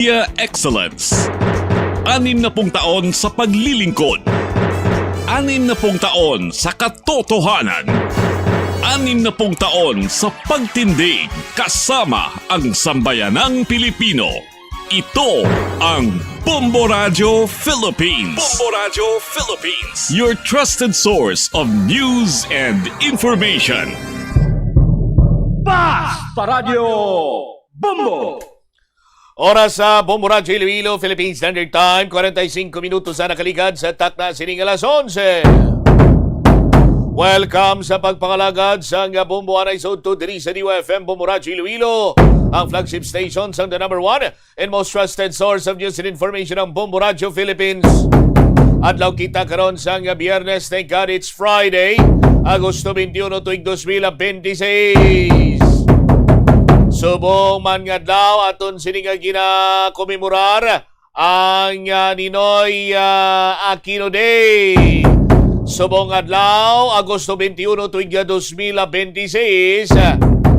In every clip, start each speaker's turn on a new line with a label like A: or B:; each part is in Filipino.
A: Media Excellence. 60 taon sa paglilingkod. 60 taon sa katotohanan. 60 taon sa pagtindig kasama ang sambayanang Pilipino. Ito ang Bombo Radio Philippines. Bombo Radio Philippines. Your trusted source of news and information.
B: Basta Radio Bombo!
C: Oras sa Bombo Radio Iloilo, Philippine Standard Time, 45 minutos na nakaligad sa takna sining alas 11. Welcome sa pagpangalagad sa Bombo Anay Zone 2 diri sa DWFM Bombo Radio Iloilo, ang flagship station sa the number 1 and most trusted source of news and information ng Bombo Radio Philippines. Adlaw kita karon sa Biyernes, thank God it's Friday, Agosto 21, tuig 2026. Subong man nga daw aton sining ginakomemorar ang Ninoy Aquino Day. Subong adlaw Agosto 21 tuig 2026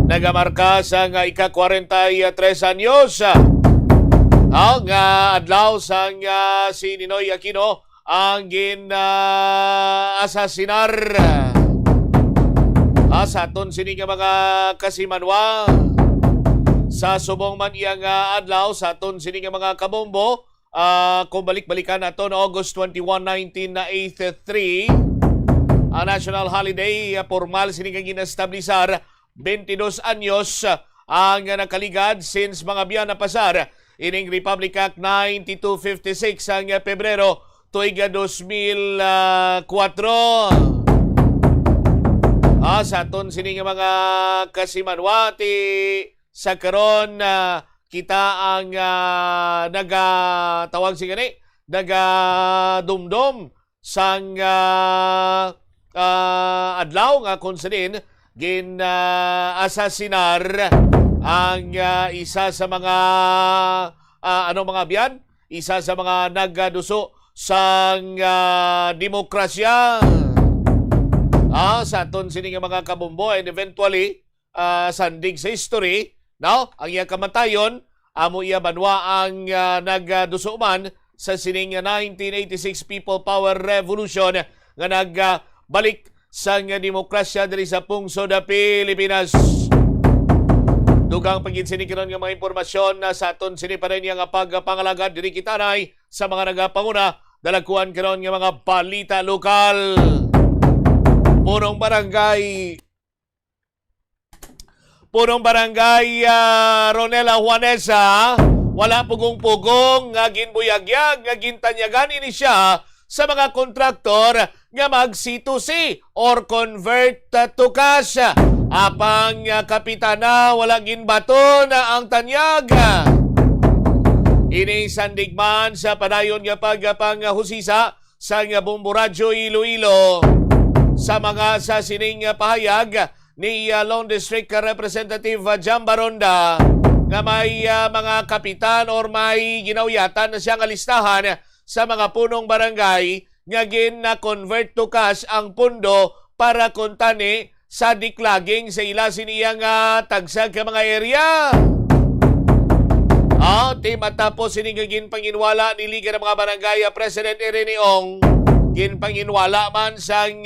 C: nagamarka sa ika-43 anyos ang adlaw sang si Ninoy Aquino ang asasinar sa aton sining mga kasimanwa. Sa subong man iyang adlaw sa aton sining mga kabombo, kung balik-balikan aton August 21, 1983, ang national holiday formal sining ginastablisar 22 anyos ang nakaligad since mga biyan na pasar ining Republic Act 9256 ang Pebrero tuig 2004. Sa aton sining mga kasimanwati sa karon kita ang nagatawag si gani nagadumdum sang adlaw nga kung saan asasinar ang isa sa mga mga biyan, isa sa mga nagduso sang demokrasya sa aton sining mga kabombo, and eventually sandig sa history. Now, ang iya kamatayon, amo iya banwa ang nagduso man sa sining 1986 People Power Revolution nga nagbalik sa demokrasya diri sa pungsod sa Pilipinas. Dugang pagin sini kiron nga mga impormasyon na sa aton sini pa rin nga pagpangalagad diri kitanay sa mga nagapanguna dalakuan kiron nga mga balita lokal. Punong barangay Ronela Juanesa, wala pugong-pugong nga ginbuyagyag nga gintanyagan ini siya sa mga kontraktor nga mag-C2C or convert to cash. Apang kapitana wala ginbaton ang tanyag. Ini sandigman sa padayon nga pagpanghusisa sa Bombo Radio Iloilo sa mga sa sining pahayag ni Lone District Representative Jam Baronda nga may mga kapitan or may ginawyatan na siyang listahan sa mga punong barangay nga gin-convert to cash ang pundo para kuntani sa diklaging sa ilasin iyang tagsag ka mga area. Matapos siningagin panginwala ni Liga ng mga Barangay President Irene Ong, ginpanginwala man sang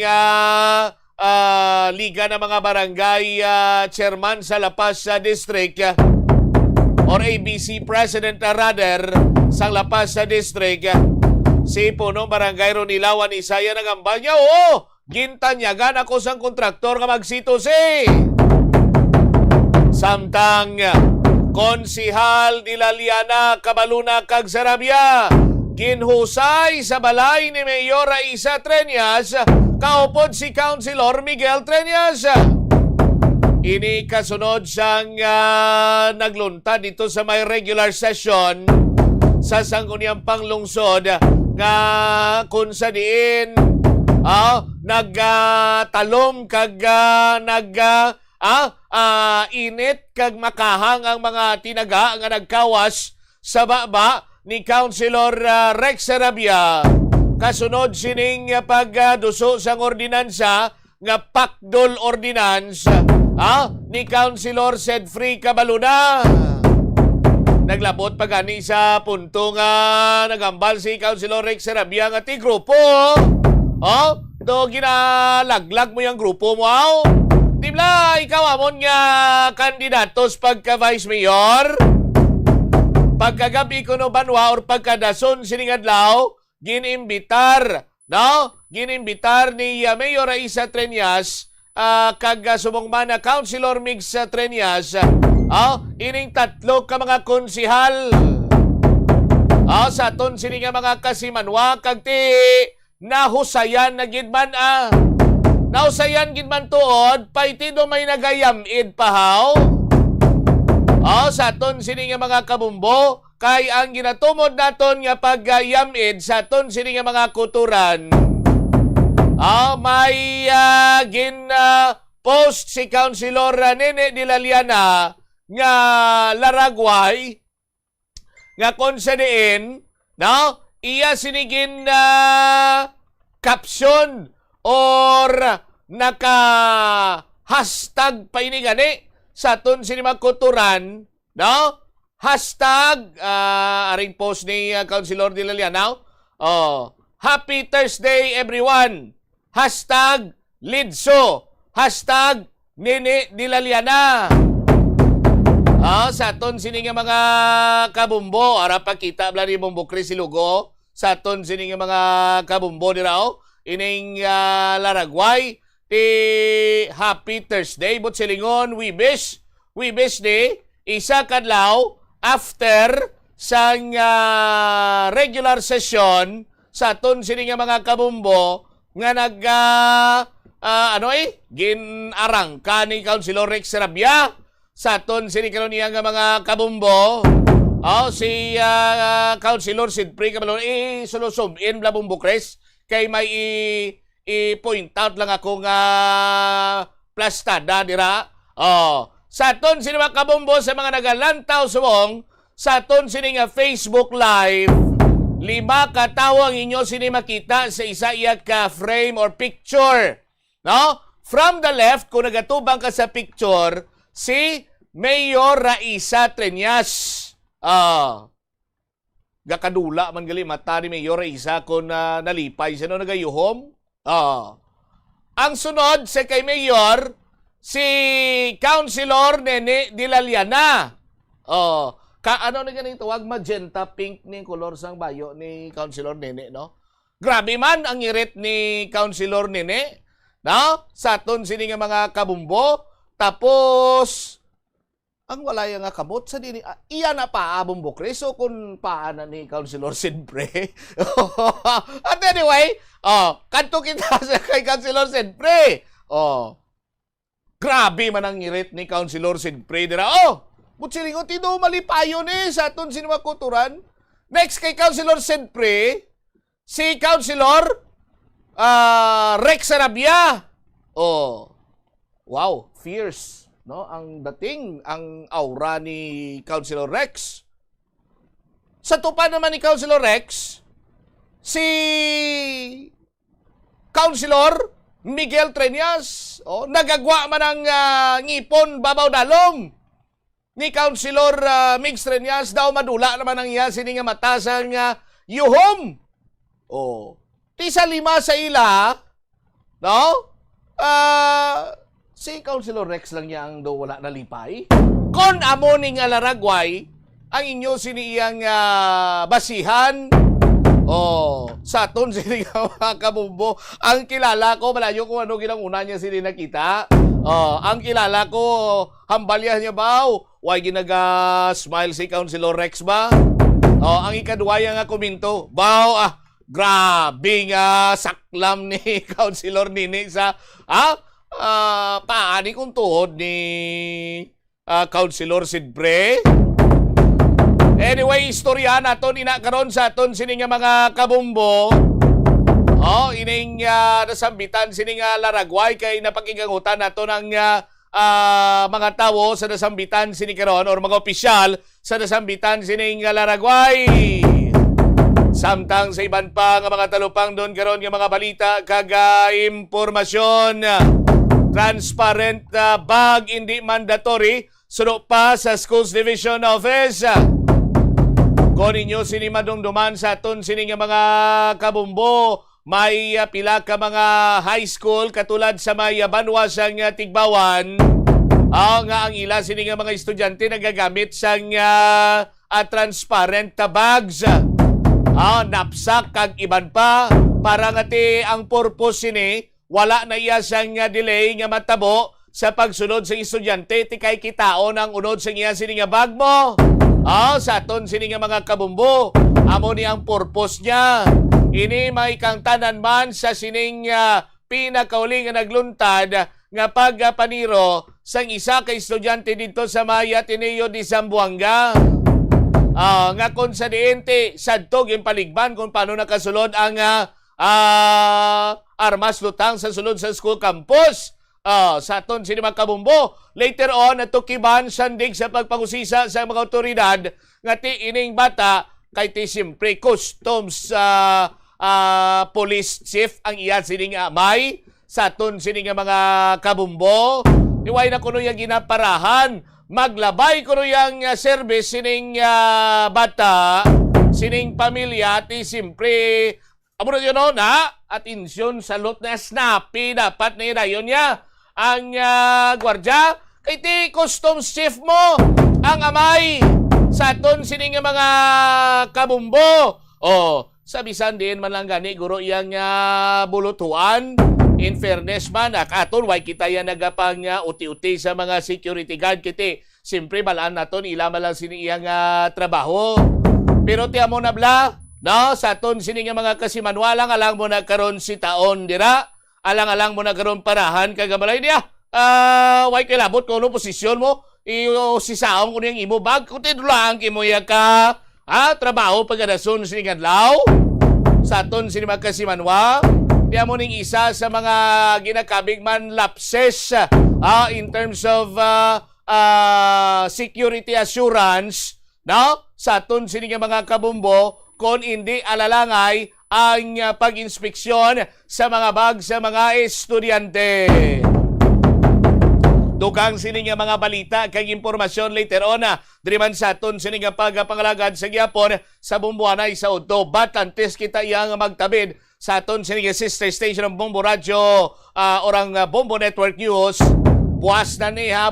C: Liga ng mga Barangay Chairman sa La Paz District or ABC President rather sa La Paz District, si punong Barangay Ronilawan Isaya nagambal niya, gintanyagan ako sang kontraktor nga mag-C2C. Samtang Konsihal de la Liana Cabaluna kag Sarabia ginhusay sa balay ni Mayor Isa Treñas, kaupod si Councilor Miguel Treñas. Ini kasunod sang naglunta dito sa may regular session sa sangguniang panglungsod nga kung sa diin nagtalom kag init kag makahang ang mga tinaga nga nagkawas sa baba ni Councilor Rex Sarabia. Kasunod sining pagduso sang ordinansa nga Pakdol Ordinance ni Councilor Sedfrey Cabaluna. naglabot pa gani sa punto nga nagambal si Councilor Rex Sarabia nga ti grupo. Oh, do ginalaglag mo yung grupo mo. Oh. Di ba ikaw amon nga kandidatos pagka vice mayor? Pagkagabi ko no banwa or pagkadason siningadlaw, ginimbitar, no? Ginimbitar ni Mayor Raisa Treñas kag sumungman na Councilor Migs Treñas, ining tatlo ka mga konsihal. Sa aton sini nga mga kasimanwa kag ti nahusayan na gidman nahusayan gidman tuod paiti do may nagayamid pahaw. Sa aton sini nga mga kabumbo kay ang ginatumod naton nga paggayamid sa aton sini nga mga kuturan. May post si Councilor Nene de la Liana nga Laragway nga konsediin, no? Iya sinigin na caption or naka hashtag pa ini gani sa aton sini mga kuturan, no? Hashtag aring post ni Councilor de la Liana. Happy Thursday everyone. Hashtag Lidso. Hashtag Nene de la Liana. Sa aton sini nga mga kabumbo, ara pakita bla ni Bombo Chris Ilugo. Sa aton sini nga mga kabumbo diraw ining Laragway ti Happy Thursday but silingon we wish ni isa kadlaw after sang regular session sa aton sini nga mga kabumbo nga ginarangka ni Councilor Rex Sarabia sa aton sini karon niya nga mga kabumbo. Si Councilor Sidpri kamalon solusubin bla Bombo Chris kay may i-point out lang ako nga plastada dira. Sa aton sini mga kabumbo sa mga nagalantaw suwong sa aton sini nga Facebook Live, 5 katawo ang inyo sini makita sa isa iya ka frame or picture. No? From the left, kung nagatubang ka sa picture, si Mayor Raisa Treñas. Gakadula man gali mata ni Mayor Raisa kung nalipay siya no nagayuhom. Ang sunod sa kay Mayor, si Councilor Nene de la Liana. Ano na ganito, wag magenta pink ni color sang bayo ni Councilor Nene, no? Grabe man ang irit ni Councilor Nene, no? Sa aton sini nga mga kabumbo, tapos ang wala nga kabot sa dini, iya na pa Bombo Chris, so kung paana ni Councilor Sidpre. At anyway, kanto kita sa kay Councilor Sidpre. Grabe man ang irit ni Councilor Sidpre dira. Butsilingon, tido malipayon sa aton sinima kuturan. Next kay Councilor Sidpre, si Councilor Rex Sarabia. Wow, fierce, no? Ang dating, ang aura ni Councilor Rex. Sa tupa naman ni Councilor Rex, si Councilor Miguel Treñas, nagagwa man ang ngipon babaw dalong. Ni Councilor Migs Treñas daw madula naman ang iya sini nga matasang yuhom. Tisa 5 sa ila, no? Si Councilor Rex lang niya ang daw wala nalipay. Kon amo ning Laragway, ang inyo sini iyang basihan. Sa aton sini nga mga kabumbo, ang kilala ko, malayo kung ano ginanguna niya sini nakita. Ang kilala ko, hambalya niya ba? Why ginaga-smile si Councilor Rex ba? Ang ikadwaya nga komento, grabe nga saklam ni Councilor Nini sa, paani kung tuhod ni Councilor Sidpre. Anyway, istorya naton inakaron sa aton sining nga mga kabumbo. Ining nasambitan sining Laragway kay napakigangutan naton ang mga tao sa nasambitan sini karon or mga opisyal sa nasambitan sining Laragway. Samtang sa iban pa nga mga talupang doon karon nga mga balita kag impormasyon. Transparent bag hindi mandatory suno pa sa Schools Division Office. Kung ninyo sini madumduman sa aton sini nga mga kabumbo, may pila ka mga high school katulad sa may Banwa sang Tigbawan. Nga ang ila sini nga mga estudyante nagagamit sang transparent bags. Napsak kag iban pa para nga ti ang purpose sini wala na iya sang delay nga matabo sa pagsunod sa estudyante ti kay kitaon ang unod sa iya sini nga bag mo. Sa aton sini nga mga kabumbo, amo ni ang purpose niya. Ini may kang tanan man sa sining pinakauli nga nagluntad nga pagpaniro sang isa ka estudyante dito sa may Ateneo de Zamboanga. Nga kung sa diente sadtog yung paligban kung paano nakasulod ang armas lutang sa sulod sa school campus. Sa aton sini mga kabumbo, later on natukiban sandig sa pagpangusisa sa mga otoridad nga ti ining bata kay ti simpre customs police chief ang iya sining amay sa aton sini nga mga kabumbo. Iway na kuno yung ginaparahan maglabay kuno yung service sining bata sining pamilya ti simpre amo na yun na atensyon sa lot na snappy dapat na yun niya ang gwardya kay ti customs chief mo ang amay sa aton sining mga kabumbo. Sabisan din man lang gani guro yang bulutuan. In fairness man aton way kita yan nagapang uti-uti sa mga security guard kiti simpre balaan naton ila man lang sini iyang trabaho. Pero ti amo na bla no sa aton sining mga kasimanwalang alang mo nagkaron si taon dira. Alang-alang mo na karon parahan kagabalay niya. Way kilabot kung ano posisyon mo. Si saong kung yung imo bag. Kung tinulang imo ka. Trabaho pagkadason siningadlaw. Sa aton sinimag kasimanwa. Diya mo ning isa sa mga ginakabig man lapses in terms of security assurance. No? Sa aton sining mga kabumbo. Kung hindi alalangay ang pag-inspeksyon sa mga bag sa mga estudyante. Dukang sining mga balita kag impormasyon later on driman sa aton sining pagpangalagad sa gyapon sa Bumbuanay sa Udto. Batantes kita iyang magtabid sa aton sining sister station ng Bombo Radio orang Bombo Network News. Buwas na niya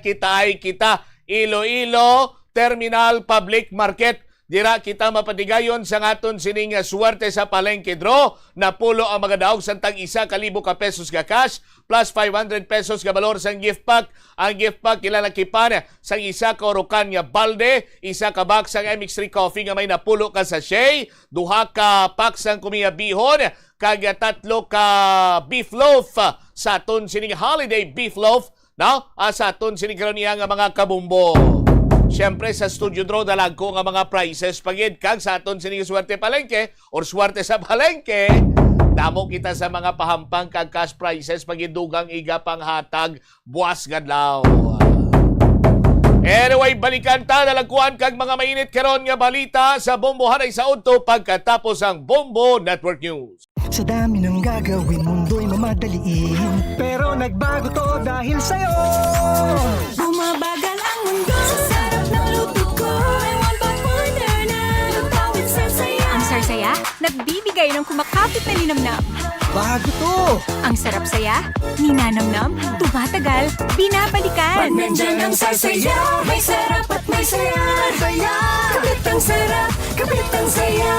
C: kita ay kita Iloilo Terminal Public Market. Dira kita mapadigayon sa ngaton sining suwerte sa palengke draw na pulo ang mga daog sa tag 1,000 ka pesos ka cash plus 500 pesos ka balor sa gift pack. Ang gift pack ilalakipan sa isa ka orukan nga balde, isa ka box ang MX3 coffee nga may napulo ka sachet, duha ka pack sang kumiya bihon, kag 3 ka beef loaf sa aton sining holiday beef loaf no? Sa aton sining karon nga mga kabumbo. Siyempre sa Studio Draw dalag ko nga mga prices pagid kag sa aton sining swerte palengke or swerte sa palengke. Damo kita sa mga pahampang kag cash prices pagid dugang iga panghatag buwas gadlaw. Anyway, balikan ta dalagkuan kag mga mainit karon nga balita sa Bombohanay sa Udto pagkatapos ang Bombo Network News.
D: Sa dami ng gagawin, mundo'y mamadaliin. Pero nagbago to dahil sa'yo.
E: Bumabagal ang mundo sa sarap ng luto ko. May one pot wonder na lutawin sarsaya. Ang sarsaya, nagbibigay ng kumakapit na linamnam.
D: Bago to!
E: Ang sarap saya, ninanamnam, tumatagal, binabalikan. Pag nandyan ang sarsaya, may sarap at may saya. Saya! Kapit ang sarap, kapit ang saya.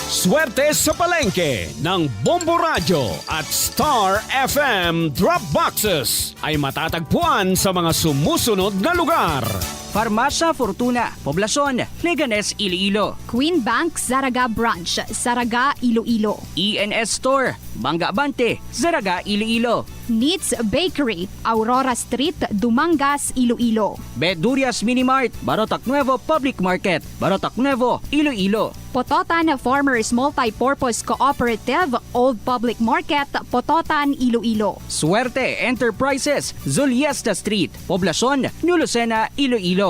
B: Swerte sa palengke ng Bombo Radio at Star FM Drop Boxes ay matatagpuan sa mga sumusunod na lugar.
D: Farmasya Fortuna, Poblacion, Leganes, Iloilo.
F: Queen Bank, Zaraga Branch, Zaraga, Iloilo.
D: ENS Store, Bangga Abante, Zaraga, Iloilo.
F: Neats Bakery, Aurora Street, Dumangas, Iloilo.
D: Bedurias Minimart, Barotac Nuevo Public Market, Barotac Nuevo, Iloilo.
F: Pototan Farmers Multipurpose Cooperative, Old Public Market, Pototan, Iloilo.
D: Suerte Enterprises, Zuliesta Street, Poblacion, New Lucena, Iloilo.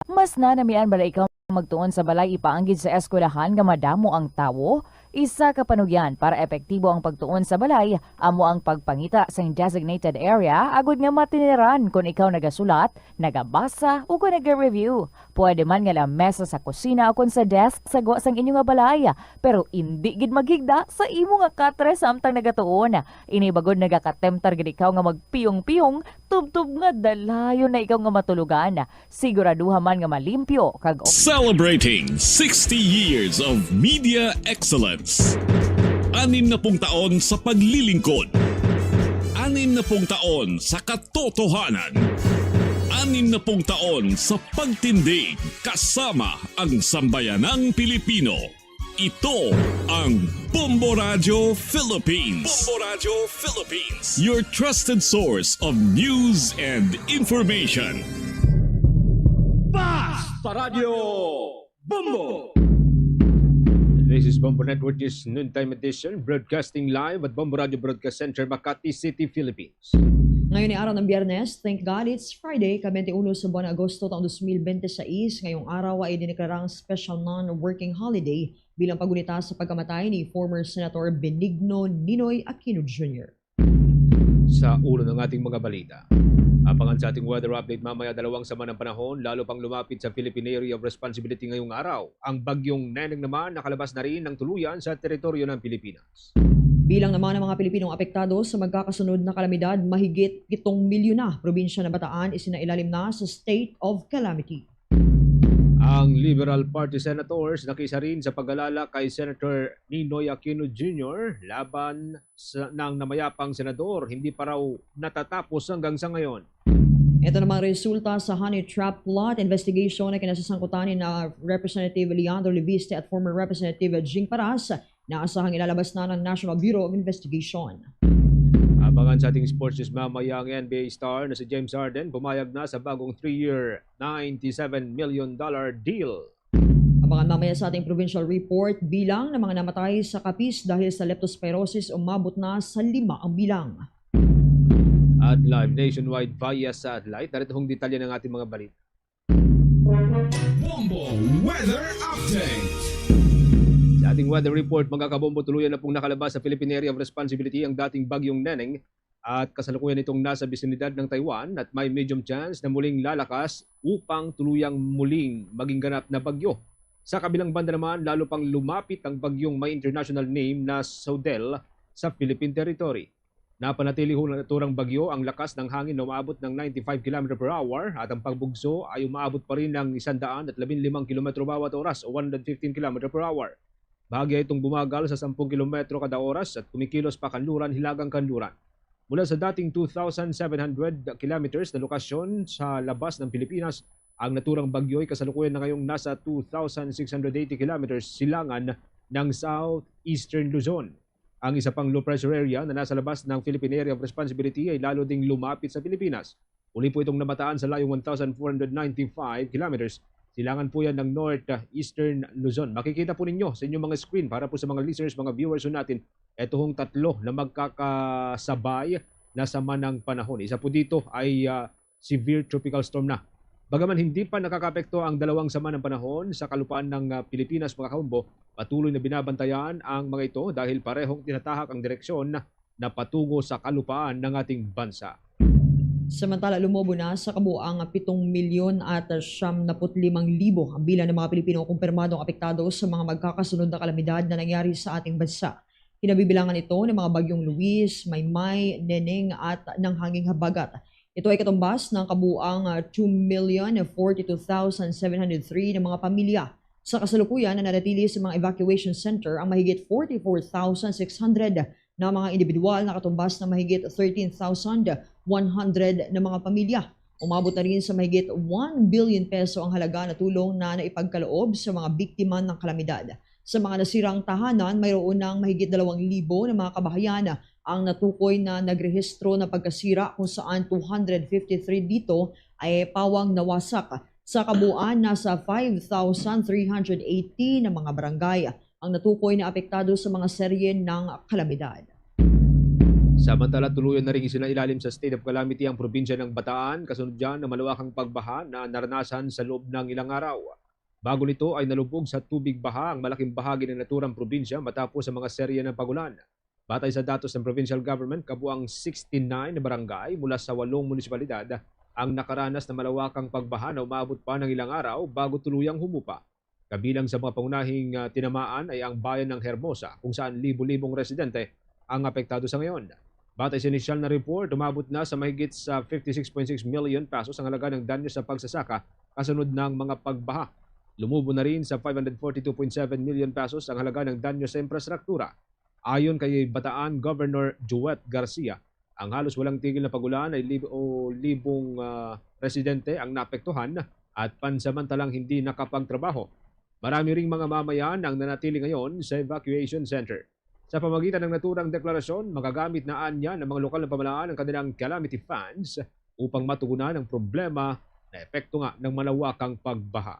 G: Mas nanamian bala ikaw magtuon sa balay ipaanggid sa eskwelahan nga madamo ang tawo? Isa ka panugyan para epektibo ang pagtuon sa balay, amo ang pagpangita sa designated area agud nga matiniran kung ikaw nagasulat, nagabasa o kung nag-review. Pwede man nga lamesa sa kusina o kung sa desk sa gawa sang inyo nga balay, pero hindi gid maghigda sa imo nga katre samtang nagatuon. Inibagod nagakatemptar gid ikaw nga magpiyong-piyong, tubtub nga dalayon na ikaw nga matulugan. Siguraduha man nga malimpyo kag
A: Celebrating 60 years of media excellence. 60 taon sa paglilingkod. 60 taon sa katotohanan. 60 taon sa pagtindig kasama ang sambayanang Pilipino. Ito ang Bombo Radio Philippines. Bombo Radio Philippines. Your trusted source of news and information.
B: Basta Radio Bombo!
H: This is Bombo Network, this noontime edition, broadcasting live at Bombo Radio Broadcast Center, Makati City, Philippines.
I: Ngayon ay araw ng Biyernes. Thank God it's Friday, ka-21 sa buwan ng Agosto taong 2026. Ngayong araw ay diniklarang special non-working holiday bilang pagunita sa pagkamatay ni former Senator Benigno Ninoy Aquino Jr.
H: Sa ulo ng ating mga balita, abangan sa ating weather update mamaya dalawang sama ng panahon, lalo pang lumapit sa Philippine Area of Responsibility ngayong araw. Ang bagyong Neneng naman nakalabas na rin ng tuluyan sa teritoryo ng Pilipinas.
I: Bilang naman ng mga Pilipinong apektado sa magkakasunod na kalamidad, mahigit 7 milyon na probinsya ng Bataan isinailalim na sa state of calamity.
H: Ang Liberal Party Senators nakisa rin sa pag-alala kay Senator Ninoy Aquino Jr. laban ng namayapang senador. Hindi pa raw natatapos hanggang sa ngayon.
I: Ito namang resulta sa honey trap plot investigation na kinasasangkutan ni na Representative Leandro Leviste at former Representative Jing Paras na asahang ilalabas na ng National Bureau of Investigation.
H: Abangan sa ating sports news mamaya ang NBA star na si James Harden pumayag na sa bagong 3-year, $97 million deal.
I: Abangan mamaya sa ating provincial report, bilang ng mga namatay sa kapis dahil sa leptospirosis umabot na sa 5 ang bilang.
H: At live nationwide via satellite, narito hong detalye ng ating mga balita.
B: Bombo Weather Update!
H: Sa ating weather report, mga kabombo, tuluyan na pong nakalabas sa Philippine Area of Responsibility ang dating bagyong Neneng at kasalukuyan itong nasa bisinidad ng Taiwan at may medium chance na muling lalakas upang tuluyang muling maging ganap na bagyo. Sa kabilang banda naman, lalo pang lumapit ang bagyong may international name na Sodel sa Philippine territory. Napanatili ho ng naturang bagyo ang lakas ng hangin na umaabot ng 95 km per hour at ang pagbugso ay umaabot pa rin ng 115 km bawat oras o 115 km per hour. Bahagya itong bumagal sa 10 km kada oras at kumikilos pa kanluran hilagang kanluran. Mula sa dating 2,700 kilometers na lokasyon sa labas ng Pilipinas, ang naturang bagyo ay kasalukuyan na ngayong nasa 2,680 kilometers silangan ng southeastern Luzon. Ang isa pang low pressure area na nasa labas ng Philippine Area of Responsibility ay lalo ding lumapit sa Pilipinas. Uli po itong namataan sa layong 1,495 kilometers. Silangan po yan ng northeastern Luzon. Makikita po ninyo sa inyong mga screen para po sa mga listeners, mga viewers natin, ito hong tatlo na magkakasabay na sama ng panahon. Isa po dito ay severe tropical storm na. Bagaman hindi pa nakakapekto ang dalawang sama ng panahon sa kalupaan ng Pilipinas, mga kaumbo, patuloy na binabantayan ang mga ito dahil parehong tinatahak ang direksyon na patungo sa kalupaan ng ating bansa.
I: Samantala, lumobo na sa kabuang 7,905,000 ang bilang ng mga Pilipino kumpirmadong apektado sa mga magkakasunod na kalamidad na nangyari sa ating bansa. Kinabibilangan ito ng mga bagyong Luis, Maymay, Neneng at ng hanging habagat. Ito ay katumbas ng kabuang 2,042,703 ng mga pamilya. Sa kasalukuyan na nanatili sa mga evacuation center ang mahigit 44,600 na mga individual na katumbas na mahigit 13,100 na mga pamilya. Umabot na rin sa mahigit 1 billion peso ang halaga na tulong na naipagkaloob sa mga biktima ng kalamidad. Sa mga nasirang tahanan, mayroon ng mahigit 2,000 na mga kabahayan ang natukoy na nagrehistro na pagkasira kung saan 253 dito ay pawang nawasak. Sa kabuuan, nasa 5,380 na mga barangay ang natukoy na apektado sa mga serye ng kalamidad.
H: Samantala, tuluyan na rin isinailalim sa state of calamity ang probinsya ng Bataan, kasunod dyan na malawakang pagbaha na naranasan sa loob ng ilang araw. Bago nito ay nalubog sa tubig baha ang malaking bahagi ng naturang probinsya matapos sa mga serye ng pagulan. Batay sa datos ng provincial government, kabuang 69 na barangay mula sa 8 munisipalidad ang nakaranas na malawakang pagbaha na umabot pa ng ilang araw bago tuluyang humupa. Kabilang sa mga pangunahing tinamaan ay ang bayan ng Hermosa kung saan libo-libong residente ang apektado sa ngayon. Batay sa inisyal na report, umabot na sa mahigit sa 56.6 million pesos ang halaga ng danyo sa pagsasaka kasunod ng mga pagbaha. Lumubo na rin sa 542.7 million pesos ang halaga ng danyo sa infrastruktura. Ayon kay Bataan Governor Joet Garcia, ang halos walang tigil na pagulan ay libong residente ang naapektuhan at pansamantalang hindi nakapagtrabaho. Marami ring mga mamayan ang nanatili ngayon sa evacuation center. Sa pamagitan ng naturang deklarasyon, magagamit na anya ng mga lokal na pamahalaan ang kanilang calamity funds upang matugunan ang problema na epekto nga ng malawakang pagbaha.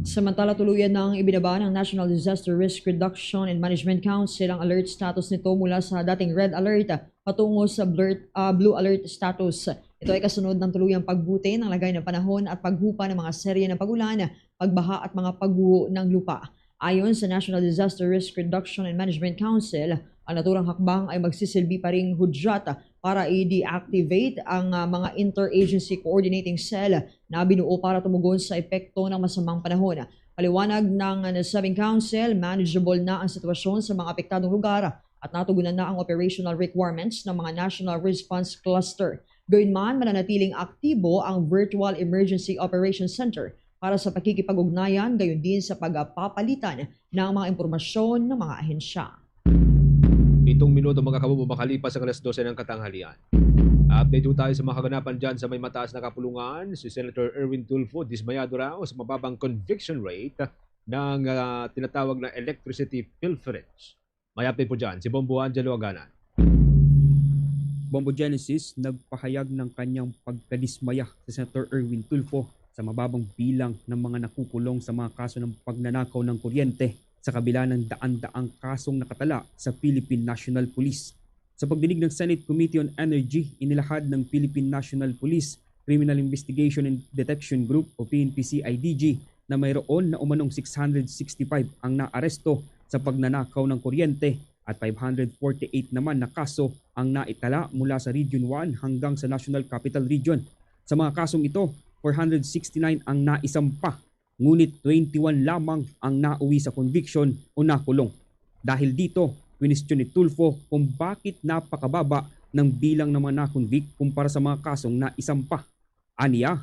I: Samantala, tuluyan ng ibinaba ng National Disaster Risk Reduction and Management Council ang alert status nito mula sa dating red alert patungo sa blue alert status. Ito ay kasunod ng tuluyang pagbuti ng lagay ng panahon at paghupa ng mga serye ng pagulan, pagbaha at mga pagguho ng lupa. Ayon sa National Disaster Risk Reduction and Management Council, ang naturang hakbang ay magsisilbi pa ring hudyat para i-deactivate ang mga interagency coordinating cell na binuo para tumugon sa epekto ng masamang panahon. Paliwanag ng nasabing council, manageable na ang sitwasyon sa mga apektadong lugar at natugunan na ang operational requirements ng mga National Response Cluster. Gayunman, mananatiling aktibo ang Virtual Emergency Operations Center para sa pakikipag-ugnayan, gayon din sa pagpapalitan ng mga impormasyon ng mga ahensya.
H: 7 minuto mga kabubo makalipas ang alas 12 ng katanghalian. Update po tayo sa mga kaganapan dyan sa may mataas na kapulungan. Si Senator Erwin Tulfo dismayado raw sa mababang conviction rate ng tinatawag na electricity pilferage. May update po dyan si Bombo Angelo Aganan.
J: Bombo Genesis nagpahayag ng kanyang pagkadismaya sa Senator Erwin Tulfo sa mababang bilang ng mga nakukulong sa mga kaso ng pagnanakaw ng kuryente sa kabila ng daan-daang kasong nakatala sa Philippine National Police. Sa pagdinig ng Senate Committee on Energy, inilahad ng Philippine National Police Criminal Investigation and Detection Group o PNP-CIDG na mayroon na umanong 665 ang naaresto sa pagnanakaw ng kuryente at 548 naman na kaso ang naitala mula sa Region 1 hanggang sa National Capital Region. Sa mga kasong ito, 469 ang naisampa, ngunit 21 lamang ang nauwi sa conviction o nakulong. Dahil dito, kwestiyon ni Tulfo kung bakit napakababa ng bilang ng mga na-convict kumpara sa mga kasong naisampa. Aniya,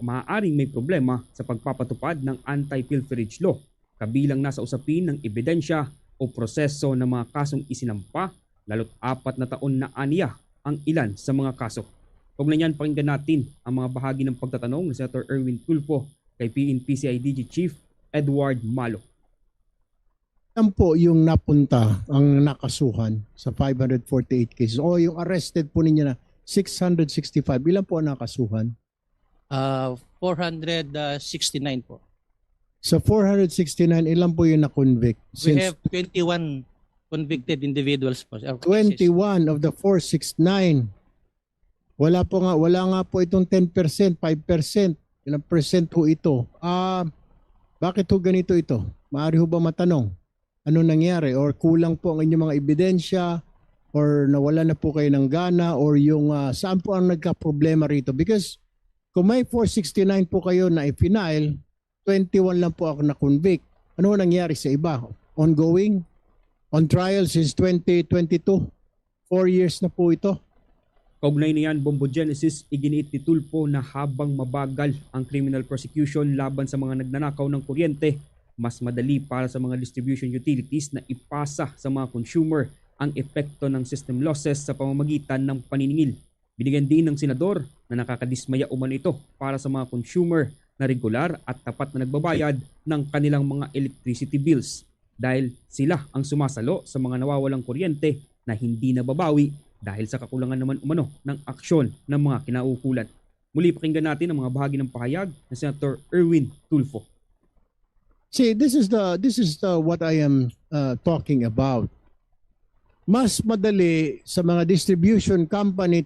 J: maaaring may problema sa pagpapatupad ng anti-pilferage law, kabilang nasa usapin ng ebidensya o proseso ng mga kasong isinampa, lalo't 4 na taon na aniya ang ilan sa mga kaso. Kaugnay niyan, pakinggan natin ang mga bahagi ng pagtatanong ni Senator Erwin Tulfo kay PNP-CIDG Chief Edward Malo.
K: Yan po yung napunta, ang nakasuhan sa 548 cases. O yung arrested po ninyo na 665. Ilan po ang nakasuhan?
L: 469 po.
K: Sa 469, ilan po yung na-convict?
L: We have 21 convicted individuals po.
K: 21 of the 469. Wala nga po itong 10%, 5%. Ilang percent ho ito? Bakit ho ganito ito? Maaari ho ba matanong? Ano nangyari? Or kulang po ang inyong mga ebidensya? Or nawala na po kayo ng gana? Or yung saan po ang nagka-problema rito? Because kung may 469 po kayo na i-final, 21 lang po ako na-convict. Ano nangyari sa iba? Ongoing? On trial since 2022? 4 years na po ito.
J: Kaugnay niyan, Bombo Genesis, iginiit ni Tulfo na habang mabagal ang criminal prosecution laban sa mga nagnanakaw ng kuryente, mas madali para sa mga distribution utilities na ipasa sa mga consumer ang epekto ng system losses sa pamamagitan ng paniningil. Binigyan din ng senador na nakakadismaya umano ito para sa mga consumer na regular at tapat na nagbabayad ng kanilang mga electricity bills dahil sila ang sumasalo sa mga nawawalang kuryente na hindi nababawi dahil sa kakulangan naman umano ng aksyon ng mga kinaukulan. Muli pakinggan natin ang mga bahagi ng pahayag ng Senator Erwin Tulfo.
K: See, this is the what I am talking about. Mas madali sa mga distribution company,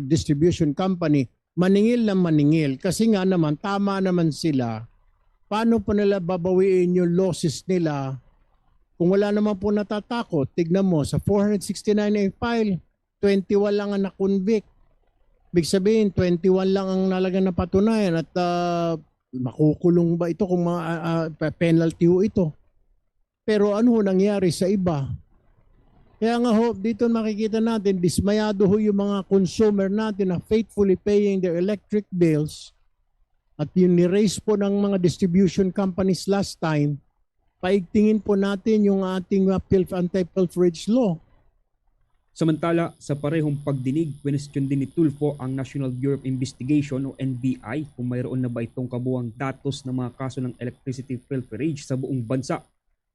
K: distribution company, maningil na maningil. Kasi nga naman, tama naman sila paano po nila babawiin yung losses nila kung wala naman po natatakot? Tignan mo, sa 469 na file, 21 lang ang na-convict. Ibig sabihin, 21 lang ang nalagang napatunayan at makukulong ba ito kung penalty ho ito? Pero ano ho nangyari sa iba? Kaya nga ho, dito makikita natin, dismayado ho yung mga consumer natin na faithfully paying their electric bills at yung ni-raise po ng mga distribution companies last time, paigtingin po natin yung ating anti-pilferage law.
J: Samantala, sa parehong pagdinig, question din ni Tulfo ang National Bureau of Investigation o NBI kung mayroon na ba itong kabuuang datos ng mga kaso ng electricity pilferage sa buong bansa.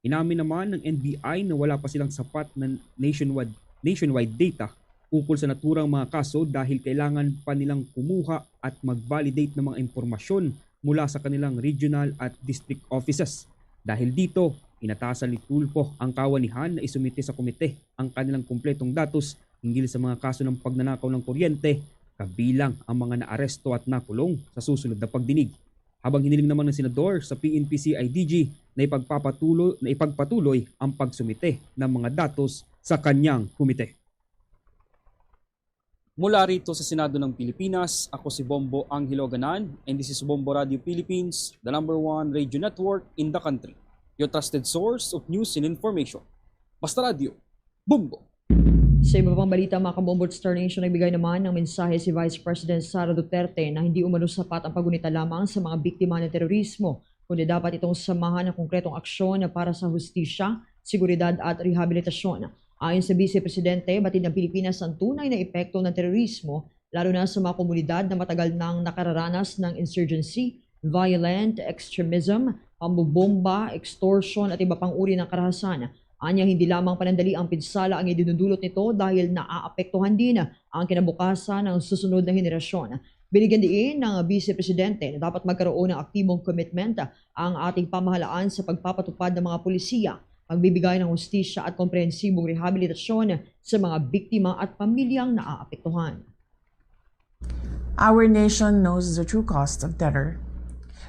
J: Inamin naman ng NBI na wala pa silang sapat na nationwide data ukol sa naturang mga kaso dahil kailangan pa nilang kumuha at mag-validate ng mga impormasyon mula sa kanilang regional at district offices. Dahil dito, inatasan ni Tulfo ang kawanihan na isumite sa komite ang kanilang kumpletong datos hinggil sa mga kaso ng pagnanakaw ng kuryente, kabilang ang mga naaresto at nakulong sa susunod na pagdinig. Habang hiniling naman ng senador sa PNP-CIDG na ipagpatuloy ang pagsumite ng mga datos sa kanyang komite.
M: Mula rito sa Senado ng Pilipinas, ako si Bombo Angelo Ganan and this is Bombo Radio Philippines, the #1 radio network in the country. Your trusted source of news and information. Basta Radio, Bombo!
I: Sa iba pang balita, mga kabombo at Star Nation, nagbigay naman ng mensahe si Vice President Sara Duterte na hindi umano sapat ang pagunita lamang sa mga biktima ng terorismo, kundi dapat itong samahan ng konkretong aksyon para sa hustisya, seguridad at rehabilitasyon. Ayon sa Vice Presidente, batid ng Pilipinas ang tunay na epekto ng terorismo, lalo na sa mga komunidad na matagal nang nakararanas ng insurgency, violent extremism, pambobomba, extortion at iba pang uri ng karahasan. Anya hindi lamang panandali ang pinsala ang idinudulot nito dahil naaapektuhan din ang kinabukasan ng susunod na henerasyon. Binigyan din ng Vice Presidente na dapat magkaroon ng aktibong commitment ang ating pamahalaan sa pagpapatupad ng mga pulisya, pagbibigay ng hustisya at komprehensibong rehabilitasyon sa mga biktima at pamilyang naaapektuhan.
N: Our nation knows the true cost of terror.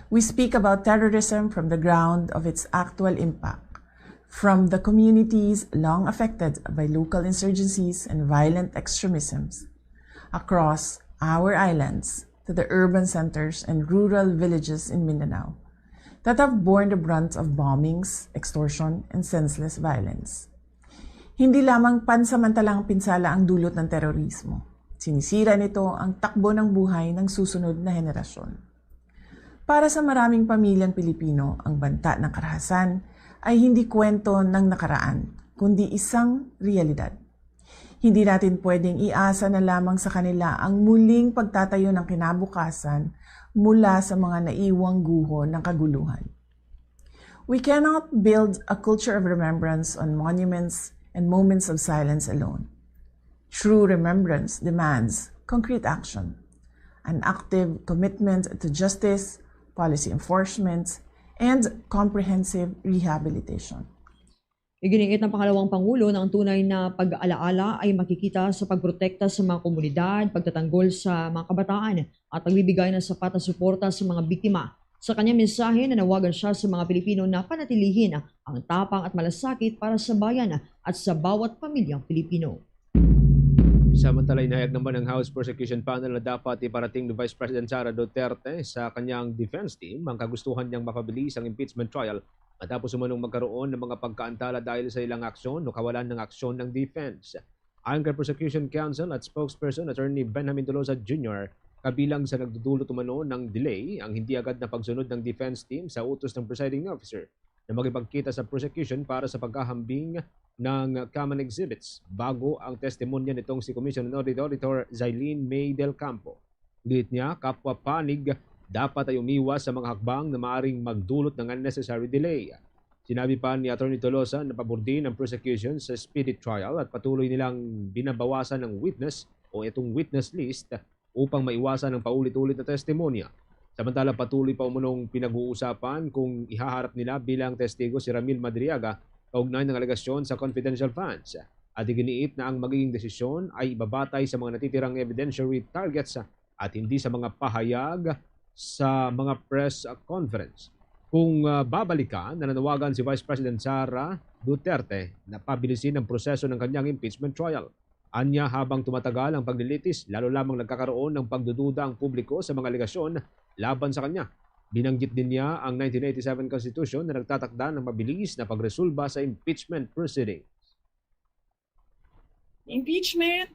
N: We speak about terrorism from the ground of its actual impact. From the communities long affected by local insurgencies and violent extremisms, across our islands to the urban centers and rural villages in Mindanao that have borne the brunt of bombings, extortion, and senseless violence. Hindi lamang pansamantalang pinsala ang dulot ng terorismo. Sinisira nito ang takbo ng buhay ng susunod na henerasyon. Para sa maraming pamilyang Pilipino, ang banta ng karahasan ay hindi kwento ng nakaraan, kundi isang realidad. Hindi natin pwedeng iasa na lamang sa kanila ang muling pagtatayo ng kinabukasan mula sa mga naiwang guho ng kaguluhan. We cannot build a culture of remembrance on monuments and moments of silence alone. True remembrance demands concrete action, an active commitment to justice, policy enforcement, and comprehensive rehabilitation.
I: Iginiit ng pangalawang Pangulo na ang tunay na pag-alaala ay makikita sa pagprotekta sa mga komunidad, pagtatanggol sa mga kabataan at pagbibigay ng sapat na suporta sa mga biktima. Sa kanyang mensahe, nanawagan siya sa mga Pilipino na panatilihin ang tapang at malasakit para sa bayan at sa bawat pamilyang Pilipino.
H: Samantala, inahayag naman ng House Prosecution Panel na dapat iparating ni Vice President Sara Duterte sa kanyang defense team ang kagustuhan niyang mapabilis ang impeachment trial matapos umanong magkaroon ng mga pagkaantala dahil sa ilang aksyon o kawalan ng aksyon ng defense. Ayon kay Prosecution Counsel at spokesperson Attorney Benjamin Tolosa Jr., kabilang sa nagdudulot umano ng delay ang hindi agad na pagsunod ng defense team sa utos ng presiding officer na makipagkita sa prosecution para sa pagkahambing ng common exhibits bago ang testimonya nitong si Commission on Audit Auditor Zailene May del Campo. Giit niya, kapwa panig dapat ay umiwas sa mga hakbang na maaaring magdulot ng unnecessary delay. Sinabi pa ni Attorney Tolosa na pabor din ng prosecution sa speedy trial at patuloy nilang binabawasan ng witness o itong witness list upang maiwasan ang paulit-ulit na testimonya. Samantala patuloy pa umunong pinag-uusapan kung ihaharap nila bilang testigo si Ramil Madriaga kaugnay ng alegasyon sa confidential funds. At iginiit na ang magiging desisyon ay ibabatay sa mga natitirang evidentiary targets at hindi sa mga pahayag sa mga press conference. Kung babalikan, nananawagan si Vice President Sara Duterte na pabilisin ang proseso ng kanyang impeachment trial. Anya, habang tumatagal ang paglilitis, lalo lamang nagkakaroon ng pagdududa ang publiko sa mga alegasyon laban sa kanya. Binanggit din niya ang 1987 Constitution na nagtatakda ng mabilis na pagresolba sa impeachment proceedings.
O: Impeachment,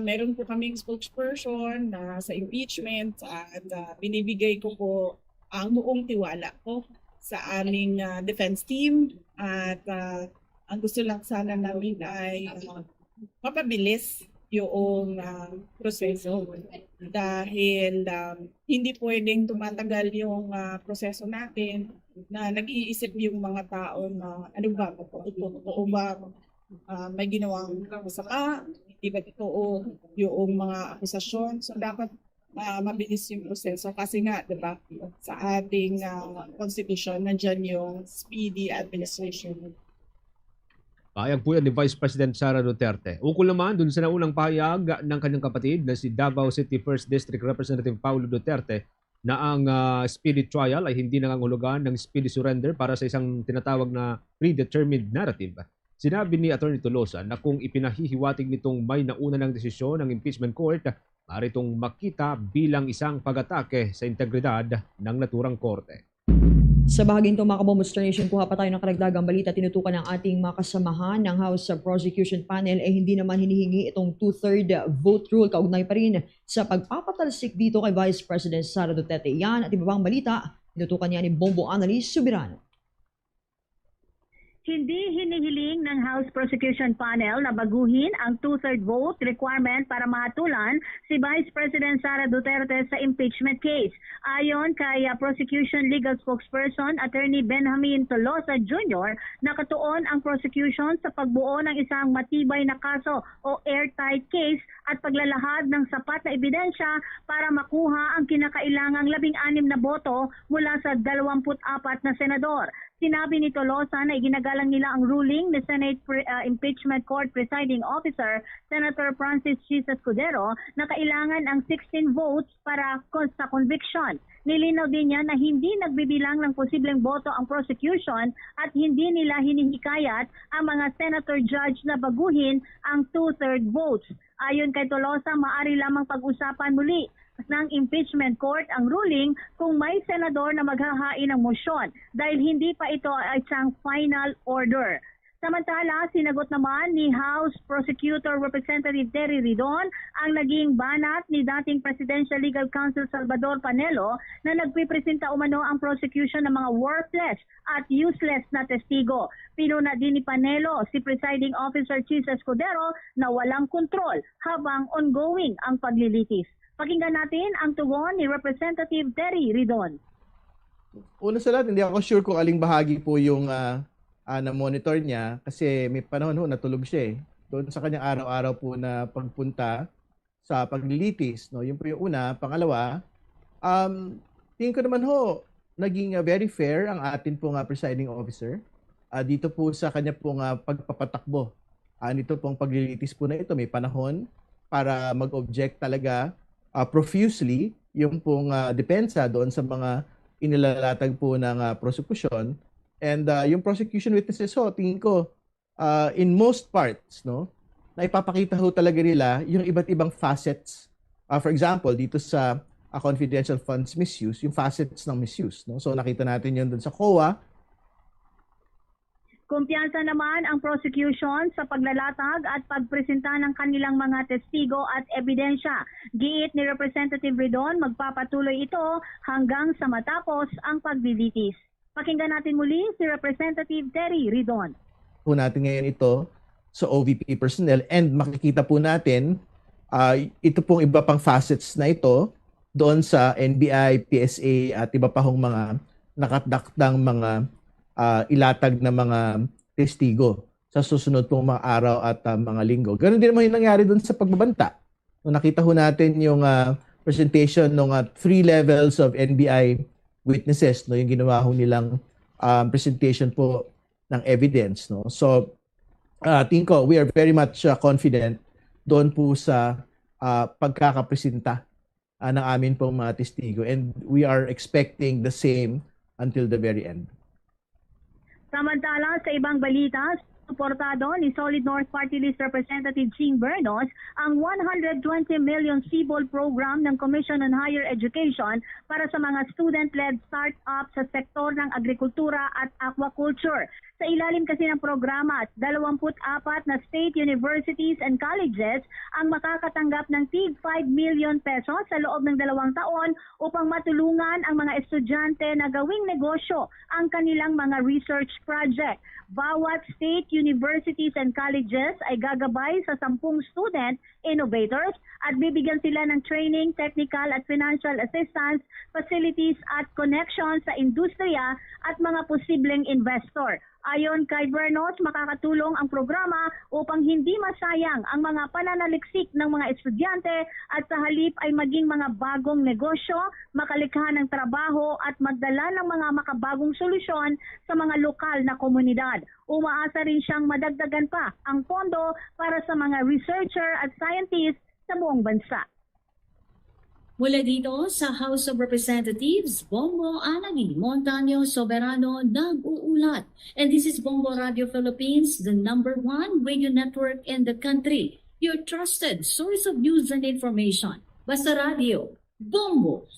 O: meron po kaming spokesperson sa impeachment at binibigay ko po ang buong tiwala ko sa aming defense team at ang gusto lang sana namin ay mapabilis yung proseso dahil hindi pwedeng tumatagal yung proseso natin na nag-iisip yung mga tao na ano ba, totoo ba may ginawang masama, hindi ba totoo yung mga akusasyon. So dapat mabilis yung proseso kasi nga, diba, sa ating constitution, nandyan yung speedy administration.
H: Pahayag po yan ni Vice President Sara Duterte. Ukol naman dun sa naunang pahayag ng kanyang kapatid na si Davao City 1st District Representative Paulo Duterte na ang speedy trial ay hindi nangangahulugan ng speedy surrender para sa isang tinatawag na predetermined narrative. Sinabi ni Atty. Tolosa na kung ipinahihiwatig nitong may nauna ng desisyon ng impeachment court, maaari itong makita bilang isang pag-atake sa integridad ng naturang korte.
I: Sa bahaging ito, mga kabombo Star Nation, kuha pa tayo ng karagdagang balita. Tinutukan ng ating mga kasamahan ng House Prosecution Panel hindi naman hinihingi itong 2/3 vote rule. Kaugnay pa rin sa pagpapatalsik dito kay Vice President Sara Duterte. Yan at iba pang balita, tinutukan niya ni Bombo Annalise Subirano.
P: Hindi hinihiling ng House Prosecution Panel na baguhin ang 2/3 vote requirement para mahatulan si Vice President Sara Duterte sa impeachment case. Ayon kay Prosecution Legal Spokesperson Attorney Benjamin Tolosa Jr., nakatuon ang prosecution sa pagbuo ng isang matibay na kaso o airtight case at paglalahad ng sapat na ebidensya para makuha ang kinakailangang 16 na boto mula sa 24 na senador. Sinabi ni Tolosa na iginagalang nila ang ruling ni Senate Impeachment Court Presiding Officer Senator Francis Chis Escudero na kailangan ang 16 votes para sa conviction. Nilinaw din niya na hindi nagbibilang ng posibleng boto ang prosecution at hindi nila hinihikayat ang mga senator judge na baguhin ang 2/3 votes. Ayon kay Tolosa, maaari lamang pag-usapan muli ng impeachment court ang ruling kung may senador na maghahain ng motion dahil hindi pa ito ay isang final order. Samantala, sinagot naman ni House Prosecutor Representative Terry Ridon ang naging banat ni dating Presidential Legal Counsel Salvador Panelo na nagpipresenta umano ang prosecution ng mga worthless at useless na testigo. Pinuna din ni Panelo si Presiding Officer Chis Escudero na walang kontrol habang ongoing ang paglilitis. Pakinggan natin ang tugon ni Representative Terry Ridon.
Q: Una sa lahat, hindi ako sure kung aling bahagi po yung na-monitor niya kasi may panahon natulog siya doon sa kanyang araw-araw po na pagpunta sa paglilitis. No? Yun po yung una. Pangalawa, tingin ko naman naging very fair ang atin pong presiding officer dito po sa kanya pong pagpapatakbo. Nito pong paglilitis po na ito, may panahon para mag-object talaga profusely yung pong depensa doon sa mga inilalatag po ng prosecution. And yung prosecution witnesses tingin ko in most parts na ipapakita talaga nila yung iba't ibang facets. For example, dito sa confidential funds misuse, yung facets ng misuse. So nakita natin yun doon sa COA.
P: Kumpiyansa naman ang prosecution sa paglalatag at pagpresenta ng kanilang mga testigo at ebidensya. Giit ni Representative Ridon, magpapatuloy ito hanggang sa matapos ang paglilitis. Pakinggan natin muli si Representative Terry Ridon.
Q: Po natin ngayon ito sa OVP personnel and makikita po natin ito pong iba pang facets na ito doon sa NBI, PSA at iba pa hong mga nakatdaktang mga ilatag na mga testigo sa susunod pong mga araw at mga linggo. Ganun din naman yung nangyari doon sa pagbabanta. Nung nakita natin yung presentation ng 3 levels of NBI witnesses, yung ginawa nilang presentation po ng evidence. So, tingin ko, we are very much confident doon po sa pagkakapresenta ng amin pong mga testigo. And we are expecting the same until the very end.
P: Samantala, sa ibang balita, suportado ni Solid North Party List Representative Ching Bernos ang 120 million CBOL program ng Commission on Higher Education para sa mga student-led start-up sa sektor ng agrikultura at aquaculture. Sa ilalim kasi ng programa, 24 na state universities and colleges ang makakatanggap ng tig 5 million pesos sa loob ng 2 taon upang matulungan ang mga estudyante na gawing negosyo ang kanilang mga research project. Bawat state universities and colleges ay gagabay sa 10 student innovators at bibigyan sila ng training, technical at financial assistance, facilities at connections sa industriya at mga posibleng investor. Ayon kay Bernos, makakatulong ang programa upang hindi masayang ang mga pananaliksik ng mga estudyante at sa halip ay maging mga bagong negosyo, makalikha ng trabaho at magdala ng mga makabagong solusyon sa mga lokal na komunidad. Umaasa rin siyang madagdagan pa ang pondo para sa mga researcher at scientists sa buong bansa.
R: Mula dito sa House of Representatives, Bongo Anani Montaño Soberano nag-uulat. And this is Bongo Radio Philippines, the #1 radio network in the country. Your trusted source of news and information. Basta Radio, Bongo.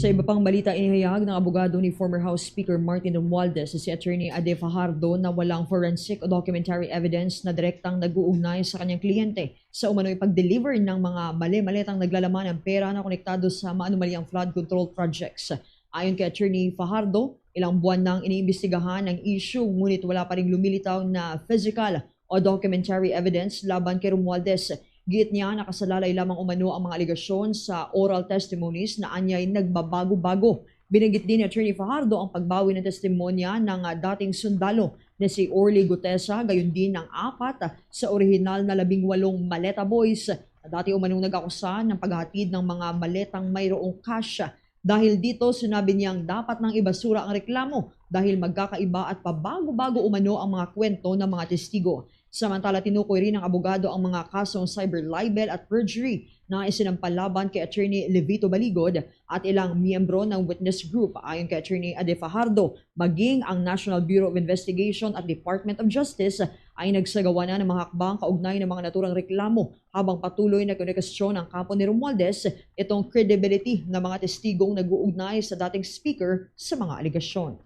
I: Sa iba pang balita, inihayag ng abogado ni former House Speaker Martin Romualdez si Attorney Ade Fajardo na walang forensic o documentary evidence na direktang nag-uugnay sa kanyang kliyente sa umano'y pag-deliver ng mga mali-malitang naglalaman ng pera na konektado sa maanumalyang flood control projects. Ayon kay Attorney Fajardo, ilang buwan nang iniimbestigahan ang issue ngunit wala pa ring lumilitaw na physical o documentary evidence laban kay Romualdez. Giit niya nakasalalay lamang umano ang mga aligasyon sa oral testimonies na anyay nagbabago-bago. Binanggit din ni Attorney Fajardo ang pagbawi ng testimonya ng dating sundalo na si Orly Gutesa, gayon din ng 4 sa orihinal na 18 maleta boys na dati umanong nag-akusa ng paghatid ng mga maletang mayroong cash. Dahil dito, sinabi niyang dapat nang ibasura ang reklamo dahil magkakaiba at pabago-bago umano ang mga kwento ng mga testigo. Samantala, tinukoy rin ng abogado ang mga kasong cyber libel at perjury na isinampalaban kay Attorney Levito Baligod at ilang miyembro ng witness group. Ayon kay Attorney Ade Fajardo, maging ang National Bureau of Investigation at Department of Justice ay nagsagawa na ng mga hakbang kaugnay ng mga naturang reklamo habang patuloy na komunikasyon ng kampo ni Romualdez itong credibility ng mga testigong nag-uugnay sa dating speaker sa mga aligasyon.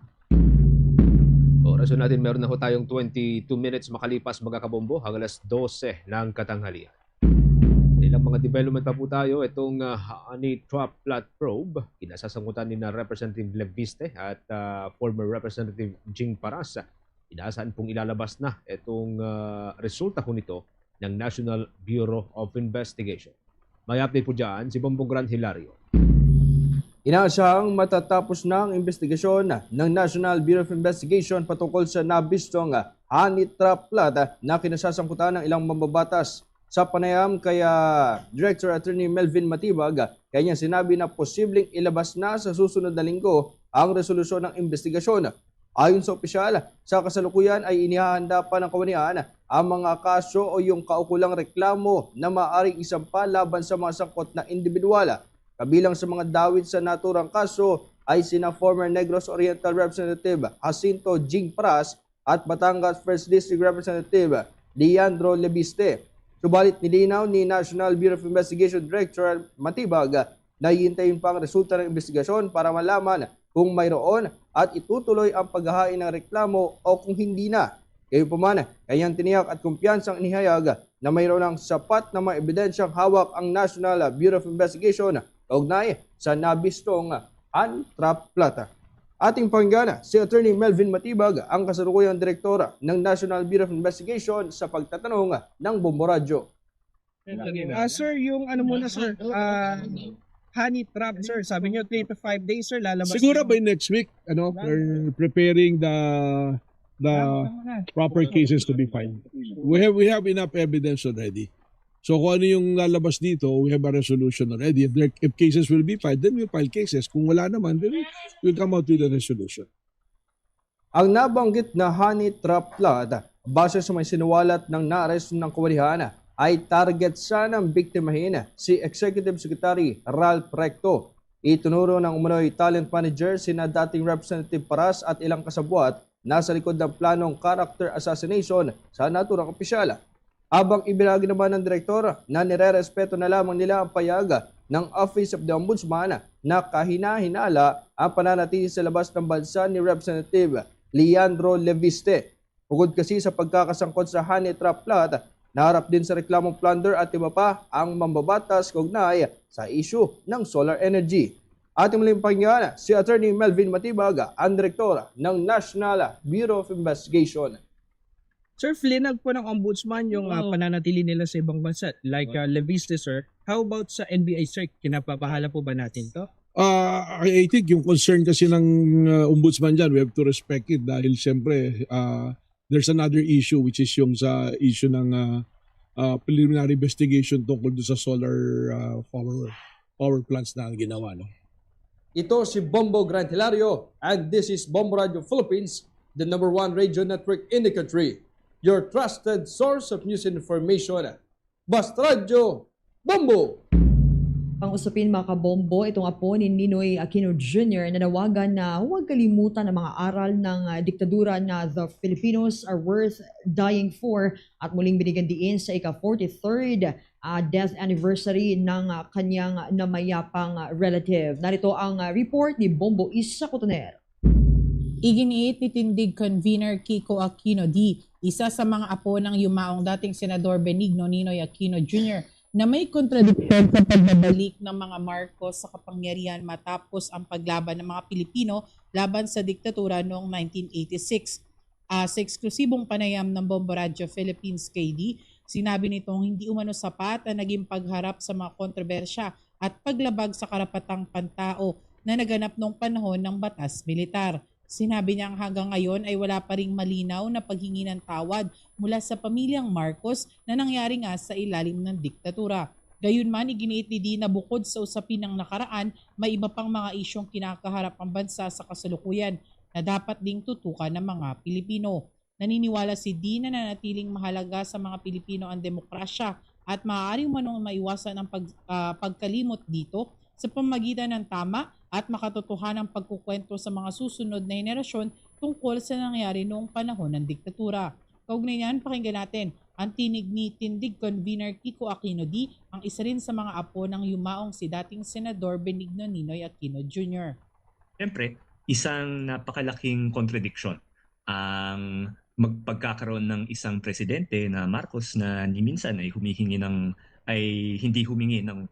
H: Orasyon natin, meron na ho tayong 22 minutes makalipas magkakabombo hanggang alas 12 ng katanghalian. Ilang mga development pa po tayo. Itong honey trap plot probe, kinasasangkutan ni na Representative Leviste at former Representative Jing Paras. Inaasahan pong ilalabas na itong resulta po nito ng National Bureau of Investigation. May update po dyan si Bombong Gran Hilario.
S: Inaasahang matatapos na ang investigasyon ng National Bureau of Investigation patungkol sa nabistong honey trap plot na kinasasangkutan ng ilang mambabatas. Sa panayam kaya Director Attorney Melvin Matibag, kanya sinabi na posibleng ilabas na sa susunod na linggo ang resolusyon ng investigasyon. Ayon sa opisyal, sa kasalukuyan ay inihahanda pa ng kawanian ang mga kaso o yung kaukulang reklamo na maaaring isampa laban sa mga sangkot na individual. Kabilang sa mga dawit sa naturang kaso ay sina former Negros Oriental Representative Jacinto Jing Pras at Batangas 1st District Representative Leandro Leviste. Subalit nilinaw ni National Bureau of Investigation Director Matibag na hihintayin pa ang resulta ng investigasyon para malaman kung mayroon at itutuloy ang paghahain ng reklamo o kung hindi na. Gayunpaman, kanyang tiniyak at kumpiyansang inihayag na mayroon ng sapat na mga ebidensyang hawak ang National Bureau of Investigation kaugnay sa nabistong trap plot. Ating pakinggan si Attorney Melvin Matibag, ang kasalukuyang direktor ng National Bureau of Investigation sa pagtatanong ng Bombo Radio.
T: Sir, yung ano muna sir, honey trap sir, sabi niyo 3 to 5 days sir lalabas.
U: Siguro by next week, we're preparing the proper cases to be filed. We have enough evidence already. So kung ano yung lalabas dito, we have a resolution already. If cases will be filed, then we'll file cases. Kung wala naman, then we'll come out with a resolution.
S: Ang nabanggit na honey trap plot, base sa may sinuwalat ng naaresto ng kawanihan, ay target sanang biktimahin si Executive Secretary Ralph Recto. Itunuro ng umano'y talent manager sina dating Representative Paras at ilang kasabwat nasa likod ng planong character assassination sa naturang opisyal. Abang ibinagi naman ng direktor na nire-respeto na lamang nila ang payag ng Office of the Ombudsman na kahina-hinala ang pananatili sa labas ng bansa ni Representative Leandro Leviste. Bukod kasi sa pagkakasangkot sa honey trap plot, naharap din sa reklamong plunder at iba pa ang mambabatas kaugnay sa issue ng solar energy. Ating muling pakinggan si Attorney Melvin Matibag, ang direktor ng National Bureau of Investigation.
T: Sir, flinag po ng ombudsman yung pananatili nila sa ibang bansa like Leviste, sir. How about sa NBI, sir? Kinapapahala po ba natin to?
U: I think yung concern kasi ng ombudsman dyan, we have to respect it dahil siyempre there's another issue which is yung sa issue ng preliminary investigation tungkol sa solar power plants na ginawa. No?
S: Ito si Bombo Grand Hilario and this is Bombo Radio Philippines, the #1 radio network in the country. Your trusted source of news and information. Basta Radio Bombo!
I: Ang usapin mga kabombo, itong apo ni Ninoy Aquino Jr. na nawagan na huwag kalimutan ang mga aral ng diktadura na the Filipinos are worth dying for at muling binigyan diin sa ika-43rd death anniversary ng kanyang namayapang relative. Narito ang report ni Bombo Isa Cotoner.
C: Iginiit ni Tindig Convener Kiko Aquino D., isa sa mga apo ng yumaong dating Senador Benigno Ninoy Aquino Jr., na may kontradiksyon sa pagbabalik ng mga Marcos sa kapangyarihan matapos ang paglaban ng mga Pilipino laban sa diktatura noong 1986. Sa eksklusibong panayam ng Bombo Radio Philippines KD, sinabi nitong hindi umano sapat ang naging pagharap sa mga kontrobersya at paglabag sa karapatang pantao na naganap noong panahon ng batas militar. Sinabi niyang hanggang ngayon ay wala pa ring malinaw na paghingi ng tawad mula sa pamilyang Marcos na nangyari nga sa ilalim ng diktatura. Gayunman, iginiit ni Di na bukod sa usapin ng nakaraan, may iba pang mga isyong kinakaharap ang bansa sa kasalukuyan na dapat ding tutukan ng mga Pilipino. Naniniwala si Di na nanatiling mahalaga sa mga Pilipino ang demokrasya at maaari manong maiwasan ang pagkalimot dito sa pamagitan ng tama at makatotohanang pagkukwento sa mga susunod na henerasyon tungkol sa nangyari noong panahon ng diktatura. Kaugnay niyan, pakinggan natin ang tinig ni Tindig Convener Kiko Aquino D., ang isa rin sa mga apo ng yumaong si dating Senador Benigno Ninoy Aquino Jr.
V: Siyempre, isang napakalaking contradiction ang magpagkakaroon ng isang presidente na Marcos na ni minsan ay hindi humingi ng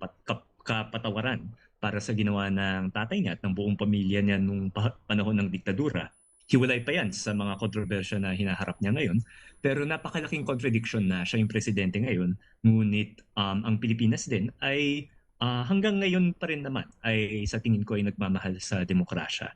V: kapatawaran para sa ginawa ng tatay niya at ng buong pamilya niya nung panahon ng diktadura. Hiwalay pa yan sa mga kontrobersya na hinaharap niya ngayon. Pero napakalaking contradiction na siya yung presidente ngayon. Ngunit ang Pilipinas din ay hanggang ngayon pa rin naman ay sa tingin ko ay nagmamahal sa demokrasya.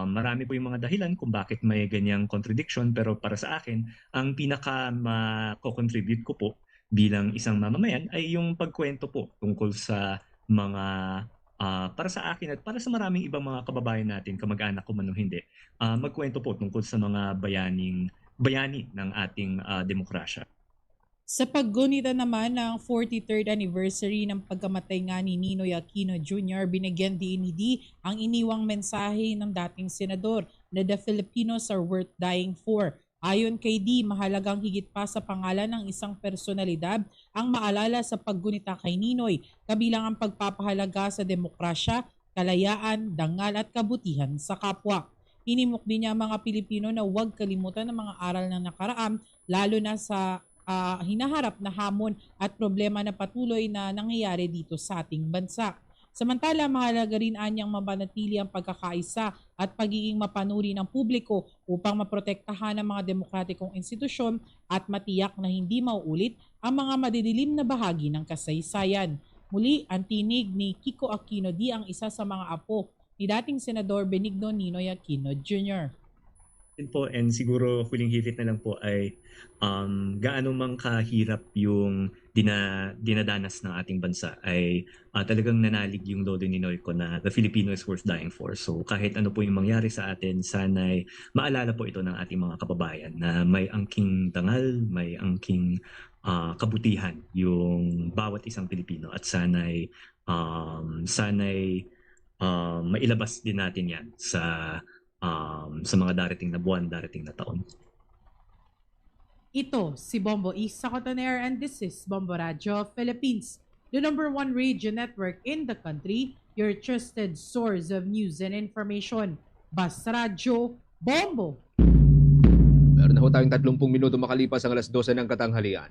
V: Marami po yung mga dahilan kung bakit may ganyang contradiction, pero para sa akin, ang pinaka mako-contribute ko po bilang isang mamamayan ay yung pagkwento po tungkol sa mga para sa akin at para sa maraming ibang mga kababayan natin, kamag-anak ko man o hindi, magkwento po tungkol sa mga bayani ng ating demokrasya.
C: Sa paggunita naman ng 43rd anniversary ng pagkamatay nga ni Ninoy Aquino Jr., binigyan din ni D ang iniwang mensahe ng dating senador na the Filipinos are worth dying for. Ayon kay D, mahalagang higit pa sa pangalan ng isang personalidad ang maalala sa paggunita kay Ninoy, kabilang ang pagpapahalaga sa demokrasya, kalayaan, dangal at kabutihan sa kapwa. Inimok din niya ang mga Pilipino na huwag kalimutan ang mga aral ng nakaraan, lalo na sa hinaharap na hamon at problema na patuloy na nangyayari dito sa ating bansa. Samantala, mahalaga rin anyang mapanatili ang pagkakaisa at pagiging mapanuri ng publiko upang maprotektahan ang mga demokratikong institusyon at matiyak na hindi mauulit ang mga madidilim na bahagi ng kasaysayan. Muli, ang tinig ni Kiko Aquino D., ang isa sa mga apo ni dating Senador Benigno Ninoy Aquino Jr.
V: Po, and siguro huling hirit na lang po ay gaano mang kahirap yung dinadanas ng ating bansa ay talagang nanalig yung Lolo Ninoy ko na the Filipino is worth dying for. So kahit ano po yung mangyari sa atin, sana'y maalala po ito ng ating mga kababayan na may angking dangal, may angking kabutihan yung bawat isang Pilipino at sana'y mailabas din natin yan sa mga darating na buwan, darating na taon.
C: Ito si Bombo Isa Cotoner and this is Bombo Radio Philippines, the #1 radio network in the country, your trusted source of news and information. Basta Radio Bombo!
H: Meron na ho tayong 30 minuto makalipas ang alas 12 ng katanghalian.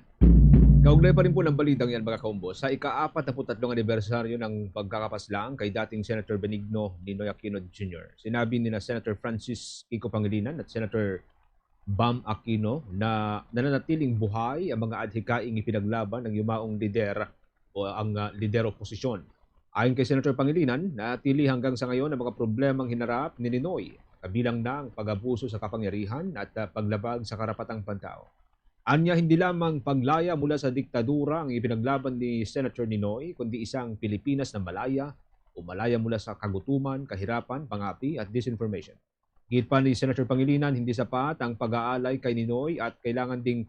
H: Kaugnay pa rin po ng balitang yan mga kaumbo. Sa ika-43 anibersaryo ng pagkakapaslang kay dating Senator Benigno Ninoy Aquino Jr., sinabi ni na Senator Francis Kiko Pangilinan at Senator Bam Aquino na nananatiling buhay ang mga adhikaing ipinaglaban ng yumaong lider o ang lider oposisyon. Ayon kay Senator Pangilinan, natili hanggang sa ngayon ang mga problemang hinarap ni Ninoy, kabilang na ang pag-abuso sa kapangyarihan at paglabag sa karapatang pantao. Anya, hindi lamang paglaya mula sa diktadura ang ipinaglaban ni Senator Ninoy, kundi isang Pilipinas na malaya o malaya mula sa kagutuman, kahirapan, pangapi at disinformation. Git pa ni Senator Pangilinan, hindi sapat ang pag-aalay kay Ninoy at kailangan ding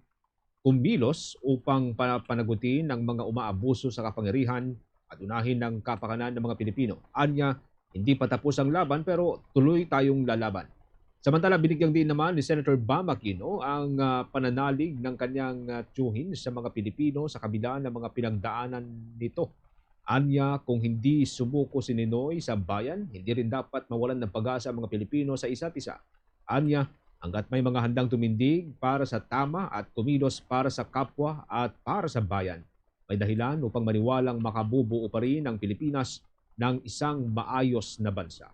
H: kumbilos upang panagutin ang mga umaabuso sa kapangyarihan at unahin ng kapakanan ng mga Pilipino. Anya, hindi pa tapos ang laban pero tuloy tayong lalaban. Samantala, binigyang din naman ni Senator Bam Aquino ang pananalig ng kanyang tiyuhin sa mga Pilipino sa kabila ng mga pinagdaanan nito. Anya, kung hindi sumuko si Ninoy sa bayan, hindi rin dapat mawalan ng pag-asa ang mga Pilipino sa isa't isa. Anya, hanggat may mga handang tumindig para sa tama at kumilos para sa kapwa at para sa bayan, may dahilan upang maniwalang makabubuo pa rin ang Pilipinas ng isang maayos na bansa.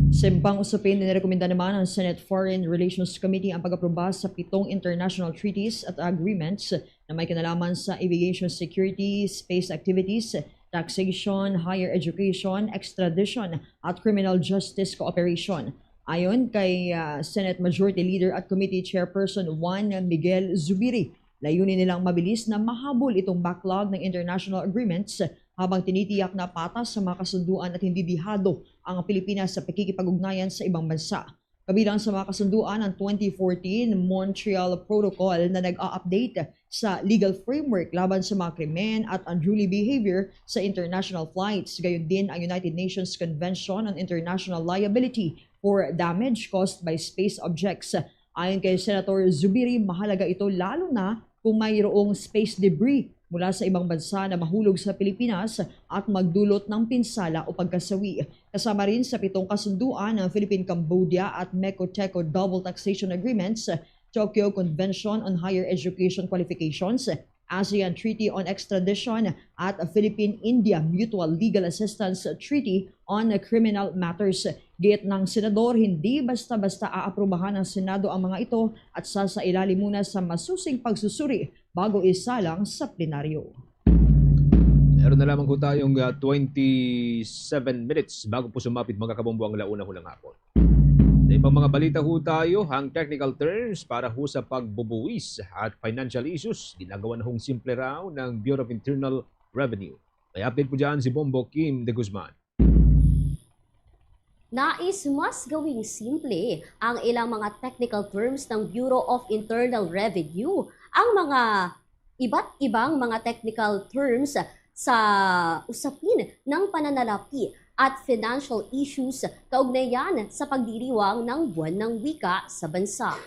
I: Sa ibang usapin, nirekomenda naman ng Senate Foreign Relations Committee ang pag-aproba sa 7 international treaties at agreements na may kinalaman sa aviation security, space activities, taxation, higher education, extradition at criminal justice cooperation. Ayon kay Senate Majority Leader at Committee Chairperson Juan Miguel Zubiri, layunin nilang mabilis na mahabol itong backlog ng international agreements habang tinitiyak na patas sa mga kasunduan at hindi dihado ang Pilipinas sa pakikipag-ugnayan sa ibang bansa. Kabilang sa mga kasunduan ang 2014 Montreal Protocol na nag-a-update sa legal framework laban sa mga krimen at unruly behavior sa international flights. Gayon din ang United Nations Convention on International Liability for Damage Caused by Space Objects. Ayon kay Senator Zubiri, mahalaga ito lalo na kung mayroong space debris mula sa ibang bansa na mahulog sa Pilipinas at magdulot ng pinsala o pagkasawi. Kasama rin sa 7 kasunduan ng Philippine-Cambodia at Mexico Double Taxation Agreements, Tokyo Convention on Higher Education Qualifications, ASEAN Treaty on Extradition at Philippine-India Mutual Legal Assistance Treaty on Criminal Matters. Git ng Senador, hindi basta-basta aaprubahan ng Senado ang mga ito at sasailalim muna sa masusing pagsusuri bago isalang sa plenaryo.
H: Meron na lamang po tayong 27 minutes bago po sumapit mga kabombo ang launa ho ng hapon. Sa ibang mga balita ho tayo, ang technical terms para ho sa pagbubuwis at financial issues, ginagawa na hong simple raw ng Bureau of Internal Revenue. May update po dyan si Bombo Kim de Guzman.
E: Nais mas gawing simple ang ilang mga technical terms ng Bureau of Internal Revenue. Ang mga iba't ibang mga technical terms sa usapin ng pananalapi at financial issues kaugnayan sa pagdiriwang ng buwan ng wika sa bansa.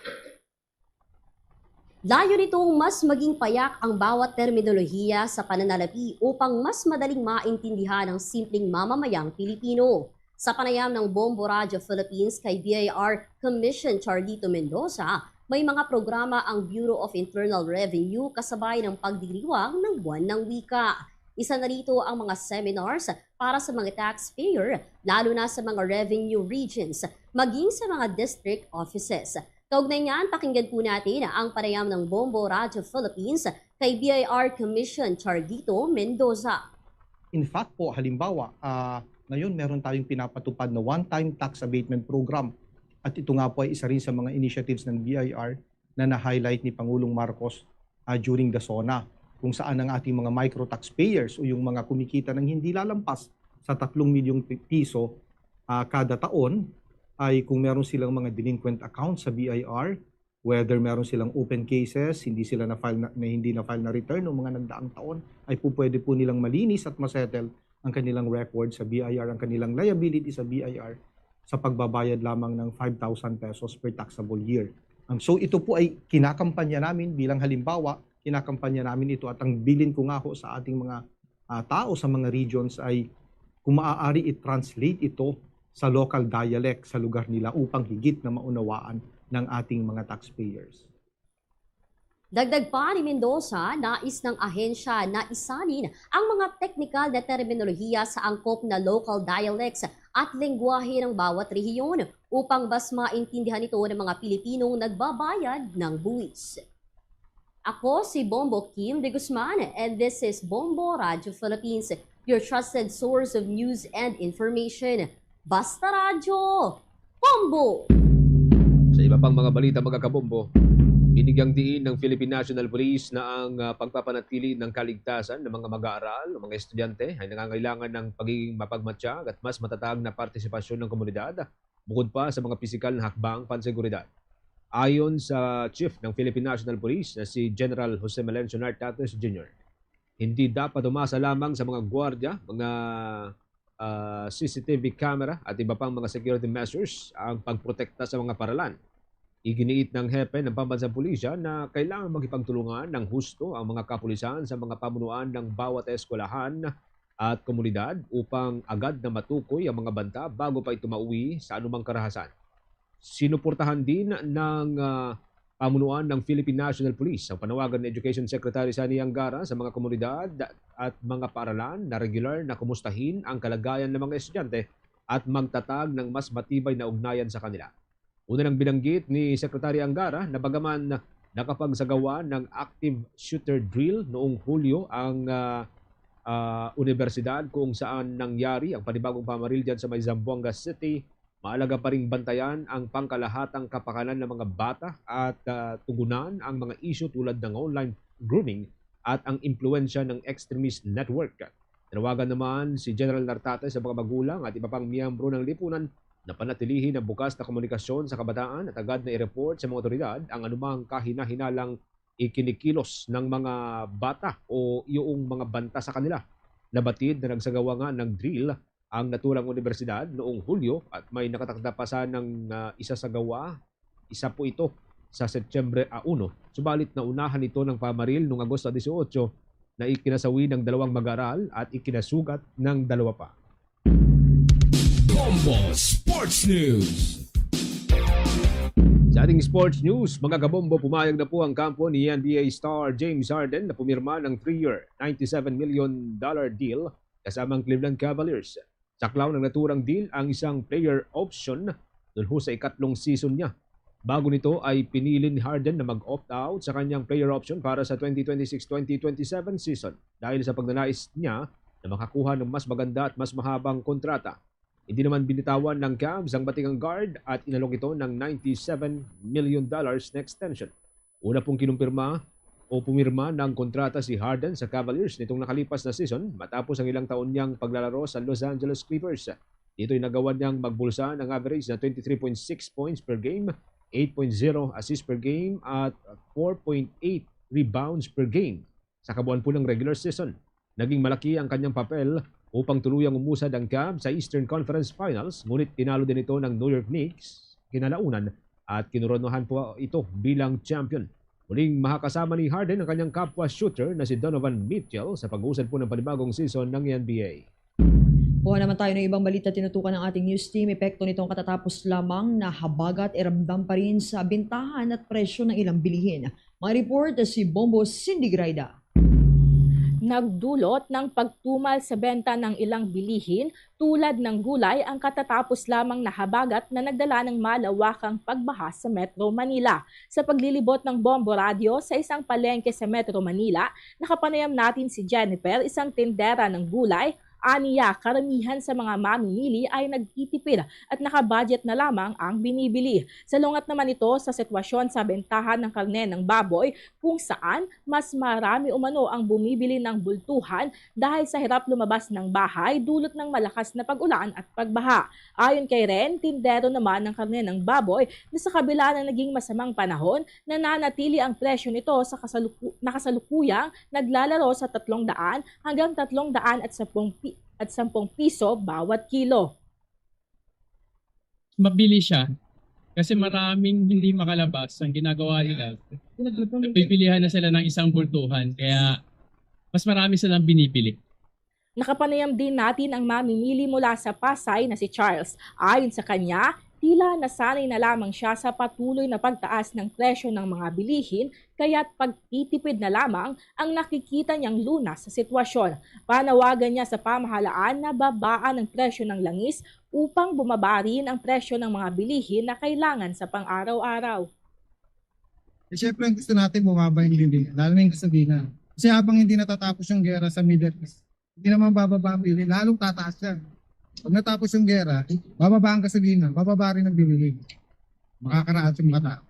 E: Layo nitong mas maging payak ang bawat terminolohiya sa pananalapi upang mas madaling maintindihan ng simpleng mamamayang Pilipino. Sa panayam ng Bombo Radio Philippines kay BIR Commission Charlito Mendoza, may mga programa ang Bureau of Internal Revenue kasabay ng pagdiriwang ng buwan ng wika. Isa na rito ang mga seminars para sa mga taxpayer, lalo na sa mga revenue regions, maging sa mga district offices. Kaugnay niyan, pakinggan po natin ang panayam ng Bombo Radio Philippines kay BIR Commission Charlito Mendoza.
F: In fact po, halimbawa, ngayon meron tayong pinapatupad na one-time tax abatement program. At ito nga po ay isa rin sa mga initiatives ng BIR na na-highlight ni Pangulong Marcos during the SONA, kung saan ang ating mga micro taxpayers o yung mga kumikita ng hindi lalampas sa 3 milyong piso kada taon ay kung meron silang mga delinquent accounts sa BIR, whether meron silang open cases, hindi na file na return o mga nagdaang taon, ay po pwede po nilang malinis at masettle ang kanilang record sa BIR, ang kanilang liability sa BIR sa pagbabayad lamang ng 5,000 pesos per taxable year. So ito po ay kinakampanya namin bilang halimbawa, kinakampanya namin ito at ang bilin ko nga ho sa ating mga tao sa mga regions ay kung maaari i-translate ito sa local dialect sa lugar nila upang higit na maunawaan ng ating mga taxpayers.
E: Dagdag pa ni Mendoza, nais ng ahensya na isalin ang mga teknikal na terminolohiya sa angkop na local dialects at lengguwahe ng bawat rehiyon upang mas maintindihan ito ng mga Pilipinong nagbabayad ng buwis. Ako si Bombo Kim de Guzman and this is Bombo Radio Philippines, your trusted source of news and information. Basta Radyo, Bombo!
H: Sa iba pang mga balita mga kabombo, binigyang diin ng Philippine National Police na ang pagpapanatili ng kaligtasan ng mga mag-aaral o mga estudyante ay nangangailangan ng pagiging mapagmatsyag at mas matatag na partisipasyon ng komunidad bukod pa sa mga pisikal na hakbang panseguridad. Ayon sa Chief ng Philippine National Police na si General Jose Melencio Nartates Jr., hindi dapat umasa lamang sa mga gwardiya, mga CCTV camera at iba pang mga security measures ang pagprotekta sa mga paralan. Iginiit ng hepe ng Pambansang Pulisya na kailangan magipagtulungan ng husto ang mga kapulisan sa mga pamunuan ng bawat eskwelahan at komunidad upang agad na matukoy ang mga banta bago pa ito mauwi sa anumang karahasan. Sinuportahan din ng pamunuan ng Philippine National Police ang panawagan ni Education Secretary Sani Angara sa mga komunidad at mga paaralan na regular na kumustahin ang kalagayan ng mga estudyante at magtatag ng mas matibay na ugnayan sa kanila. Una nang binanggit ni Secretary Angara na bagaman nakapagsagawa ng active shooter drill noong Hulyo ang universidad kung saan nangyari ang panibagong pamaril dyan sa may Zamboanga City, maalaga pa ring bantayan ang pangkalahatang kapakanan ng mga bata at tugunan ang mga issue tulad ng online grooming at ang impluensya ng extremist network. Tinawagan naman si General Nartates sa mga magulang at iba pang miyembro ng lipunan na panatilihin ang bukas na komunikasyon sa kabataan at agad na i-report sa mga otoridad ang anumang kahina-hinalang ikinikilos ng mga bata o yung mga banta sa kanila. Nabatid na nagsagawa nga ng drill ang naturang universidad noong Hulyo at may nakatakda pa ng isasagawa. Isa po ito sa Setyembre 1. Subalit na unahan ito ng pamaril noong Agosto 18 na ikinasawi ng 2 mag-aaral at ikinasugat ng 2 pa.
A: Bombo Sports News.
H: Sa ating sports news, mga kabombo, pumayag na po ang kampo ni NBA star James Harden na pumirma ng 3-year, $97 million deal kasamang Cleveland Cavaliers. Saklaw ng naturang deal ang isang player option dun sa ikatlong season niya. Bago nito ay pinili ni Harden na mag-opt-out sa kanyang player option para sa 2026-2027 season dahil sa pagnanais niya na makakuha ng mas maganda at mas mahabang kontrata. Hindi naman binitawan ng Cavs ang batingang guard at inalok ito ng $97 million na extension. Una pong pumirma ng kontrata si Harden sa Cavaliers nitong nakalipas na season matapos ang ilang taon niyang paglalaro sa Los Angeles Clippers. Dito ay nagawa niyang magbulsa ng average na 23.6 points per game, 8.0 assists per game at 4.8 rebounds per game sa kabuuan po ng regular season. Naging malaki ang kanyang papel upang tuluyang umusad ang Cavs sa Eastern Conference Finals, ngunit tinalo din ito ng New York Knicks kinalaunan at kinoronohan po ito bilang champion. Muling makakasama ni Harden ang kanyang kapwa shooter na si Donovan Mitchell sa pag-uusad po ng panibagong season ng NBA.
I: Kuha naman tayo ng ibang balita tinutukan ng ating news team. Epekto nitong katatapos lamang na habagat ramdam pa rin sa bintahan at presyo ng ilang bilihin. Mga report si Bombo Cindy Graida.
D: Nagdulot ng pagtumal sa benta ng ilang bilihin tulad ng gulay ang katatapos lamang na habagat na nagdala ng malawakang pagbaha sa Metro Manila. Sa paglilibot ng Bombo Radio sa isang palengke sa Metro Manila, nakapanayam natin si Jennifer, isang tindera ng gulay. Aniya, karamihan sa mga mamimili ay nagtitipid at nakabudget na lamang ang binibili. Salungat naman ito sa sitwasyon sa bentahan ng karne ng baboy kung saan mas marami umano ang bumibili ng bultuhan dahil sa hirap lumabas ng bahay dulot ng malakas na pag-ulan at pagbaha. Ayon kay Ren, tindero naman ng karne ng baboy na sa kabila ng naging masamang panahon, nananatili ang presyo nito sa kasalukuyang naglalaro sa 300 hanggang 310 at 10 piso bawat kilo.
B: Mabilis siya kasi maraming hindi makalabas. Ang ginagawa nila, pipilihan na sila ng isang bultuhan kaya mas marami silang binibili.
D: Nakapanayam din natin ang mamimili mula sa Pasay na si Charles. Ayon sa kanya, tila nasanay na lamang siya sa patuloy na pagtaas ng presyo ng mga bilihin kaya't pagtitipid na lamang ang nakikita niyang lunas sa sitwasyon. Panawagan niya sa pamahalaan na babaan ang presyo ng langis upang bumaba rin ang presyo ng mga bilihin na kailangan sa pang-araw-araw.
G: Siyempre, gusto natin bumaba yung bilihin, lalo na yung gasolina. Kasi habang hindi natatapos yung gera sa Middle East, hindi naman bababa ang bilihin, lalong tataas yan. Pag natapos yung gera, bababa ang gasolina, bababa rin ang bilihin. Makakaraas yung mga tao.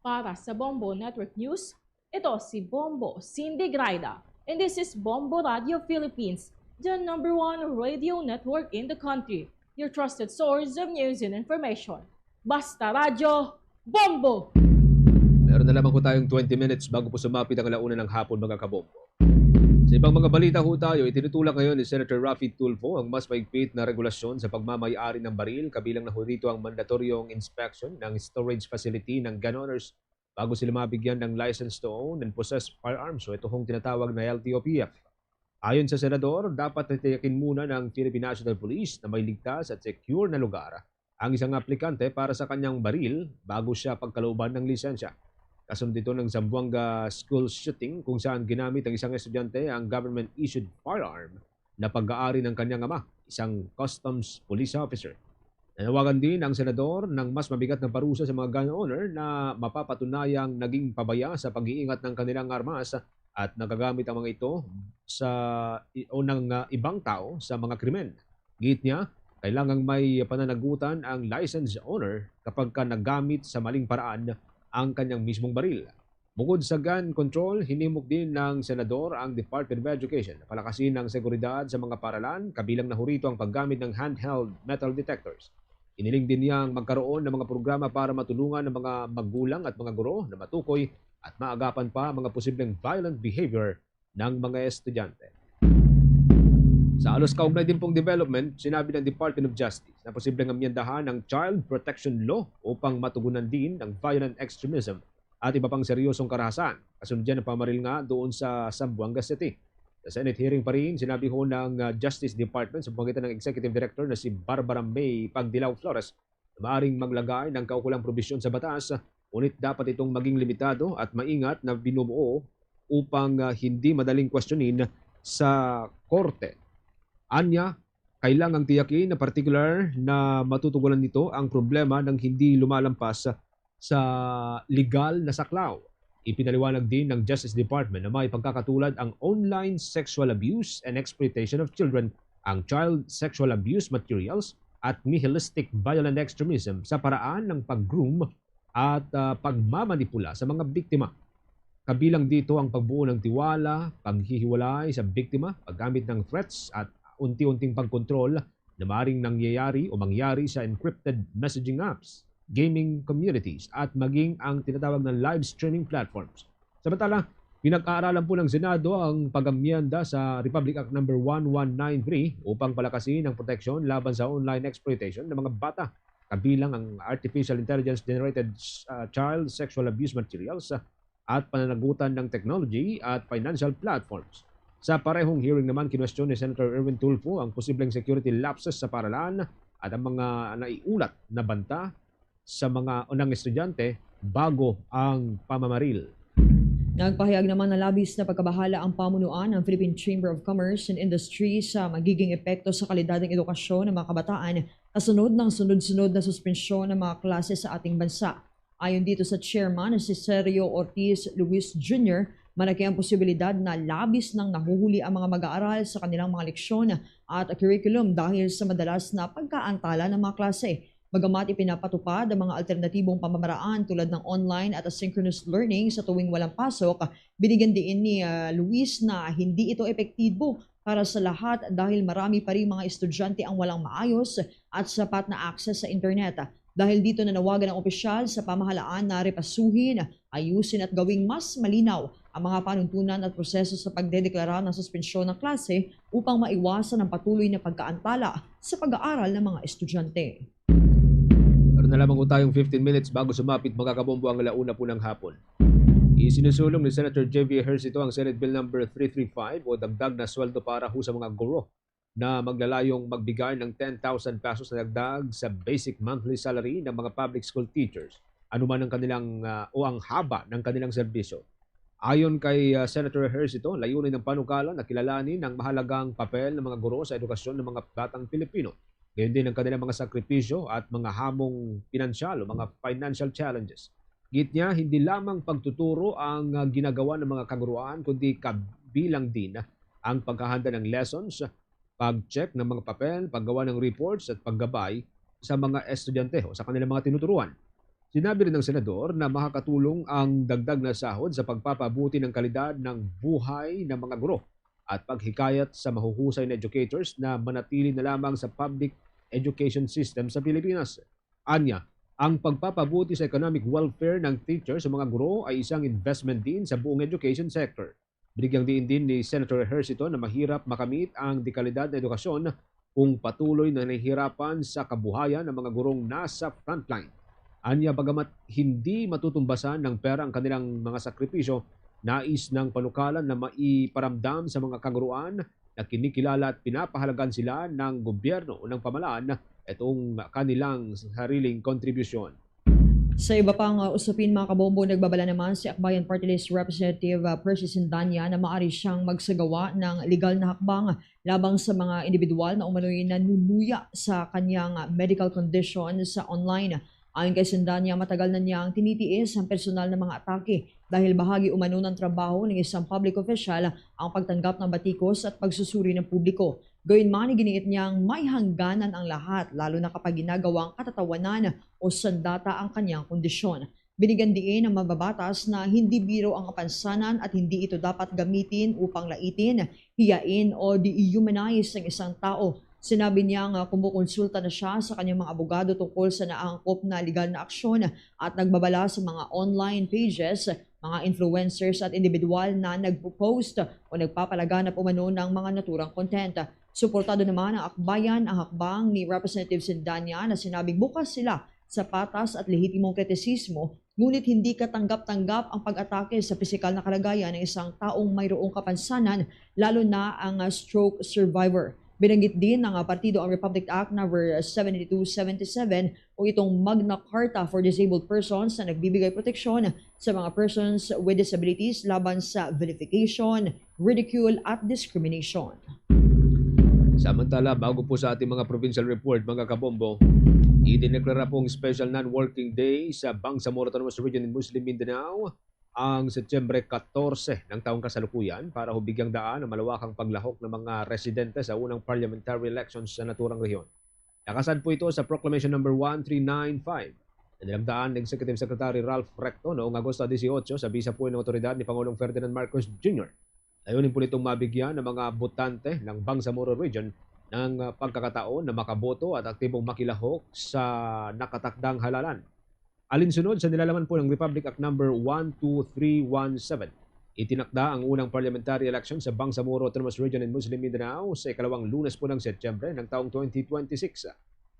D: Para sa Bombo Network News, ito si Bombo Cindy Graida. And this is Bombo Radio Philippines, the #1 radio network in the country. Your trusted source of news and information. Basta Radyo, Bombo!
H: Meron na lamang po tayong 20 minutes bago po sumapit ang alauna ng hapon, mga kabombo. Sa ibang mga balita ho tayo, itinutulak ngayon ni Senator Raffy Tulfo ang mas maigpit na regulasyon sa pagmamay-ari ng baril, kabilang na ho rito ang mandatoryong inspection ng storage facility ng gun owners bago sila mabigyan ng license to own and possess firearms. So ito hong tinatawag na LTOPF. Ayon sa Senador, dapat titiyakin muna ng Philippine National Police na may ligtas at secure na lugar ang isang aplikante para sa kanyang baril bago siya pagkalooban ng lisensya. Kasunod dito ng Zamboanga school shooting kung saan ginamit ang isang estudyante ang government-issued firearm na pag-aari ng kanyang ama, isang customs police officer. Nanawagan din ang senador ng mas mabigat na parusa sa mga gun owner na mapapatunayang naging pabaya sa pag-iingat ng kanilang armas at nagagamit ang mga ito o ng ibang tao sa mga krimen. Git niya, kailangang may pananagutan ang license owner kapag nagamit sa maling paraan ang kanyang mismong baril. Bukod sa gun control, hinimok din ng senador ang Department of Education na palakasin ang seguridad sa mga paaralan, kabilang na rito ang paggamit ng handheld metal detectors. Iniling din niyang magkaroon ng mga programa para matulungan ng mga magulang at mga guro na matukoy at maagapan pa mga posibleng violent behavior ng mga estudyante. Sa halos kaugnay din pong development, sinabi ng Department of Justice na posibleng amyendahan ng Child Protection Law upang matugunan din ng violent extremism at iba pang seryosong karahasan. Kasunod dyan ang pamaril nga doon sa Zamboanga City. Sa Senate hearing pa rin, sinabi ho ng Justice Department sa pamamagitan ng Executive Director na si Barbara May Pagdilaw Flores na maaaring maglagay ng kaukulang probisyon sa batas, ngunit dapat itong maging limitado at maingat na binubuo upang hindi madaling questionin sa korte. Anya, kailangang tiyakin na particular na matutugunan nito ang problema ng hindi lumalampas sa legal na saklaw. Ipinaliwanag din ng Justice Department na may pagkakatulad ang online sexual abuse and exploitation of children, ang child sexual abuse materials at nihilistic violent extremism sa paraan ng pag-groom at pagmamanipula sa mga biktima. Kabilang dito ang pagbuo ng tiwala, paghihiwalay sa biktima, paggamit ng threats at unti-unting pagkontrol na maaaring nangyayari o mangyari sa encrypted messaging apps, gaming communities at maging ang tinatawag na live streaming platforms. Samantala, pinag-aaralan po ng Senado ang pag-amyenda sa Republic Act No. 1193 upang palakasin ang proteksyon laban sa online exploitation ng mga bata, kabilang ang artificial intelligence-generated child sexual abuse materials at pananagutan ng technology at financial platforms. Sa parehong hearing naman, kinwestiyon ni Senator Erwin Tulfo ang posibleng security lapses sa paaralan at ang mga naiulat na banta sa mga unang estudyante bago ang pamamaril.
I: Nagpahayag naman na labis na pagkabahala ang pamunuan ng Philippine Chamber of Commerce and Industry sa magiging epekto sa kalidad ng edukasyon ng mga kabataan kasunod ng sunod-sunod na suspensyon ng mga klase sa ating bansa. Ayon dito sa chairman na si Sergio Ortiz Luis Jr., malaki ang posibilidad na labis nang nahuhuli ang mga mag-aaral sa kanilang mga leksyon at curriculum dahil sa madalas na pagkaantala ng mga klase. Bagamat ipinapatupad ang mga alternatibong pamamaraan tulad ng online at asynchronous learning sa tuwing walang pasok, binigyan din ni Luis na hindi ito epektibo para sa lahat dahil marami pa rin mga estudyante ang walang maayos at sapat na access sa internet. Dahil dito nanawagan ang opisyal sa pamahalaan na repasuhin, ayusin at gawing mas malinaw ang mga panuntunan at proseso sa pagdedeklara ng suspensyon ng klase upang maiwasan ang patuloy na pagkaantala sa pag-aaral ng mga estudyante.
H: Meron na lamang po tayong 15 minutes bago sumapit mga kabombo ang alauna po ng hapon. Isinusulong ni Senator J.V. Ejercito ang Senate Bill No. 335 o dagdag na sweldo para ho sa mga guro na maglalayong magbigay ng 10,000 pesos na dagdag sa basic monthly salary ng mga public school teachers, anuman ang kanilang o ang haba ng kanilang serbisyo. Ayon kay Senator Ejercito, layunin ng panukala na kilalanin ang mahalagang papel ng mga guro sa edukasyon ng mga batang Pilipino. Gayon din ang kanilang mga sakripisyo at mga hamong pinansyal o mga financial challenges. Git niya, hindi lamang pagtuturo ang ginagawa ng mga kaguruan, kundi kabilang din ang paghahanda ng lessons, pag-check ng mga papel, paggawa ng reports at paggabay sa mga estudyante o sa kanilang mga tinuturuan. Sinabi rin ng senador na makakatulong ang dagdag na sahod sa pagpapabuti ng kalidad ng buhay ng mga guro at paghikayat sa mahuhusay na educators na manatili na lamang sa public education system sa Pilipinas. Anya, ang pagpapabuti sa economic welfare ng teachers sa mga guro ay isang investment din sa buong education sector. Binigyang diin din ni Senator Ejercito na mahirap makamit ang dekalidad na edukasyon kung patuloy na nahihirapan sa kabuhayan ng mga gurong nasa frontline. Anya, bagamat hindi matutumbasan ng pera ang kanilang mga sakripisyo, nais ng panukalan na maiparamdam sa mga kaguruan na kinikilala at pinapahalagan sila ng gobyerno o ng pamahalaan itong kanilang sariling kontribusyon.
I: Sa iba pang usapin mga kabombo, nagbabala naman si Akbayan Party List Representative Percy Sindanya na maaari siyang magsagawa ng legal na hakbang labang sa mga individual na umano'y nanuluya sa kanyang medical condition sa online. Ayon kay Sindanya, matagal na niyang tinitiis ang personal na mga atake dahil bahagi umano ng trabaho ng isang public official ang pagtanggap ng batikos at pagsusuri ng publiko. Gayunman, iginiit niyang may hangganan ang lahat, lalo na kapag ginagawang katatawanan o sandata ang kanyang kondisyon. Binigyan diin ng mababatas na hindi biro ang kapansanan at hindi ito dapat gamitin upang laitin, hiyain o dehumanize ng isang tao. Sinabi niyang kumukonsulta na siya sa kanyang mga abogado tungkol sa naangkop na legal na aksyon at nagbabala sa mga online pages, mga influencers at individual na nagpo-post o nagpapalaganap umano ng mga naturang content. Suportado naman ng Akbayan ang hakbang ni Representative Sindanya na sinabing bukas sila sa patas at lehitimong kritisismo, ngunit hindi katanggap-tanggap ang pag-atake sa pisikal na kalagayan ng isang taong mayroong kapansanan, lalo na ang stroke survivor. Binanggit din ng partido ang Republic Act No. 7277 o itong Magna Carta for Disabled Persons na nagbibigay proteksyon sa mga persons with disabilities laban sa vilification, ridicule at discrimination.
H: Samantala, bago po sa ating mga provincial report, mga kabombo, idineklara pong special non-working day sa Bangsamoro Autonomous Region in Muslim Mindanao ang Setyembre 14 ng taong kasalukuyan para hubigyang daan ang malawakang paglahok ng mga residente sa unang parliamentary elections sa naturang rehiyon. Nakasad po ito sa Proclamation No. 1395 na nilamdaan ng Executive Secretary Ralph Recto noong Agosto 18 sa bisa po ng otoridad ni Pangulong Ferdinand Marcos Jr. Layunin po nitong mabigyan ng mga botante ng Bangsamoro Region ng pagkakataon na makaboto at aktibong makilahok sa nakatakdang halalan. Alinsunod sa nilalaman po ng Republic Act No. 12317, itinakda ang unang parliamentary election sa Bangsamoro Autonomous Region in Muslim Mindanao sa ikalawang Lunes po ng Setyembre ng taong 2026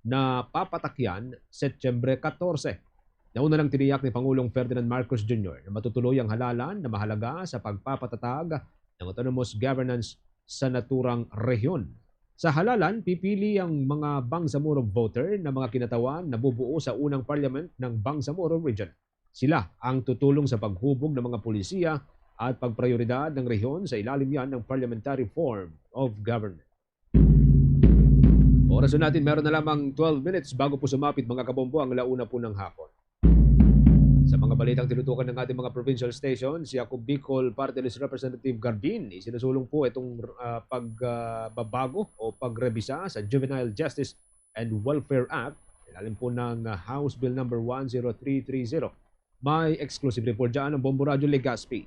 H: na papatakyan Setyembre 14. Nauna lang tiniyak ni Pangulong Ferdinand Marcos Jr. na matutuloy ang halalan na mahalaga sa pagpapatatag ng autonomous governance sa naturang rehiyon. Sa halalan, pipili ang mga Bangsamoro voter na mga kinatawan na bubuo sa unang parliament ng Bangsamoro Region. Sila ang tutulong sa paghubog ng mga pulisiya at pagprioridad ng rehiyon sa ilalim yan ng parliamentary form of government. Oras natin, meron na lamang 12 minutes bago po sumapit mga kabombo ang alauna po ng hapon. Sa mga balitang tinutukan ng ating mga provincial station, si Ako Bicol Party List Representative Garbin, isinusulong po itong pagbabago o pagrebisa sa Juvenile Justice and Welfare Act, ilalim po ng House Bill No. 10330. May exclusive report dyan ng Bombo Radio Legazpi.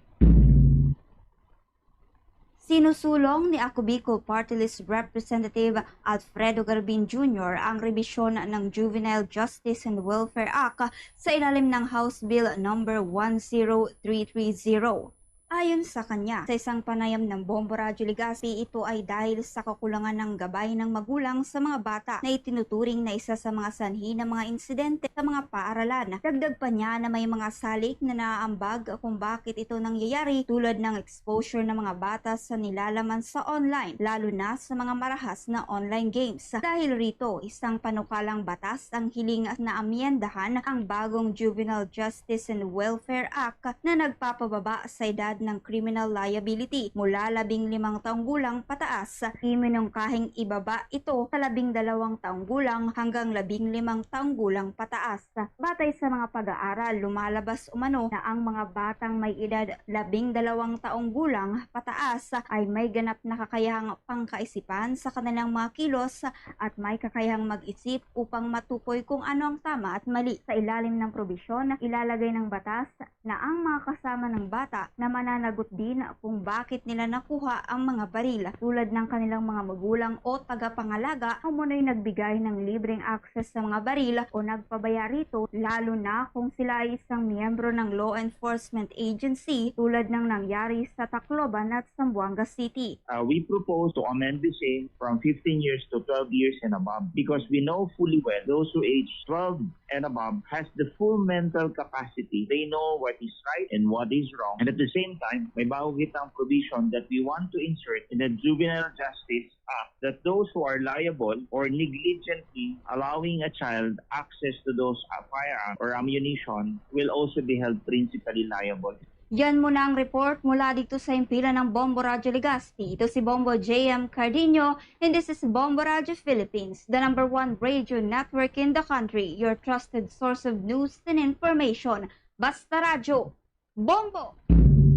K: Sinusulong ni Ako Bicol Party List Representative Alfredo Garbin Jr. ang rebisyon ng Juvenile Justice and Welfare Act sa ilalim ng House Bill number 10330. Ayon sa kanya, sa isang panayam ng Bombo Radyo Legazpi, ito ay dahil sa kakulangan ng gabay ng magulang sa mga bata na itinuturing na isa sa mga sanhi ng mga insidente sa mga paaralan. Dagdag pa niya na may mga salik na naaambag kung bakit ito nangyayari tulad ng exposure ng mga bata sa nilalaman sa online, lalo na sa mga marahas na online games. Dahil rito, isang panukalang batas ang hiling na amyendahan ang bagong Juvenile Justice and Welfare Act na nagpapababa sa edad ng criminal liability mula 15 taong gulang pataas. Iminungkahing ibaba ito sa 12 taong gulang hanggang 15 taong gulang pataas. Batay sa mga pag-aaral, lumalabas umano na ang mga batang may edad 12 taong gulang pataas ay may ganap na kakayahang pangkaisipan sa kanilang mga kilos at may kakayahang mag-isip upang matukoy kung ano ang tama at mali. Sa ilalim ng probisyon, ilalagay ng batas na ang mga kasama ng bata na mananagot din kung bakit nila nakuha ang mga baril tulad ng kanilang mga magulang o tagapangalaga o muna'y nagbigay ng libreng access sa mga baril o nagpabaya rito, lalo na kung sila ay isang miyembro ng law enforcement agency tulad ng nangyari sa Tacloban at Zamboanga City.
L: We propose to amend the same from 15 years to 12 years and above because we know fully well those who age 12 and above has the full mental capacity. They know what is right and what is wrong, and at the same time, may bago kitang provision that we want to insert in the Juvenile Justice Act that those who are liable or negligently allowing a child access to those firearms or ammunition will also be held principally liable.
K: Yan muna ang report mula dito sa himpilan ng Bombo Radyo Legazpi. Ito si Bombo JM Cardino and this is Bombo Radyo Philippines, the #1 radio network in the country, your trusted source of news and information. Basta Radyo, Bombo!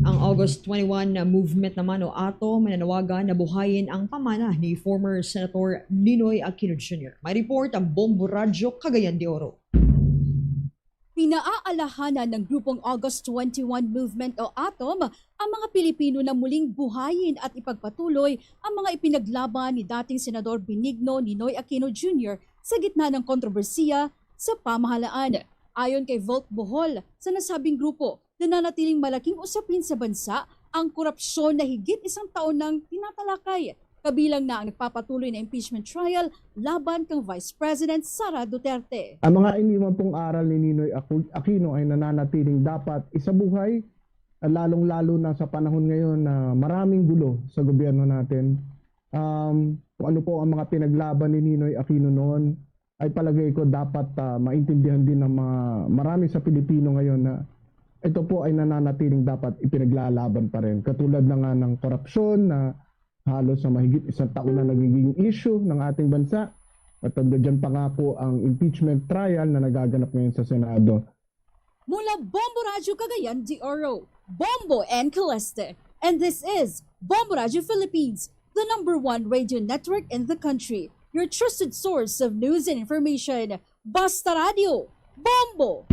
I: Ang August 21 na movement naman o ATO mananawagan na buhayin ang pamana ni former Senator Ninoy Aquino Jr. May report ang Bombo Radyo Cagayan de Oro.
W: Pinaaalahanan ng grupong August 21 Movement o ATOM ang mga Pilipino na muling buhayin at ipagpatuloy ang mga ipinaglaban ni dating Senador Benigno Ninoy Aquino Jr. sa gitna ng kontrobersiya sa pamahalaan. Ayon kay Volt Bohol, sa nasabing grupo, nananatiling malaking usapin sa bansa ang korupsyon na higit 1 taon nang tinatalakay. Kabilang na ang nagpapatuloy na impeachment trial laban kang Vice President Sara Duterte.
X: Ang mga iniwan pong aral ni Ninoy Aquino ay nananatiling dapat isabuhay, lalong-lalo na sa panahon ngayon na maraming gulo sa gobyerno natin. Kung ano po ang mga pinaglaban ni Ninoy Aquino noon, ay palagay ko dapat maintindihan din ng marami sa Pilipino ngayon na ito po ay nananatiling dapat ipinaglalaban pa rin. Katulad na nga ng korupsyon na halos sa mahigit 1 taon na nagiging issue ng ating bansa. At dyan pa nga po ang impeachment trial na nagaganap ngayon sa Senado.
W: Mula Bombo Radyo Cagayan de Oro, Bombo and Caleste. And this is Bombo Radyo Philippines, the #1 radio network in the country. Your trusted source of news and information. Basta Radio, Bombo!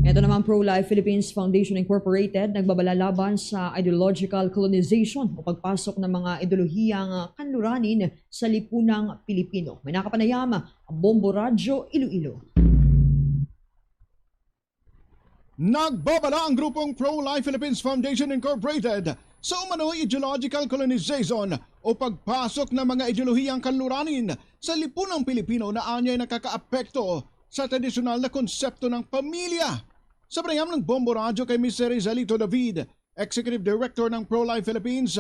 I: Ito naman Pro-Life Philippines Foundation Incorporated nagbabalalaban sa ideological colonization o pagpasok ng mga ideolohiyang kanluranin sa lipunang Pilipino. May nakapanayam ang Bombo Radyo Iloilo.
Y: Nagbabala ang grupong Pro-Life Philippines Foundation Incorporated sa umano'y ideological colonization o pagpasok ng mga ideolohiyang kanluranin sa lipunang Pilipino na anya'y nakakaapekto sa tradisyonal na konsepto ng pamilya. Sa panayam ng Bombo Radyo kay Mr. Rizalito David, Executive Director ng Pro-Life Philippines,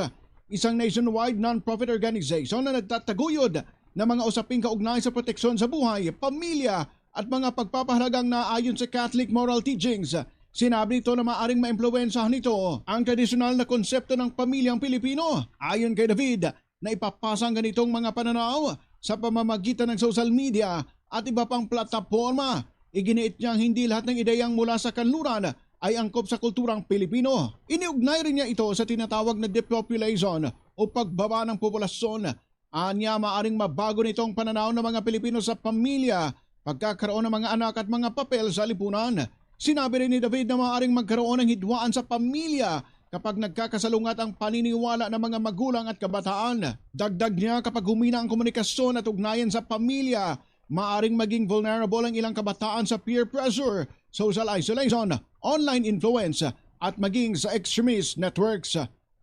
Y: isang nationwide non-profit organization na nagtataguyod ng mga usaping kaugnay sa proteksyon sa buhay, pamilya at mga pagpapahalagang naayon sa Catholic moral teachings. Sinabi nito na maaring maimpluwensyahan nito ang tradisyonal na konsepto ng pamilyang Pilipino. Ayon kay David, na ipapasa ang ganitong mga pananaw sa pamamagitan ng social media at iba pang plataforma. Iginiit niyang hindi lahat ng ideyang mula sa kanluran ay angkop sa kulturang Pilipino. Iniugnay rin niya ito sa tinatawag na depopulation o pagbaba ng populasyon. Anya maaring mabago nitong pananaw ng mga Pilipino sa pamilya, pagkakaroon ng mga anak at mga papel sa lipunan. Sinabi rin ni David na maaring magkaroon ng hidwaan sa pamilya kapag nagkakasalungat ang paniniwala ng mga magulang at kabataan. Dagdag niya, kapag humina ang komunikasyon at ugnayan sa pamilya, maaring maging vulnerable ang ilang kabataan sa peer pressure, social isolation, online influence at maging sa extremist networks.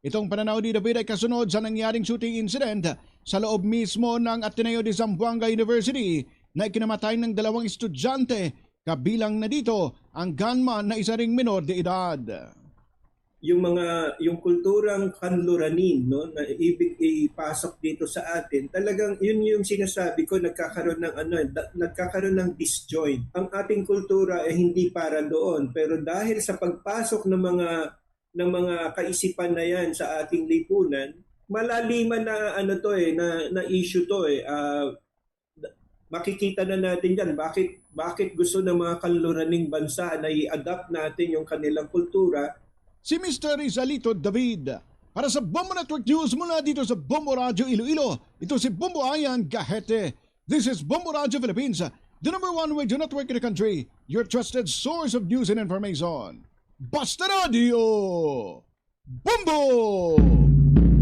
Y: Itong pananaw ni David ay kasunod sa nangyaring shooting incident sa loob mismo ng Ateneo de Zamboanga University na ikinamatay ng 2 estudyante, kabilang na dito ang gunman na isa ring menor de edad.
J: Yung kulturang kanluranin, no, na ibig ipasok dito sa atin, talagang yun yung sinasabi ko, nagkakaroon ng disjoint. Ang ating kultura ay hindi para doon, pero dahil sa pagpasok ng mga kaisipan na yan sa ating lipunan, malaliman na na issue to makikita na natin yan bakit gusto ng mga kanluraning bansa na i-adapt natin yung kanilang kultura.
Y: Si Mr. Rizalito David para sa Bombo Network News mula dito sa Bombo Radio Iloilo. Ito si Bombo Ayan Gahete. This is Bombo Radio Philippines, the #1 radio network in the country, your trusted source of news and information. Basta Radio Bombo!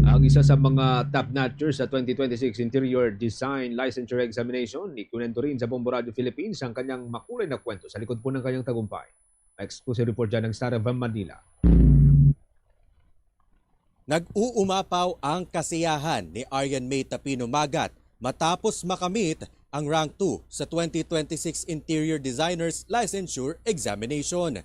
H: Ang isa sa mga top-notchers sa 2026 Interior Design Licensure Examination, ikunento rin sa Bombo Radio Philippines ang kanyang makulay na kwento sa likod po ng kanyang tagumpay. Exclusive report dyan ng Star FM Manila.
M: Nag-uumapaw ang kasiyahan ni Aryan May Tapino Magat matapos makamit ang rank 2 sa 2026 Interior Designers Licensure Examination.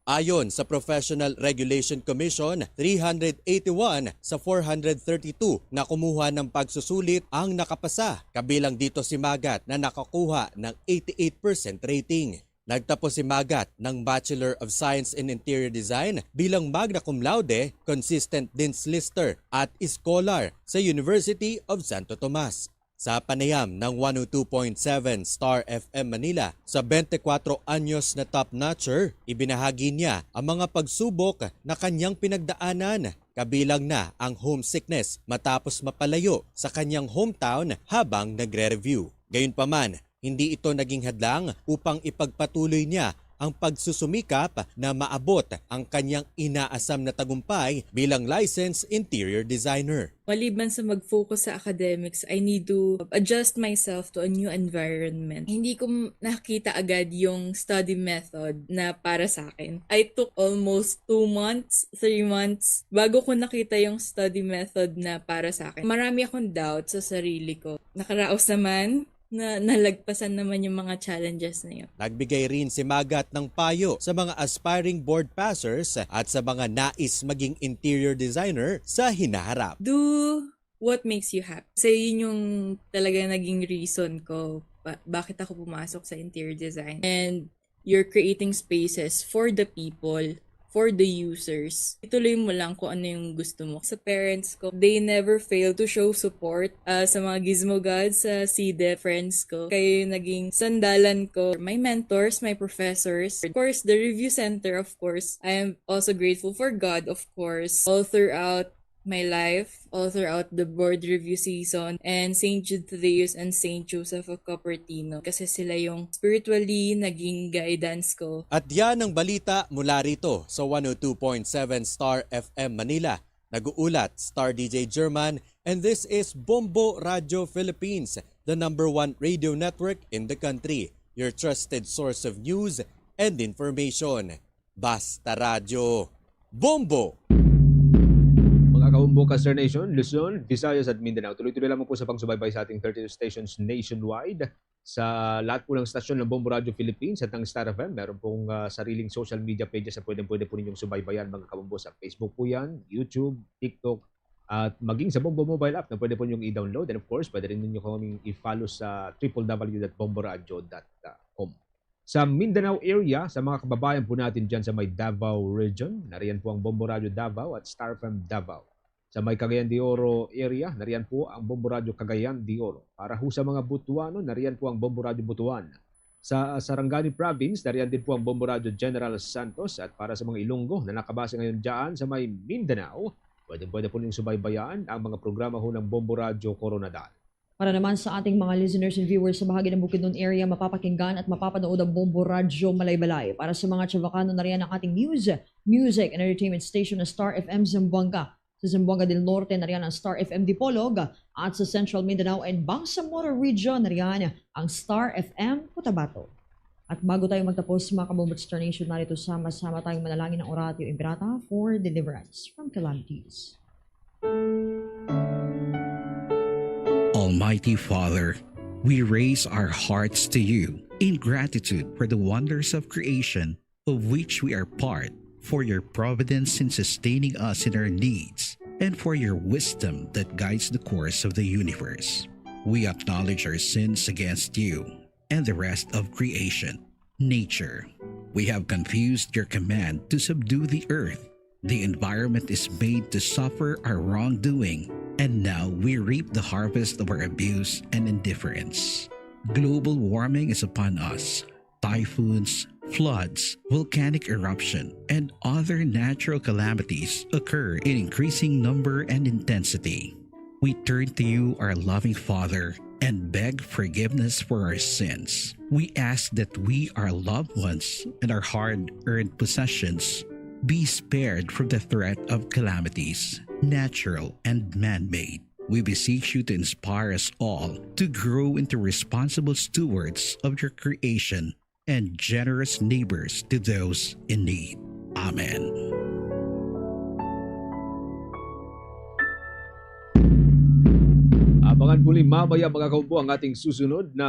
M: Ayon sa Professional Regulation Commission, 381 sa 432 na kumuha ng pagsusulit ang nakapasa. Kabilang dito si Magat na nakakuha ng 88% rating. Nagtapos si Magat ng Bachelor of Science in Interior Design bilang magna cum laude, consistent Dean's Lister at Scholar sa University of Santo Tomas. Sa panayam ng 102.7 Star FM Manila, sa 24 anyos na top-notcher, ibinahagi niya ang mga pagsubok na kanyang pinagdaanan, kabilang na ang homesickness matapos mapalayo sa kanyang hometown habang nagre-review. Gayunpaman, hindi ito naging hadlang upang ipagpatuloy niya ang pagsusumikap na maabot ang kanyang inaasam na tagumpay bilang licensed interior designer.
N: Maliban sa mag-focus sa academics, I need to adjust myself to a new environment. Hindi ko nakita agad yung study method na para sa akin. I took almost 2 months, 3 months bago ko nakita yung study method na para sa akin. Marami akong doubt sa sarili ko. Nakaraos naman, na nalagpasan naman yung mga challenges na yun.
M: Nagbigay rin si Magat ng payo sa mga aspiring board passers at sa mga nais maging interior designer sa hinaharap.
N: Do what makes you happy. Kasi yun yung talaga naging reason ko bakit ako pumasok sa interior design. And you're creating spaces for the people, for the users. Ituloy mo lang kung ano yung gusto mo. Sa parents ko, they never fail to show support. Sa mga gizmo gods, sa CDE friends ko, kayo yung naging sandalan ko. My mentors, my professors. Of course, the review center, of course. I am also grateful for God, of course. All throughout my life, all throughout the board review season, and St. Jude Thaddeus and St. Joseph of Cupertino. Kasi sila yung spiritually naging guidance ko.
M: At yan ang balita mula rito sa 102.7 Star FM Manila. Nag-uulat Star DJ German, and this is Bombo Radio Philippines, the #1 radio network in the country. Your trusted source of news and information. Basta Radio. Bombo!
H: Kabombo Caster Nation, Luzon, Visayas at Mindanao. Tuloy-tuloy lamang po sa pagsubaybay sa ating 32 stations nationwide. Sa lahat po ng stasyon ng Bombo Radio Philippines at ng Star FM, meron pong sariling social media pages na pwede po ninyong subaybayan mga kabombo. Sa Facebook po yan, YouTube, TikTok, at maging sa Bombo mobile app na pwede po ninyong i-download. And of course, pwede rin ninyong kaming i-follow sa www.bomboradio.com. Sa Mindanao area, sa mga kababayan po natin dyan sa may Davao region, nariyan po ang Bombo Radio Davao at Star FM Davao. Sa may Cagayan de Oro area, nariyan po ang Bombo Radio Cagayan de Oro. Para ho sa mga Butuano, nariyan po ang Bombo Radio Butuan. Sa Sarangani Province, nariyan din po ang Bombo Radio General Santos. At para sa mga Ilonggo na nakabase ngayon dyan sa may Mindanao, pwede po ninyong subaybayan ang mga programa ho ng Bombo Radio Coronadal.
I: Para naman sa ating mga listeners and viewers sa bahagi ng Bukidnon area, mapapakinggan at mapapanood ang Bombo Radyo Malaybalay. Para sa mga Chavacano, nariyan ang ating news, music and entertainment station na Star FM Zamboanga. Sa Zamboanga del Norte, nariyan ang Star FM Dipolog. At sa Central Mindanao and Bangsamoro Region, nariyan ang Star FM Cotabato. At bago tayo magtapos, mga Kabombo Star Nation, narito sama-sama tayong manalangin ng Oratio Imperata for deliverance from calamities.
O: Almighty Father, we raise our hearts to you in gratitude for the wonders of creation of which we are part, for your providence in sustaining us in our needs, and for your wisdom that guides the course of the universe. We acknowledge our sins against you and the rest of creation, nature. We have confused your command to subdue the earth. The environment is made to suffer our wrongdoing, and now we reap the harvest of our abuse and indifference. Global warming is upon us. Typhoons, floods, volcanic eruption, and other natural calamities occur in increasing number and intensity. We turn to you, our loving Father, and beg forgiveness for our sins. We ask that we, our loved ones, and our hard-earned possessions be spared from the threat of calamities, natural and man-made. We beseech you to inspire us all to grow into responsible stewards of your creation and generous neighbors to those in need. Amen.
H: Abangan muli mamaya mga Kabombo ang ating susunod na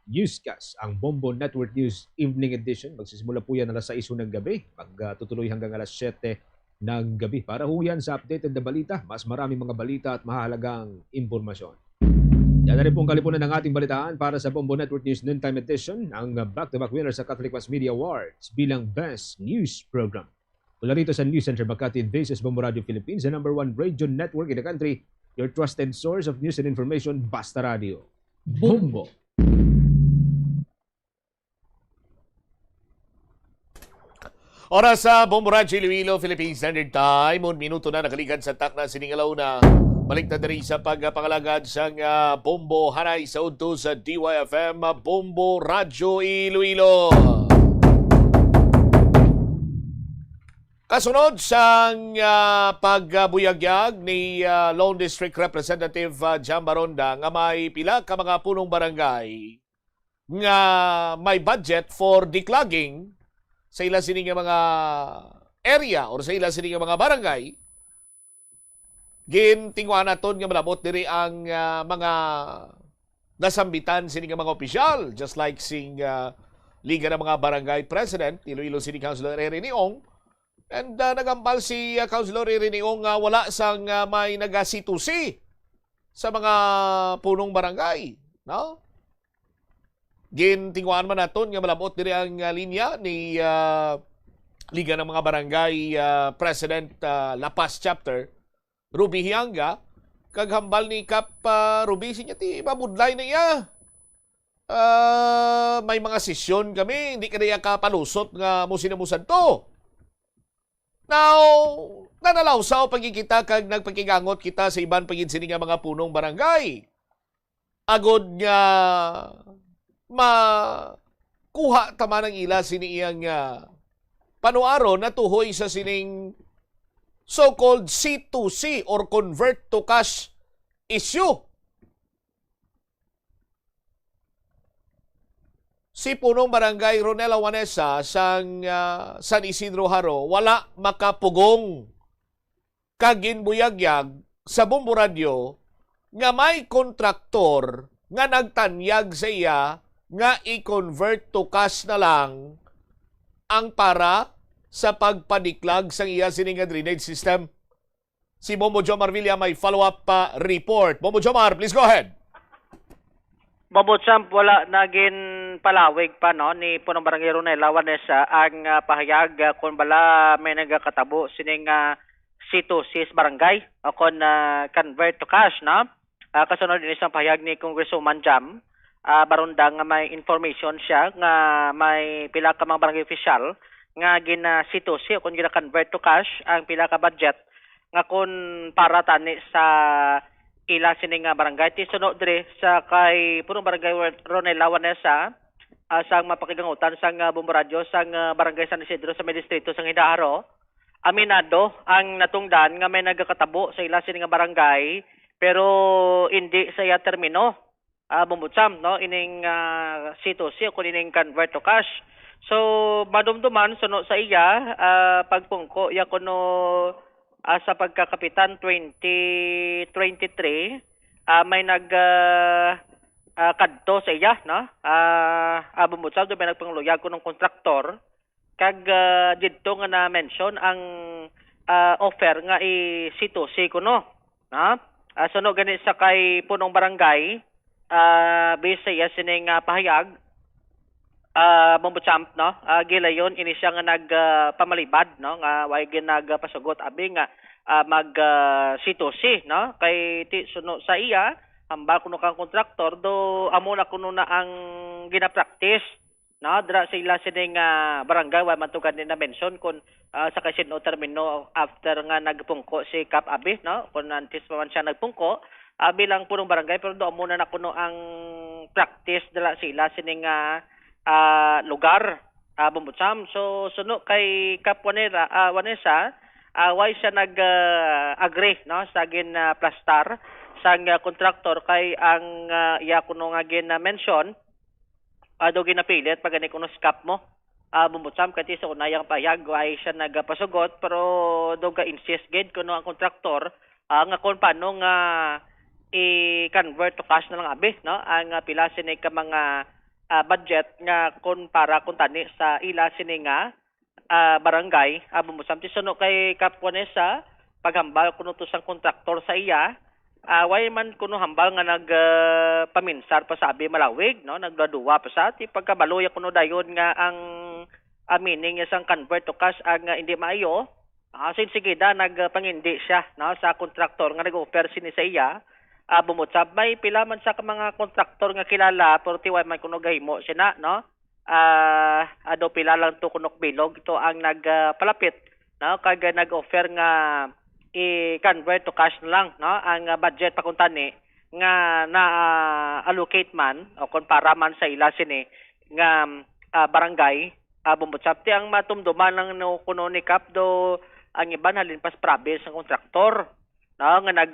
H: newscast, ang Bombo Network News Evening Edition. Magsisimula po yan alas 6 ng gabi. Magtutuloy hanggang alas 7 ng gabi. Para ho yan sa updated na balita, mas maraming mga balita at mahalagang impormasyon. Yan na rin pong kalipunan ng ating balitaan para sa Bombo Network News Noontime Edition, ang back-to-back winner sa Catholic Mass Media Awards bilang Best News Program. Mula rito sa News Center Makati, this is Bombo Radio Philippines, the #1 radio network in the country, your trusted source of news and information, Basta Radio. Bombo!
P: Oras sa Bombo Radio Iloilo, Philippine Standard Time. 1 minuto na nakalikan sa takna siningalaw na balik na dari sa pagpangalagad sa Bombo Hanay sa udto sa DYFM Bombo Radio Iloilo. Kasunod sa pagbuyagyag ni Lone District Representative Jam Baronda nga may pila ka mga punong barangay nga may budget for declogging sa ila sining mga area or sa ila sining mga barangay, gintingwa naton nga malabot diri ang mga nasambitan sining mga opisyal, just like sing Liga ng mga Barangay President, Iloilo City Councilor Eri Niong, and nagampal si Councilor Eri Niong wala sang may nagasitusi sa mga punong barangay, no? Gintingwaan man naton nga malabot diri ang linya ni Liga ng mga Barangay President La Paz Chapter, Ruby Hianga, kaghambal ni Kap Ruby sinya ti mabudlay na iya. May mga sesyon kami, hindi ka na kapalusot nga mo sinamusan to. Now, nanalawsaw pagkikita kag nagpakigangot kita sa iban pagin nga mga punong barangay. Agod nga makuha tama ng ila siniyang panuaro na tuhoy sa sining so-called C2C or convert to cash issue. Si punong barangay Ronela Wanesa sang San Isidro Haro wala makapugong kaginbuyagyag sa Bombo Radio nga may kontraktor nga nagtanyag sa iya nga i-convert to cash na lang ang para sa pagpadiklag sa iya sining drainage system. Si Bombo Jomar Villa may follow-up report. Bombo Jomar, please go ahead.
Q: Bombo Champ, wala naging palawig pa no ni punong barangay Ronela Wanesa ang pahayag kung bala may nagkatabo sining C2C barangay o kung convert to cash na. Kasunod din isang pahayag ni Congresswoman Jam Baronda nga may information siya nga may pila ka mga barangay official nga gina C2C o kung gina convert to cash ang pila ka budget nga kung para tani sa ila sining barangay. Ti sunod dire sa kay punong barangay Ronel Lawanesa, sang mapakigangutan sang Bomboradyo sang barangay San Isidro sa may distrito sang Hidaro. Aminado ang natungdan nga may nagakatabo sa ila sining barangay pero hindi saya termino. Bumbutsam no ining C2C o ining convert to cash. So madumduman suno sa iya pagpungko ya kuno sa pagkakapitan 2023 may kadto sa iya no bumbutsam do may nagpangluyag kuno kontraktor kag didto nga na mention ang offer nga i-C2C kuno no suno gani sa kay punong barangay Bisaya sining pahayag Bombuchamp no gilayon ini siya nga nagpamalibad no nga way ginagpasugot abi nga mag C2C no kay ti suno sa iya hamba kuno kang kontraktor do amo na kuno na ang gina-practice no dra sa ila sining barangay way matugan ni na mention kun sa kasino termino after nga nagpungko si Kap abi no kun antes pa man siya nagpungko bilang punong barangay pero do muna na kuno ang practice dala sila sining lugar Bumbutsam. So suno kay Kap Wanesa way siya nag-agree no sa gin plastar sang kontraktor kay ang iya kuno nga gin mention do ginapilit pag ani kuno skap mo Bumbutsam kati sa unayang payag way siya nagpasugot pero do ga insist gid kuno ang kontraktor nga kung paano nga i-convert to cash na lang abi no ang pila sini ka mga budget nga kun para kun tani sa ila sini nga barangay Bumbutsam ti suno kay Kapwanesa paghambal kuno to sang kontraktor sa iya way man kuno hambal nga nagpaminsar pa sa abi malawig no nagdaduwa pa sa ti pagkabaloy kuno dayon nga ang meaning sang convert to cash ang hindi maayo sige da nagpangindi siya no sa kontraktor nga nag-offer sini sa iya Bumbutsam may pila man sa mga kontraktor nga kilala pero tiway man kuno gahimo sina no ado pila lang to kunok bilog ito ang nagpalapit no kag nag-offer nga i-convert to cash na lang no ang budget pakuntani nga na allocate man o kon para man sa ila sini nga barangay Bumbutsam ti ang matumduman ng no kuno ni Kap do ang iban halin pas province ng kontraktor no nga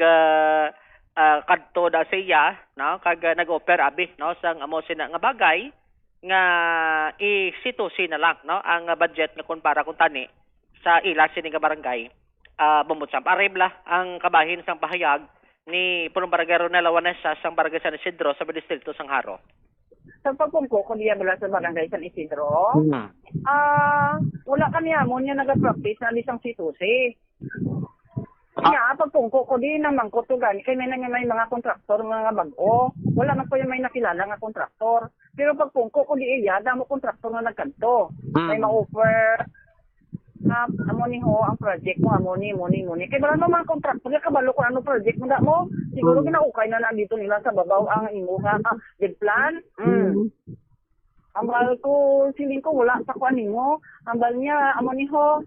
Q: kadto da siya no kag nag-offer abi no sang amo sina nga bagay nga i-C2C na lang no ang budget nga kun para kun tani sa ila sini nga barangay Bumbutsam aribla ang kabahin sang pahayag ni punong barangay Ronel Lawanesa sang barangay San Isidro sa distrito sang Haro.
R: Sa pagpungko ko niya mula sa barangay San Isidro wala kaniya mo niya nag-practice na isang C2C. Kaya pagpungko ko di naman ko to gani kay may mga kontraktor nga bago. Wala na po yung may nakilala nga kontraktor. Pero pagpungko ko di iya damo kontraktor nga nagkanto. May ma-offer amo ni ho ang project mo amo ni kay wala naman kontraktor nga kabalo ko ano project mo da mo. Siguro ginaukay na dito nila sa babaw ang imo nga big plan. Ambal ko siling ko wala sa kuan nimo. Ambal niya amo ni ho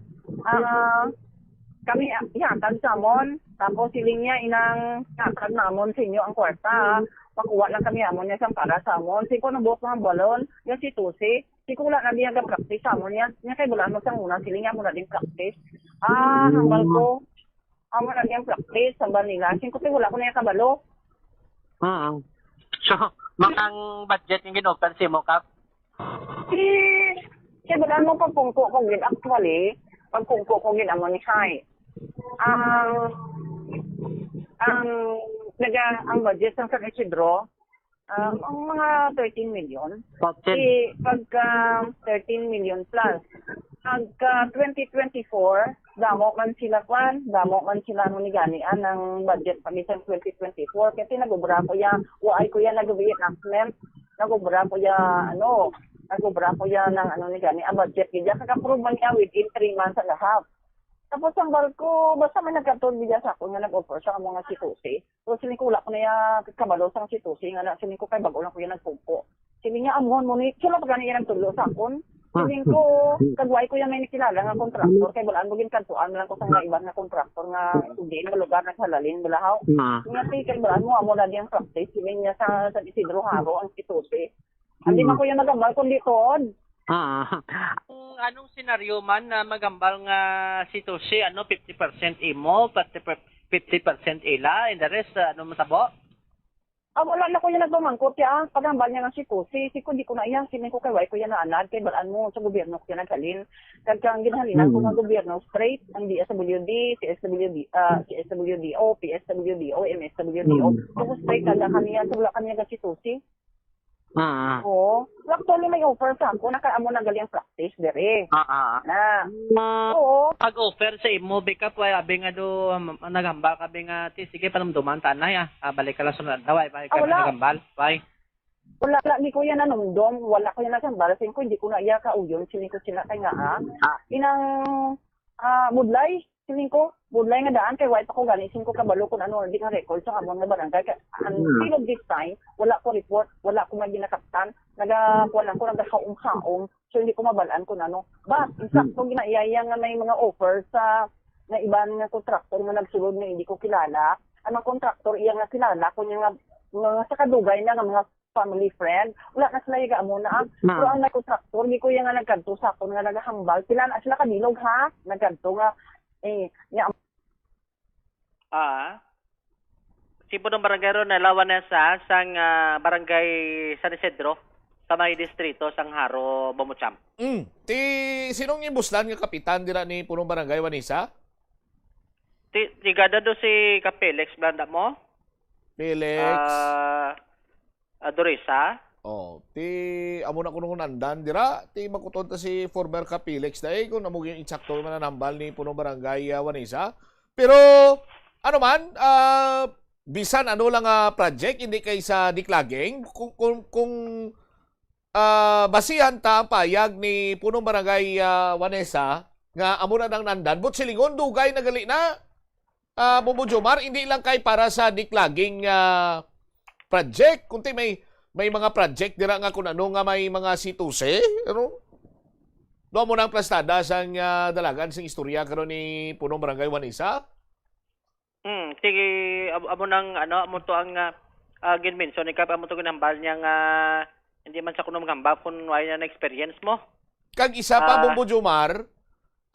R: kami ihatag sa amon, tapos siling niya inang ihatag na amon sa inyo ang kwarta. Makuha lang kami amon niya siyang para sa amon. Siko na buhok mga balon, yung si Tusi. Siko wala na din practice sa amon niya. Niya kay bulan mo siyang una, siling niya mo na din practice. Hambal ko, amon na din practice, hambal nila. Siko wala ko na yung kabalo.
Q: So, makang budget yung ginopen si mo, Kap?
R: Kaya bulan mo pagpungko ko gid actually, pagpungko ko gid amon ni Sai. Ang budget ng San Isidro, ang mga 13 million. Pagka 13 million plus. Pagka 2024, damo man sila nuniganian ng budget pamisang 2024. Kasi nagubra ko ya, waay ko ya nag-enactment, nagubra ko ya ng ni gani, ang budget kaya kaka-approve man niya within 3 months and a half. Tapos ang barko, basta may nagkatod biya sa ako nga nag-offer sa mga C2C. So siling ko wala ko na yung kabalo sa C2C, nga siling ko kay bago lang ko yung nagpumpo. Siling niya amon mo ni, sila pa gani yan nagtulo sa akon. Siling ko, kagway ko yan may nakilala nga kontraktor, kay balaan mo ginkantuan lang ko sa nga ibang nga kontraktor nga hindi mo lugar naghalalin, balahaw. Nga ti, kay balaan mo, amo na diyang practice, siling niya sa San Isidro Haro, ang situsi. Hindi man ko yan nagambal kung likod.
Q: Anong senaryo man na magambal nga si Toshi, 50% imo, 50% ila, and the rest, matabo?
R: Wala na ko yan nagmamangkot ya. Pagambal niya nga si Kusi. Si ko di ko na iyan. Sining ko kay Way ko yan na anad. Kay balaan mo sa gobyerno ko yan nagkalin. Kaya ang ginhalinan ko ng gobyerno straight. Ang DSWD, CSWDO, PSWDO, MSWDO. Kung straight kada kaniya. So wala kaniya nga si Kusi. Oo. Actually may offer sa ako. Nakaamo na gali ang practice dere. Na. Oo.
Q: Pag-offer sa imo, backup, abi nga do, nagambal ka, nga, sige, panumduman, tanay, balik ka lang sunod na, balik ka nagambal,
R: Wala, di ko yan nanumdom. Wala ko yan nagambal. Sin ko, hindi ko na iya kauyon. Siling ko sila kay nga, Inang, budlay. Siling ko, budlay nga daan, kay white ako gani. Sin ko kabalo kung ano, di ka record sa amon nga barangay. Until of this time, wala ko report, wala ko may ginakaptan. Nagakuha ko, nagakaum-haum. So, hindi ko mabalaan kung ano. But, insakto, ginaiyaya nga may mga offers sa na ibang nga kontraktor nga nagsulod nga hindi ko kilala. Ang mga kontraktor, iya nga kilala, kung yung nga sa kadugay na nga mga family friend, wala na sila yung amo na. Pero ang may kontraktor, hindi ko yung nga nagkanto sa ako nga nagahambal. Sila na sila kadilog ha, nagkanto nga,
Q: si Punong Barangay na lawan na sa sang barangay San Isidro sa may distrito sang Haro, Bamucham.
P: Ti sinong imbuslan nga kapitan dira ni Punong Barangay Wanisa?
Q: Tigada do si Kapelex blanda mo?
P: Felix.
Q: Dorisa.
P: Ti amo na kuno nandan dira, ti makuton ta si former Kapelex dai kung amo yung insakto man nambal ni Punong Barangay Wanisa. Pero ano man, bisan ano lang project hindi kay sa diklageng kung basihan ta ang payag ni Punong Barangay Wanesa nga amo na nang nandan but silingon dugay nagali na Bobo Jomar hindi lang kay para sa diklageng project kunti may mga project dira nga kun ano nga may mga situse ano do mo nang plastada sang dalagan sing istorya karon ni Punong Barangay Wanesa.
Q: Sige amo nang amo to ang ginmention ni kap amo to ginambal niya nga hindi man sa kuno magamba kun wala na experience mo.
P: Kag isa pa Bobo Jomar,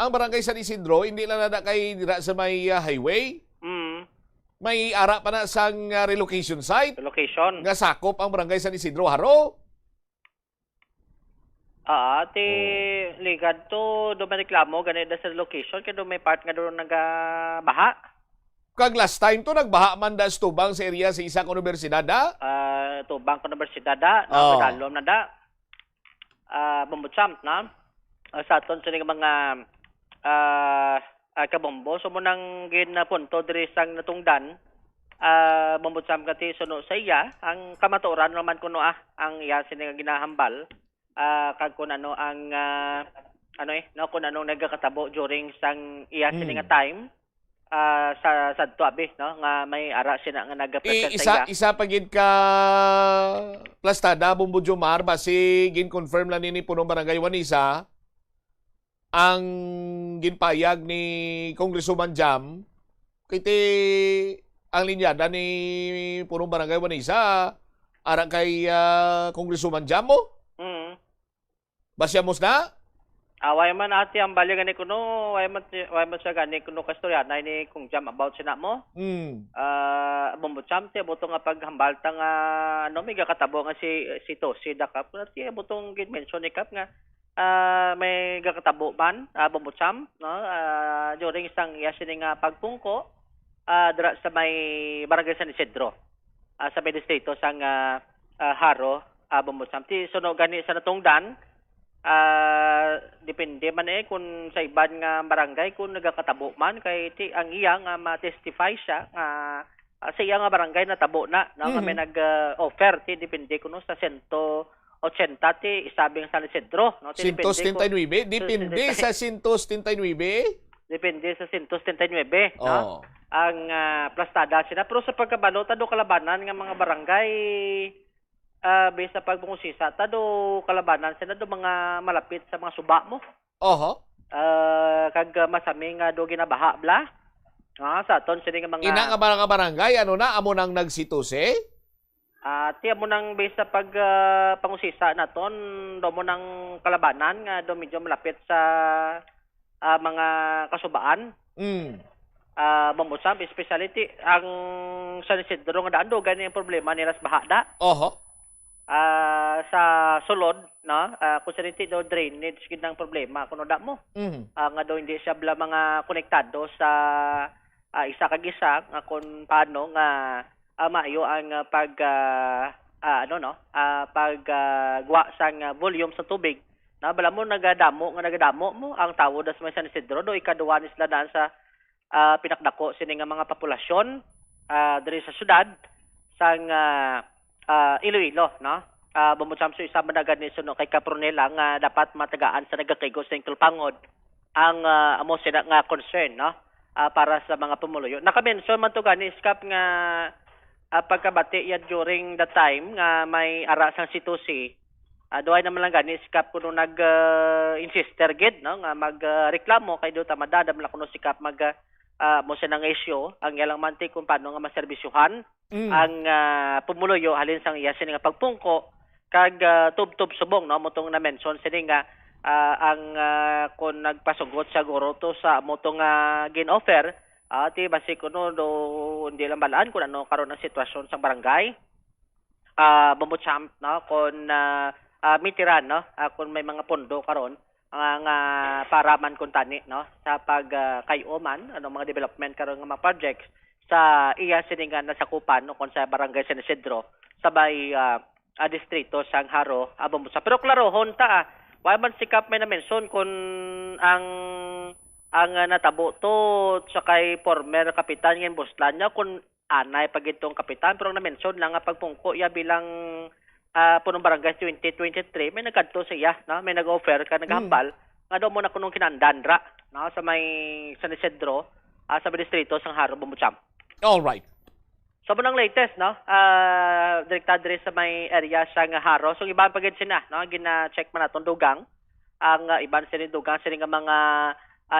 P: ang Barangay San Isidro hindi lang nada kay dira sa may highway. May ara pa na sang relocation site.
Q: Relocation.
P: Nga sakop ang Barangay San Isidro Haro.
Q: Ligad to do may reklamo ganit sa relocation kay do may part nga do nagabaha.
P: Kag last time to nagbaha man da sa tubang sa area sa isang universidad da.
Q: Tubang ko universidad da, nadalom na da. Bumbutsam na. Sa aton sa mga kabombo so mo nang ginapunto diri sang natungdan bumbutsam kati suno sa iya ang kamatuoran naman kuno ang iya sini nga ginahambal kag kun ano ang kun anong nagakatabo during sang iya sini nga time sa sadto abi no nga may ara sina nga nagapresent sa iya.
P: Isa pagid ka plastada Bombo Jomar basi gin-confirm lang ni Punong Barangay Wanisa ang ginpayag ni Congresswoman Jam kiti ang linyada ni Punong Barangay Wanisa ara kay Congresswoman Jam mo? Basyamos na?
Q: Way man ati ang balya gani kuno, way man sa gani kuno kastorya na ni kung Jam about sina mo. Bumbutsam ti butong nga paghambal ta nga may gakatabo nga si Toshi dakap ti butong gin-mention ni kap nga may gakatabo man bumbutsam no during isang yasining pagpungko dira sa may Barangay San Isidro sa may distrito sang Haro bumbutsam ti suno gani sa natungdan depende man kung sa iban nga barangay kung nagakatabo man kay ti ang iya nga ma-testify siya sa iya nga barangay natabo na no nga may nag-offer ti depende kuno sa 180 ti isabing San Isidro no
P: 179 depende sa 179
Q: depende sa 179 no ang plastada sila pero sa pagkabalo do kalabanan nga mga barangay based sa pagpungusisa, tado kalabanan sila do mga malapit sa mga suba mo.
P: Oho.
Q: Kag masami nga do ginabaha bla. Sa aton sila nga mga
P: Ina nga mga barangay, ano na, amo nang nagsituse?
Q: tiya mo nang based sa pag pangusisa naton, do mo nang kalabanan nga do medyo malapit sa mga kasubaan. Bambusam, speciality ang San Isidro nga daan do gani ang problema nila sa bahada.
P: Oho.
Q: Sa sulod, no? Kung sa do drainage gid ang problema kuno da mo. Nga do hindi siya bla mga konektado sa isa kag isa nga kung paano nga maayo ang pagwa sang volume sa tubig. Na bala mo nagadamo mo ang tawod sa San Isidro do ikaduwa ni sila daan sa pinakdako sini nga mga populasyon diri sa syudad sang Iloilo, no? Bumutsam sa isa managan ni suno kay Capronela nga dapat matagaan sa nagakaygo sa Tulpangod ang amo sila nga concern, no? Para sa mga pumuluyo. Naka-mention man to gani skap nga pagkabati yan during the time nga may ara sang situsi. Duay naman lang gani sikap kuno nag-insister gid, no? Nga magreklamo kay do tamadada man kuno sikap mo siya ng issue ang ilang mantik kung paano nga maserbisyuhan ang pumuluyo halin sang iya sini nga pagpungko kag tub-tub subong, no? Motong na mention sini nga ang kung nagpasugot sa guro to sa motong gin-offer ti basi kuno do hindi lang balaan kung ano karon ang sitwasyon sa barangay. Bumutsam, no? Kung mitiran, no? Kung may mga pondo karon nga para man kun tani, no, sa pag kayo man ano mga development karon nga mga projects sa iya siningan nasakupan no kon sa barangay San Isidro sabay distrito sang Haro Abombusa. Pero klaro honta why man sikap may na mention kun ang natabo to sa kay former kapitan ng Buslanya kun anay pag itong kapitan pero na mention lang nga pagpungko ya bilang punong barangay 2023 may nagkadto sa iya, no? May nag-offer ka naghambal nga daw mo na kunong kinandandra, no? Sa may San Isidro sa distrito sang Haro Bumutsam.
P: All right.
Q: So bunang latest, no? Direkta dire sa may area sang Haro. So iban pagid sina, no? Gina-check man naton dugang ang iban sini dugang sini nga mga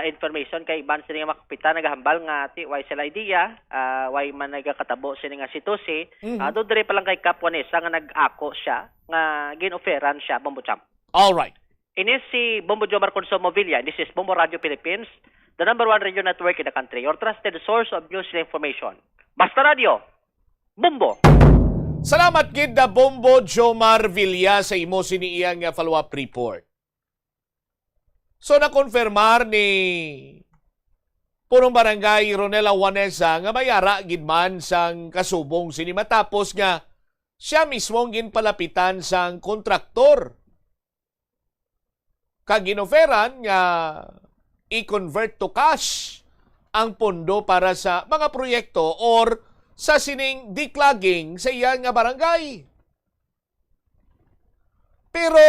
Q: information kay iban sini nga makapitan naghambal nga ti why sila idea why man nagakatabo sini nga situsi do dire pa lang kay Kapwanesa nga nag-ako siya nga gin-offeran siya Bumbutsam.
P: All right.
Q: Ini si Bombo Jomar Consumo Villa. This is Bombo Radio Philippines, the #1 radio network in the country, your trusted source of news and information. Basta Radio, Bombo.
P: Salamat gid na Bombo Jomar Villa sa imo siniiyang follow-up report. So nakonfirmar ni punong barangay Ronela Juanesa nga mayara gid man sang kasubong sini matapos nga siya mismong ginpalapitan sang kontraktor. Kag ginoferan nga i-convert to cash ang pondo para sa mga proyekto or sa sining declogging sa iyang nga barangay. Pero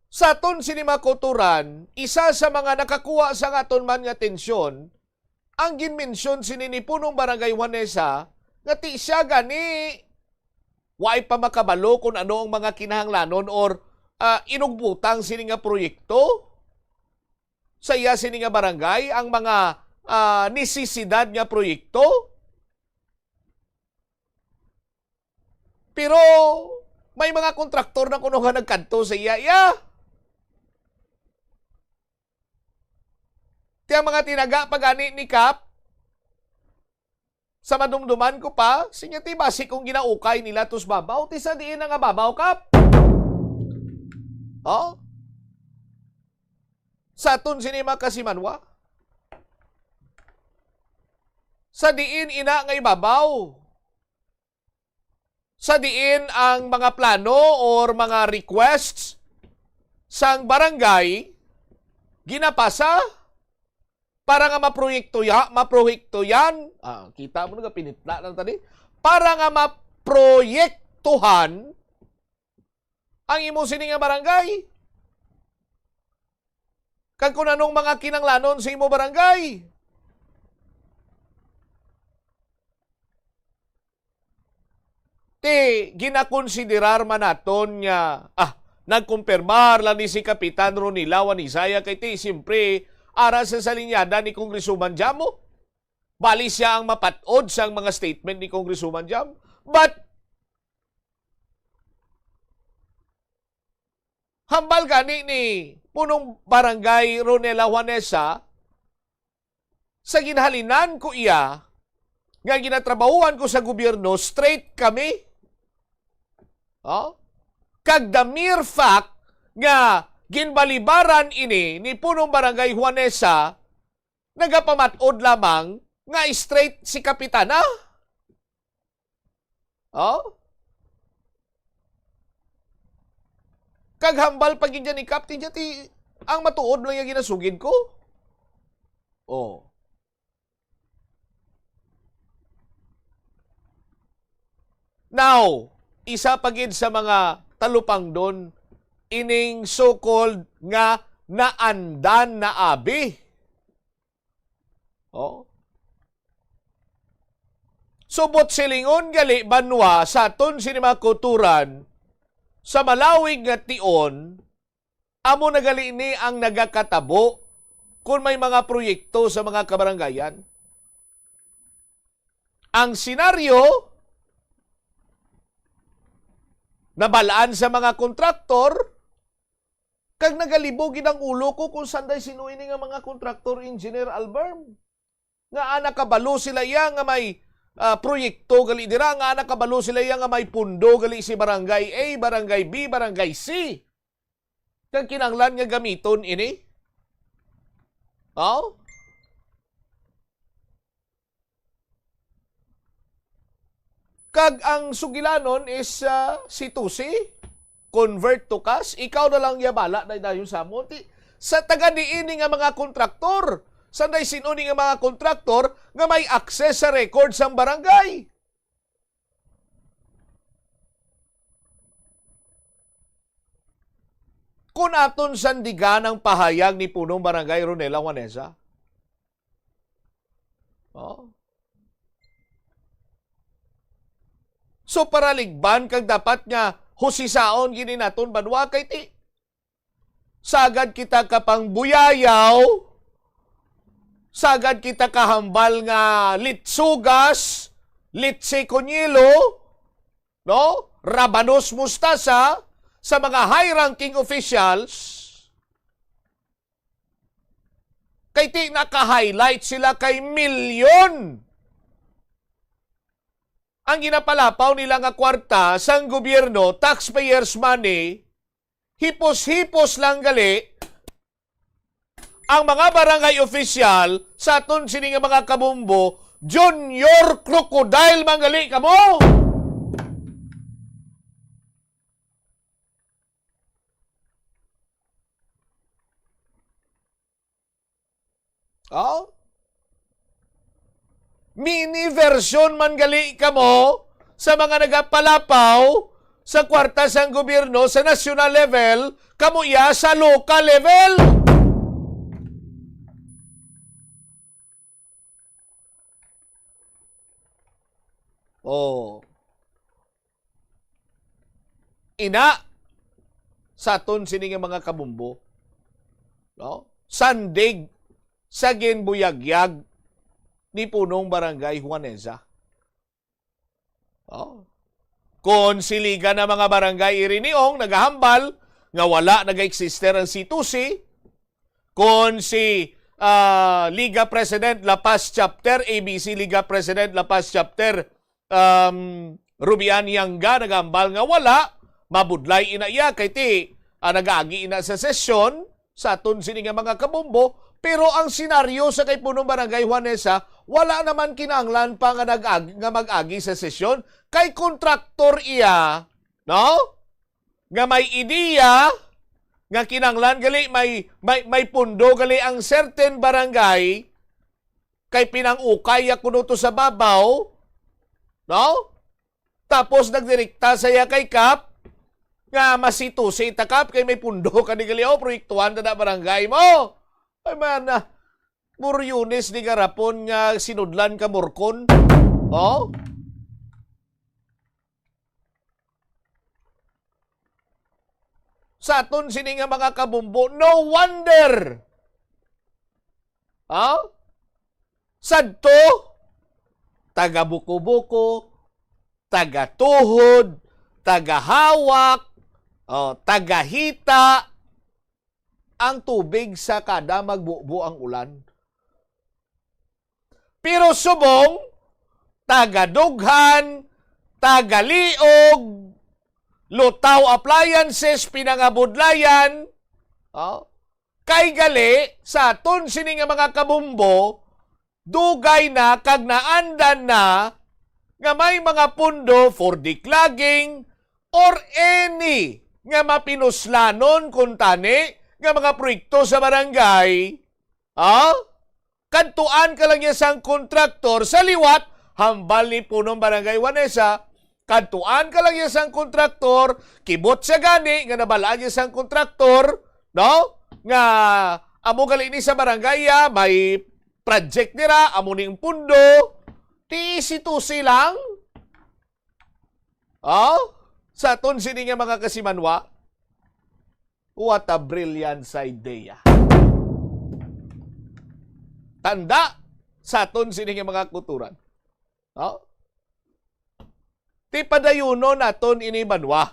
P: sa aton sinimakuturan, isa sa mga nakakuha sa aton man nga tensyon, ang ginmensyon sini ni punong barangay Juanesa nga ti siya gani waay pa makabalo kung ano ang mga kinahanglanon or inugbutang sini nga proyekto sa iya sini nga barangay ang mga nesisidad nga proyekto. Pero may mga kontraktor na kuno nga nagkanto sa iya. Tiang mga tinaga pagani ni Kap, sa madumduman ko pa, sinya ti basi kung ginaukay nila tos babaw, ti sa diin na nga babaw, Kap. Oh? Sa tun sinima kasimanwa? Sa diin ina nga ibabaw. Sa diin ang mga plano or mga requests sang barangay ginapasa para nga maproyekto yan. Kita mo nga pinitla lang tadi. Para nga maproyektuhan ang imo sini nga barangay. Kag kung anong mga kinanglanon sa imo barangay. ti ginakonsiderar man naton nga nagkumpirmar lang ni si Kapitan Ronnie Lawan Isaya kay ti siyempre ara sa salinyada ni Congresswoman Jamo. Bali siya ang mapatod sa mga statement ni Congresswoman Jam. But hambal gani ni punong barangay Ronela Juanesa sa ginhalinan ko iya nga ginatrabahuan ko sa gobyerno, straight kami. Kag the mere fact nga ginbalibaran ini ni punong barangay Juanesa nagapamatod lamang nga straight si Kapitana. Kag hambal pagin dyan ni Captain Jati, ang matuod lang yung ginasugid ko. Now, isa pagid sa mga talupang doon, ining so-called nga naandan na abi. Subot silingon gali banwa sa aton sinimakuturan sa malawig nga tion, amo nagali ni ang nagakatabo kung may mga proyekto sa mga kabarangayan. Ang senaryo nabalaan sa mga kontraktor kag nagalibogin ang ulo ko kung sanday sinuini nga mga kontraktor, Engineer Alberm. Nga nakabalo sila iya nga may proyekto gali dira, nga nakabalo sila iya nga may pundo gali si barangay A, barangay B, barangay C. Kag kinanglan nga gamiton ini. Kag ang sugilanon is si Tusi, convert to cash, ikaw na lang yabala na dayon sa mo. Sa taga diini nga mga kontraktor, sanday sinuni nga mga kontraktor nga may access sa record sa barangay. Kung aton sandigan ang pahayag ni punong barangay Ronela Juanesa. So paraligban kag dapat nga husisaon gini naton banwa kay ti. Sagad kita kapang buyayaw, sagad kita kahambal nga litsugas, litse konyelo, rabanos mustasa sa mga high-ranking officials. Kay ti naka-highlight sila kay milyon ang ginapalapaw nila nga kwarta sang gobyerno, taxpayers money, hipos-hipos lang gali ang mga barangay official sa aton sini nga mga kabumbo, junior crocodile mangali kamo. Mini version man gali kamo sa mga nagapalapaw sa kwarta sang gobyerno sa national level, kamo iya sa local level. Ina sa aton sini nga mga kabumbo, sandig sa ginbuyagyag ni punong barangay Juanesa. Kung siligan na mga barangay iriniong nagahambal nga wala nag-eksister ang C2C, kung si Liga President La Paz Chapter, ABC Liga President La Paz Chapter, Rubian Yangga nagahambal nga wala, mabudlay ina iya kay ti nag-agi ina sa sesyon sa aton sini nga mga kabumbo. Pero ang senaryo sa kay punong barangay Juanesa, wala naman kinanglan pa nga mag-agi sa sesyon. Kay kontraktor iya, nga may ideya, nga kinanglan gali, may pundo gali ang certain barangay, kay pinangukay kuno to sa babaw, tapos nagdirekta saya kay Kap, nga masitusi ta Kap, kay may pundo kanigali, proyektuhan na barangay mo. Ay man, Muryunes ni garapon nga sinudlan ka morkon. sa aton sini nga mga kabumbo. No wonder. Sadto, taga buko-buko, taga tuhod, taga hawak, taga hita, ang tubig sa kada magbubo ang ulan. Pero subong, taga dughan, taga liog, lutaw appliances, pinangabudlayan, kay gali sa aton sini nga mga kabumbo, dugay na kag naandan na nga may mga pundo for declogging or any nga mapinuslanon kung tani nga mga proyekto sa barangay. Kantuan ka lang niya sang kontraktor sa liwat, hambal ni punong barangay Wanesa, kantuan ka lang niya sang kontraktor, kibot sa gani, nga nabalaan niya sang kontraktor, no? Nga amo gali ni sa barangay may project nira, amo ning pundo, tiisi-tusi lang. Sa aton sini nga mga kasimanwa, what a brilliant idea. Tanda sa aton sini nga mga kuturan. Ti padayuno naton ini banwa.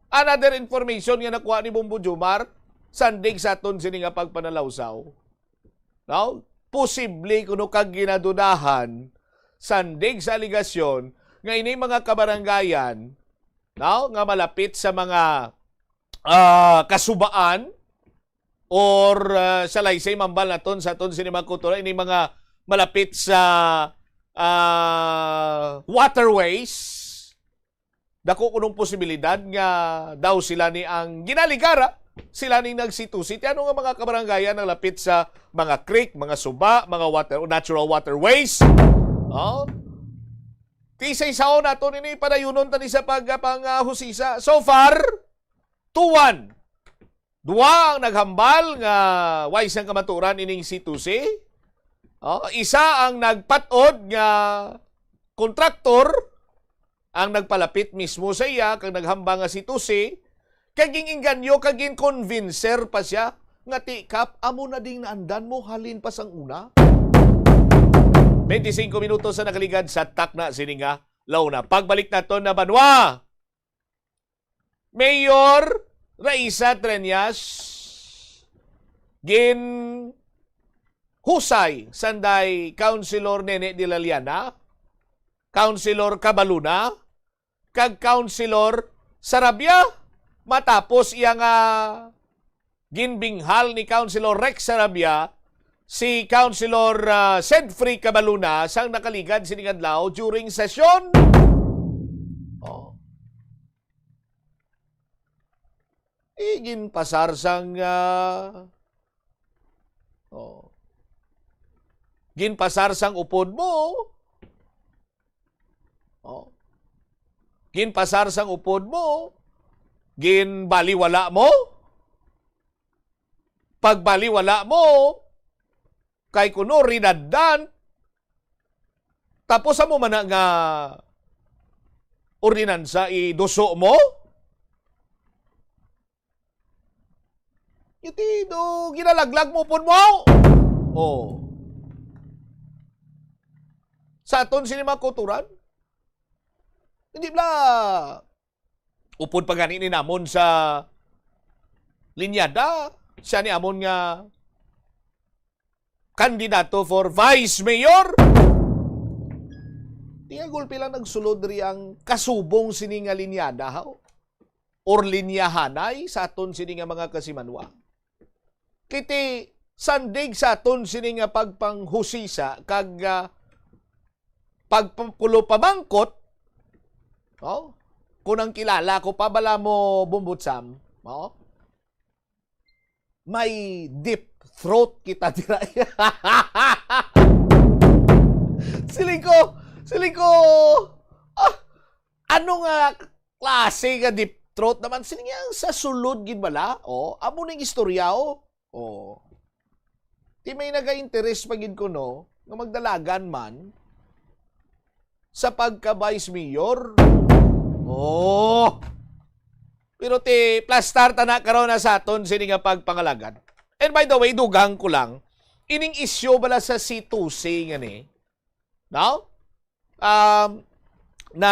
P: Another information nga nakuha ni Bombo Jumar, sandig sa aton sini nga pagpanalawsaw. Posible kuno kag ginadudahan, sandig sa aligasyon, nga ini mga kabaranggayan, nga malapit sa mga kasubaan, or sa laysay mambal naton sa aton sini mga kultura, ini mga malapit sa waterways, dako kunong posibilidad nga daw sila ni ang ginaligara, sila ni nagsitusit. Ano nga mga kabaranggayan na lapit sa mga creek, mga suba, mga natural waterways? Tisay-sao nato nini padayunon tani sa pagpanghusisa. So far, 2-1. Dua ang naghambal nga wais ang kamaturan ining situsi. Isa ang nagpatod nga kontraktor ang nagpalapit mismo sa iya kang naghamba nga situsi. Kaging inganyo, kaging convincer pa siya nga tikap, amo na ding naandan mo, halin pa sang una. 25 minutos sa nakaligad sa takna sininga launa. Pagbalik nato na banwa. Mayor Raisa Treñas gin husay sanday Councilor Nene de la Liana, Councilor Cabaluna, kag Councilor Sarabia, matapos iyang ginbinghal ni Councilor Rex Sarabia si Councilor Sedfrey Cabaluna sang nakaligad siningadlaw during session. Igin pasar sang ginpasar sang upod mo. Ginpasar sang upod mo. Ginbaliwala mo. Pagbaliwala mo, kay kuno rinaddan, tapos mo man nga ordinansa iduso mo. Iti do ginalaglag mo upod mo. Sa aton sini mga kulturan, hindi bla upod pa gani ni namon sa linyada, siya ni amon nga kandidato for vice mayor. Di nga gulpi lang nagsulod ri ang kasubong sini nga linyada or linyahanay sa aton sini nga mga kasimanwa. Kiti sandig sa aton sini nga pagpanghusisa kag pagpulo pamangkot, kunang kilala ko pa bala mo bumbutsam, may deep throat kita dira. Siling ko, ano nga klase nga deep throat naman? Siling nga sa sulod gid bala? Amo ning istorya Di may naga-interest pagid ko nga magdalagan man sa pagka-vice mayor. Pero Pero ti plastar na karon na sa aton sini nga pagpangalagad. And by the way, dugang ko lang, ining issue bala sa C2C nga ni. Now, na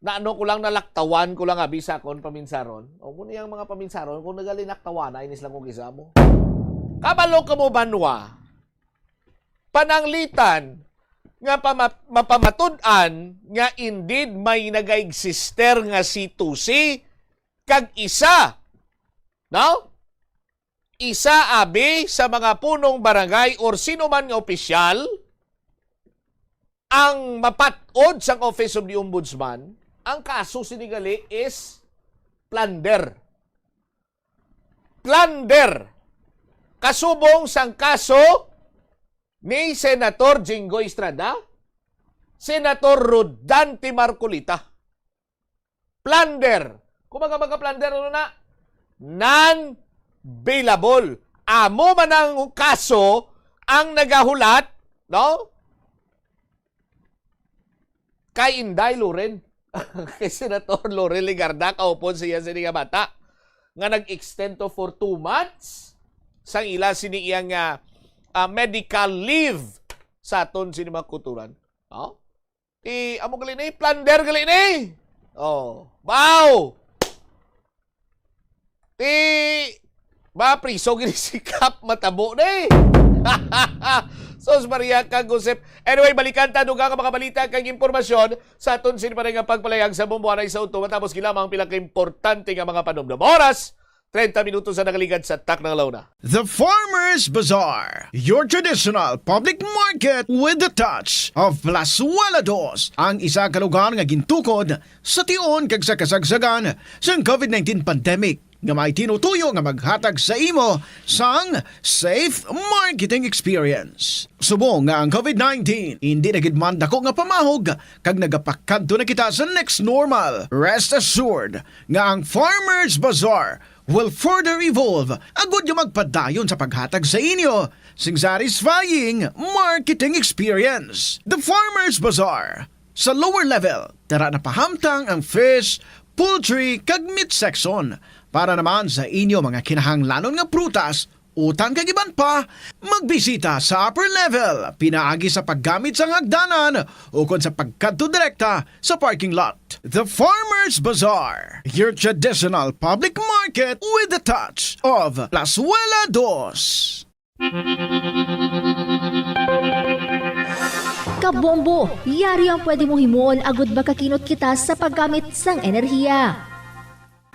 P: ano ko lang nalaktawan ko lang abisa kon paminsaron. O kung yung mga paminsaron, kung nagalinaktawan, inis lang kong isa mo. Kabalo ka mo banwa, pananglitan, nga mapamatud-an nga indeed may nag-exister nga C2C kag isa. No? Isa abi sa mga punong barangay or sino man nga opisyal ang mapatod sa Office of the Ombudsman. Ang kaso sinigali is plunder. Plunder. Kasubong sang kaso ni Senator Jinggoy Estrada, Senator Rodante Marcolita. Plunder. Kung mga plunder, ano na? Non-bailable. Amo man ang kaso ang nagahulat, no? Kay Inday Loren. Kay Senator Loren Legarda, kaupon siya sa nga bata. Nga nag-extend to for 2 months. Sang ila siniyang medical leave sa aton sinima kuturan. Oh? Amo gali ni plunder gali ni. Oh, wow. Priso gini sikap matabo ni. Sos Maria kag Josep. Anyway, balikan ta dugang mga balita kag impormasyon sa aton sinima nga pagpalayag sa bumbuanay sa unto matapos gilamang pila ka importante nga mga panomdom. Oras 30 minutos na nakaligad sa Tak ng Launa.
Y: The Farmers Bazaar, your traditional public market with the touch of Plazuela Dos, ang isa ka lugar nga gintukod sa tion kag sa kasagsagan sa COVID-19 pandemic nga may tinutuyo nga maghatag sa imo sang safe marketing experience. Subong nga ang COVID-19 hindi na gid man dako nga pamahog kag nagapakadto na kita sa next normal. Rest assured nga ang Farmers Bazaar will further evolve agud yung magpadayon sa paghatag sa inyo sing satisfying marketing experience. The Farmers Bazaar. Sa lower level, tara na pahamtang ang fish, poultry, kag meat section. Para naman sa inyo mga kinahanglanon nga prutas, utang kag iban pa, magbisita sa upper level, pinaagi sa paggamit sa hagdanan o kon sa pagkadto direkta sa parking lot. The Farmers Bazaar, your traditional public market with the touch of Plazuela Dos.
C: Kabombo, yari ang pwede mong himuon agud makakinot kita sa paggamit sang enerhiya.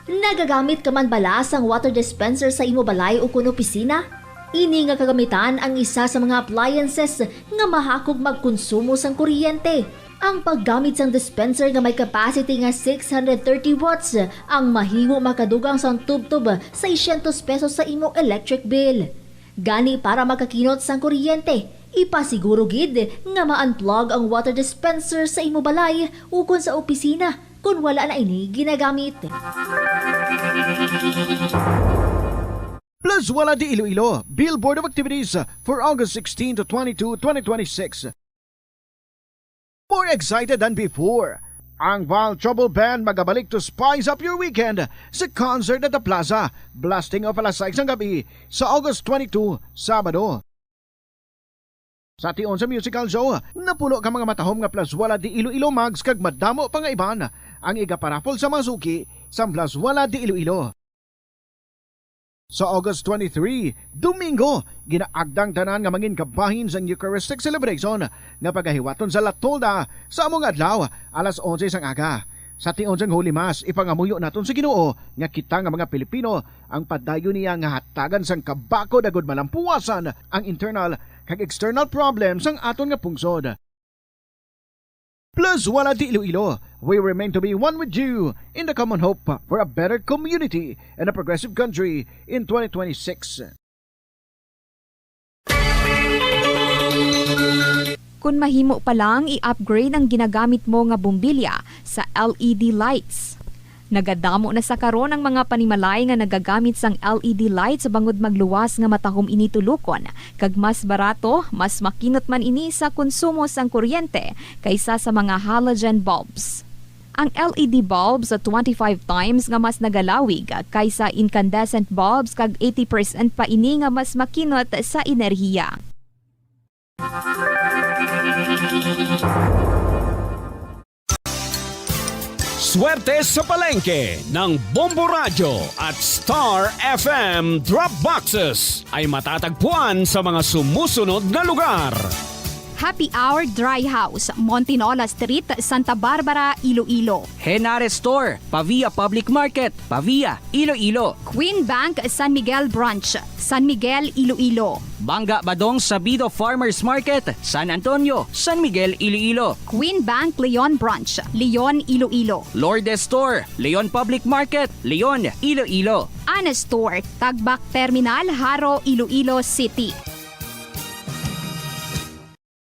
C: Nagagamit ka man bala sang water dispenser sa imo balay o kun opisina? Ini nga kagamitan ang isa sa mga appliances nga mahakog magkonsumo sang kuryente. Ang paggamit sang dispenser nga may capacity nga 630 watts ang mahimo makadugang sang tubtub sa 600 pesos sa imo electric bill. Gani para makakinot sang kuryente, ipasiguro gid nga ma-unplug ang water dispenser sa imo balay o kun sa opisina kung wala na ini ginagamit.
Y: Plazuela de Iloilo, Billboard of Activities for August 16 to 22, 2026. More excited than before. Ang Val Trouble Band magabalik to spice up your weekend sa concert at the Plaza, blasting off alas 6 ng gabi sa August 22, Sabado. Sa tion sa musical show, napulo ka mga matahom nga Plazuela de Iloilo mags kag madamo pa nga iban ang igaparapol sa masuki sa Plazuela de Iloilo. Sa August 23, Domingo, ginaagdang tanan nga mangin kabahin sa Eucharistic celebration nga pagahiwaton sa Latolda sa among adlaw alas 11 sang aga. Sa tion sang Holy Mass, ipangamuyo naton sa Ginoo nga kita nga mga Pilipino ang padayon niya nga hatagan sang kabako dagod malampuasan ang internal kag external problems ang aton nga pungsod. Plazuela de Iloilo, we remain to be one with you in the common hope for a better community and a progressive country in 2026.
S: Kung mahimo pa lang i-upgrade ang ginagamit mo nga bombilya sa LED lights. Nagadamo na sa karon ang mga panimalay nga nagagamit sang LED lights bangod magluwas nga matahom ini tulukon kag mas barato, mas makinot man ini sa konsumo sang kuryente kaysa sa mga halogen bulbs. Ang LED bulbs sa 25 times nga mas nagalawig kaysa incandescent bulbs kag 80% pa ini nga mas makinot sa enerhiya.
A: Swerte sa palengke ng Bombo Radio at Star FM Drop Boxes ay matatagpuan sa mga sumusunod na lugar.
S: Happy Hour Dry House, Montinola Street, Santa Barbara, Iloilo.
E: Henares Store, Pavia Public Market, Pavia, Iloilo.
S: Queen Bank, San Miguel Branch, San Miguel, Iloilo.
E: Bangga Badong Sabido Farmers Market, San Antonio, San Miguel, Iloilo.
S: Queen Bank, Leon Branch, Leon, Iloilo.
E: Lourdes Store, Leon Public Market, Leon, Iloilo.
S: Ana Store, Tagbak Terminal, Haro, Iloilo City.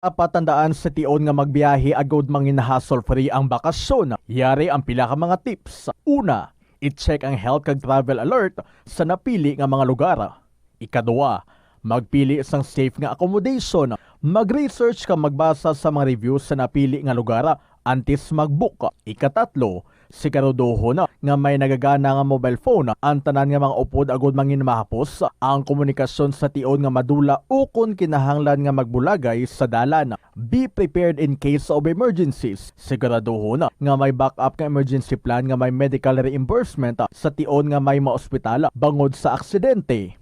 F: Patandaan sa tion nga magbiyahe agod mangin hassle-free ang bakasyon. Yari ang pila ka mga tips. Una, i-check ang health kag travel alert sa napili nga mga lugar. Ikadua, magpili isang safe nga accommodation. Mag-research ka magbasa sa mga reviews sa napili nga lugar antes mag-book. Ikatatlo, siguraduhon nga may nagagana nga mobile phone ang tanan nga mga upod agod mangin mahapos ang komunikasyon sa tion nga madula o kung kinahanglan nga magbulagay sa dalan. Be prepared in case of emergencies. Siguraduhon nga may backup nga emergency plan nga may medical reimbursement sa tion nga may maospital bangod sa aksidente.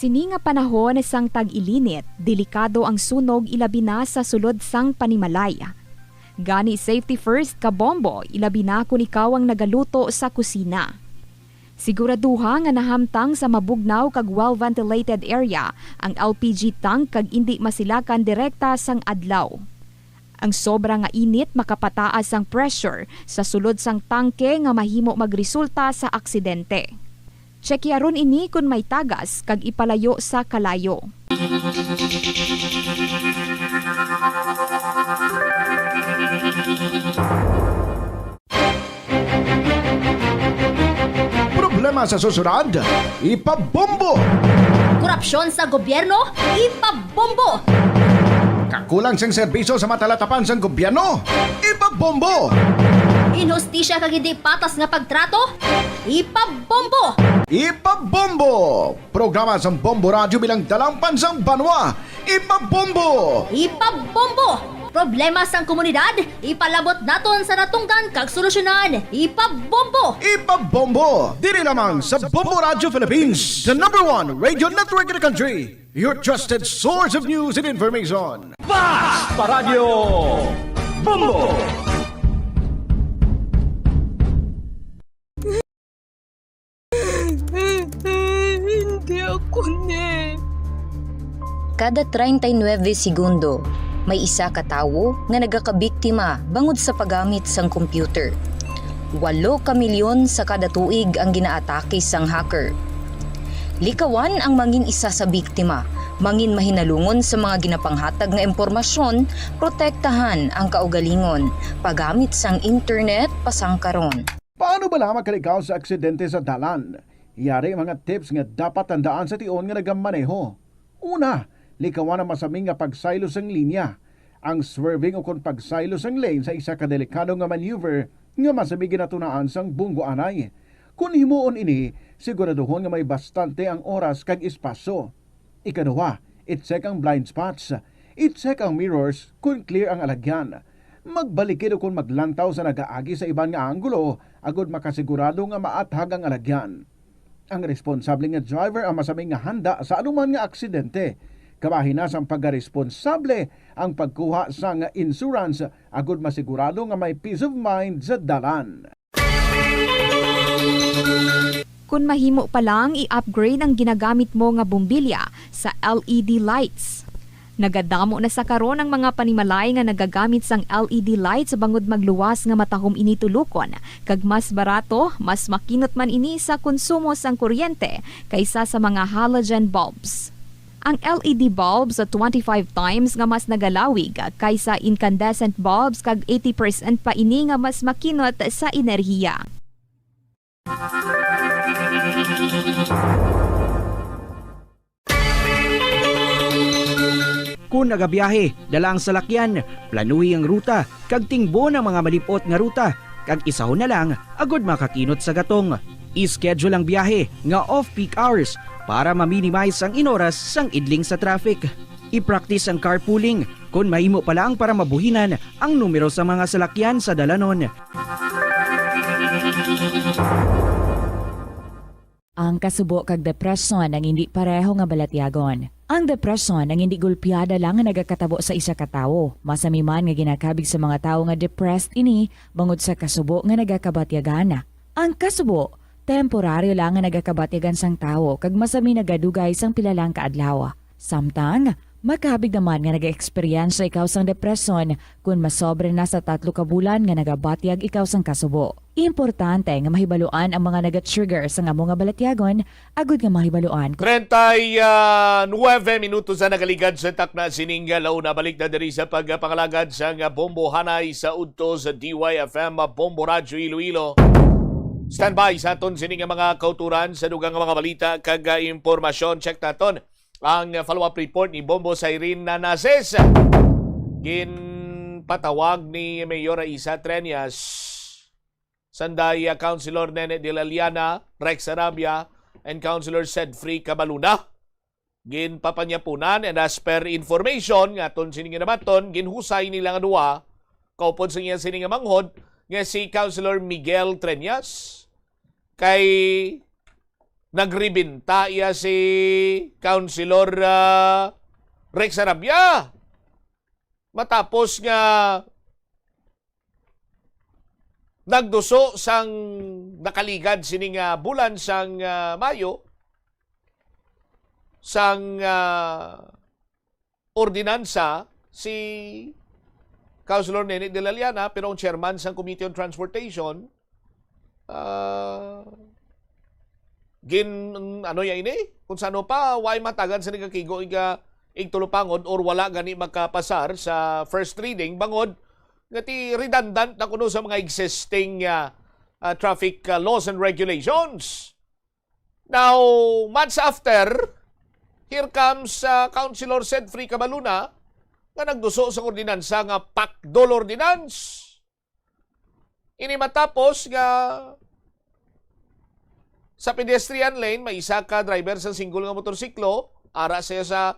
S: Sini nga panahon sang tag-ilinit, delikado ang sunog ilabi na sa sulod sang panimalay. Gani safety first ka Bombo, ilabi na kung ikaw ang nagaluto sa kusina. Siguraduha nga nahamtang sa mabugnaw kag well-ventilated area ang LPG tank kag indi masilakan direkta sang adlaw. Ang sobra nga init makapataas ang pressure sa sulod sang tangke nga mahimo magresulta sa aksidente. Chekyaron ini kung may tagas kag ipalayo sa kalayo.
Y: Problema sa susunod, ipabombo!
C: Korupsyon sa gobyerno, ipabombo!
Y: Kakulang sang serbisyo sa matalatapan sang gobyerno, ipabombo!
C: Inhustisya kag hindi patas nga pagtrato, ipabombo!
Y: Ipabombo! Programa sa Bombo Radio bilang dalampan sang banwa, ipabombo!
C: Ipabombo! Problema sang komunidad, ipalabot naton sa natunggan kag solusyonan, ipabombo!
Y: Ipabombo! Diri lamang sa Bombo Radio Philippines, the #1 radio network in the country. Your trusted source of news and information.
A: Basta Radio Bombo!
T: Hindi ako Kada 39 segundo, may isa ka tawo nga nagakabiktima bangod sa paggamit sang computer. 8 ka milyon sa kada tuig ang ginaatake sang hacker. Likawan ang mangin isa sa biktima, mangin mahinalungon sa mga ginapanghatag nga impormasyon, protektahan ang kaugalingon, paggamit sang internet pasangkaron.
Y: Paano ba lamang kalikaw sa aksidente sa dalan? Yari mga tips nga dapat tandaan sa tion nga nagamaneho. Una, likawan ang masaming nga pagsaylo sang linya. Ang swerving o kung pagsaylo sang lane sa isa ka delikado nga maneuver nga masami ginatunaan sang bunggo anay. Kung himuon ini, siguraduhon nga may bastante ang oras kag espasyo. Ikaduha, i-check ang blind spots. I-check ang mirrors kung clear ang alagyan. Magbalikid o kung maglantaw sa nagaagi sa ibang nga anggulo agod makasigurado nga maathag ang alagyan. Ang responsable nga driver ang masaming nga handa sa anuman nga aksidente. Kabahin na sang pagkaresponsable ang pagkuha sa nga insurance agod masigurado nga may peace of mind sa dalan.
S: Kung mahimo pa lang i-upgrade ang ginagamit mo nga bumbilya sa LED lights. Nagadamo na sa karon ang mga panimalay nga nagagamit sang LED lights bangod magluwas nga matahom ini tulukon. Kag mas barato, mas makinot man ini sa konsumo sang kuryente kaysa sa mga halogen bulbs. Ang LED bulbs sa 25 times nga mas nagalawig kaysa incandescent bulbs kag 80% pa ini nga mas makinot sa enerhiya.
E: Kung nagabiyahe, dala ang salakyan, planuhi ang ruta, kag tingbo ng mga malipot nga ruta, kag isahon na lang agud makakinot sa gatong. I-schedule ang biyahe nga off-peak hours para ma-minimize ang inoras sang idling sa traffic. I-practice ang carpooling kung mahimo pa lang para mabuhinan ang numero sa mga salakyan sa dalanon.
B: Ang kasubo kag depresyon ang hindi pareho nga balatyagon. Ang depresyon ang hindi gulpiyada lang nga nagakatabo sa isa ka tawo. Masami man nga ginakabig sa mga tawo nga depressed ini bangod sa kasubo nga nagakabatyagan. Ang kasubo, temporaryo lang nga nagakabatyagan sang tawo kag masami nagadugay sang pilalang kaadlaw. Samtang, makabig naman nga nag-experience ikaw sang depresyon kung masobre na sa 3 ka bulan nga nagabatyag ikaw sang kasubo. Importante nga mahibaluan ang mga naga-trigger sa nga mga balatyagon, agud nga mahibaluan.
P: 39 minutos na nagaligad sa takna sining launa. Balik na diri sa pagpangalagad sa Bombo Hanay sa udto sa DYFM Bombo Radyo Iloilo. Standby sa aton sining mga kauturan sa dugang mga balita kag impormasyon. Check naton ang follow-up report ni Bombo Irene Nanases. Ginpatawag ni Mayor Isa Treñas, Sanday Councilor Nene de la Liana, Rex Arabia, and Councilor Sedfrey Cabaluna. Ginpapanyapunan and as per information nga aton sining nabaton, ginhusay nila nga duwa kaupod sa iya sining manghod nga si Councilor Miguel Treñas kay nagribinta iya si Councilor Rex Arabia matapos nga nagduso sang nakaligad sining bulan sang Mayo sang ordinansa si Councilor Nene de la Liana pero ang chairman sang Committee on Transportation ano ya ini kung sano pa why matagan sa nagakigo igtulupangod or wala gani magkapasar sa first reading bangod ngati redundant na kuno sa mga existing traffic laws and regulations. Now, months after, here comes Councilor Sedfrey Cabaluna nga nagduso sa ordinansa nga PACDOL ordinance. Ini matapos nga sa pedestrian lane, may isa ka driver sa single nga motorsiklo, ara siya sa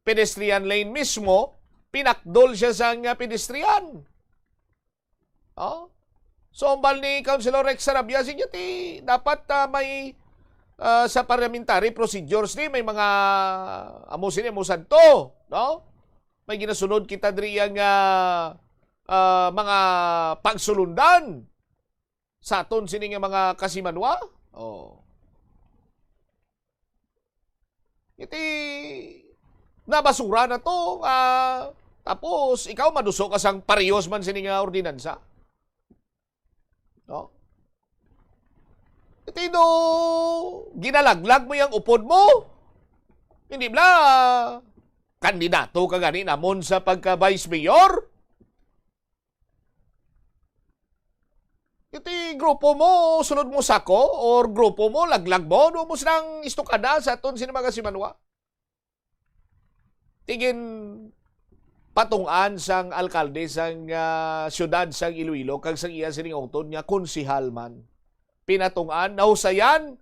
P: pedestrian lane mismo, pinakdol siya sa pedestrian. Oh? So, ang bal ni Councilor Rex Arabia, dapat may sa parliamentary procedures ni, may mga amusin to, no? May ginasunod kita driyang mga pagsulundan sa aton sining mga kasimanwa. Oh. Iti nabasura na to tapos ikaw maduso ka sang parehos man sining ordinansa. No? Iti do ginalaglag mo yung upod mo. Hindi bla kandidato ka gani namon sa pagka vice mayor. Iti grupo mo, sunod mo sako, or grupo mo, laglag mo, doon mo silang istukada sa aton sinamaga si Manwa. Tigin patungan sang alkalde sang syudad sang Iloilo, kag sang iya sining utod niya, konsihal man. Pinatungan, nahusayan,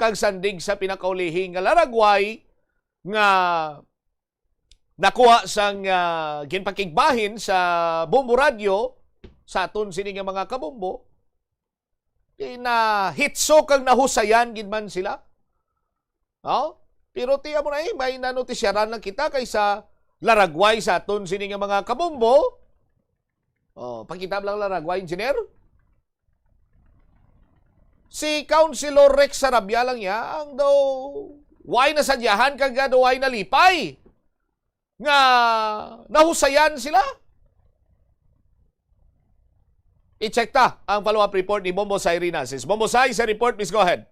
P: kag sandig sa pinakaulihing nga laragway, nga nakuha sang ginpakigbahin sa Bombo Radio, sa aton sining mga kabombo, na hitso kang nahusayan gid man sila. Oh? Pero tiya mo na may nanotisyaran lang kita kaysa laragway sa aton sining mga kabombo. Oh, pakita lang laragway, engineer. Si Councilor Rex Arabia lang ya ang daw why nasadyahan kag why nalipay nga nahusayan sila. I-check ta ang follow-up report ni Bombo Irene Nanases. Bombo sa report, please go ahead.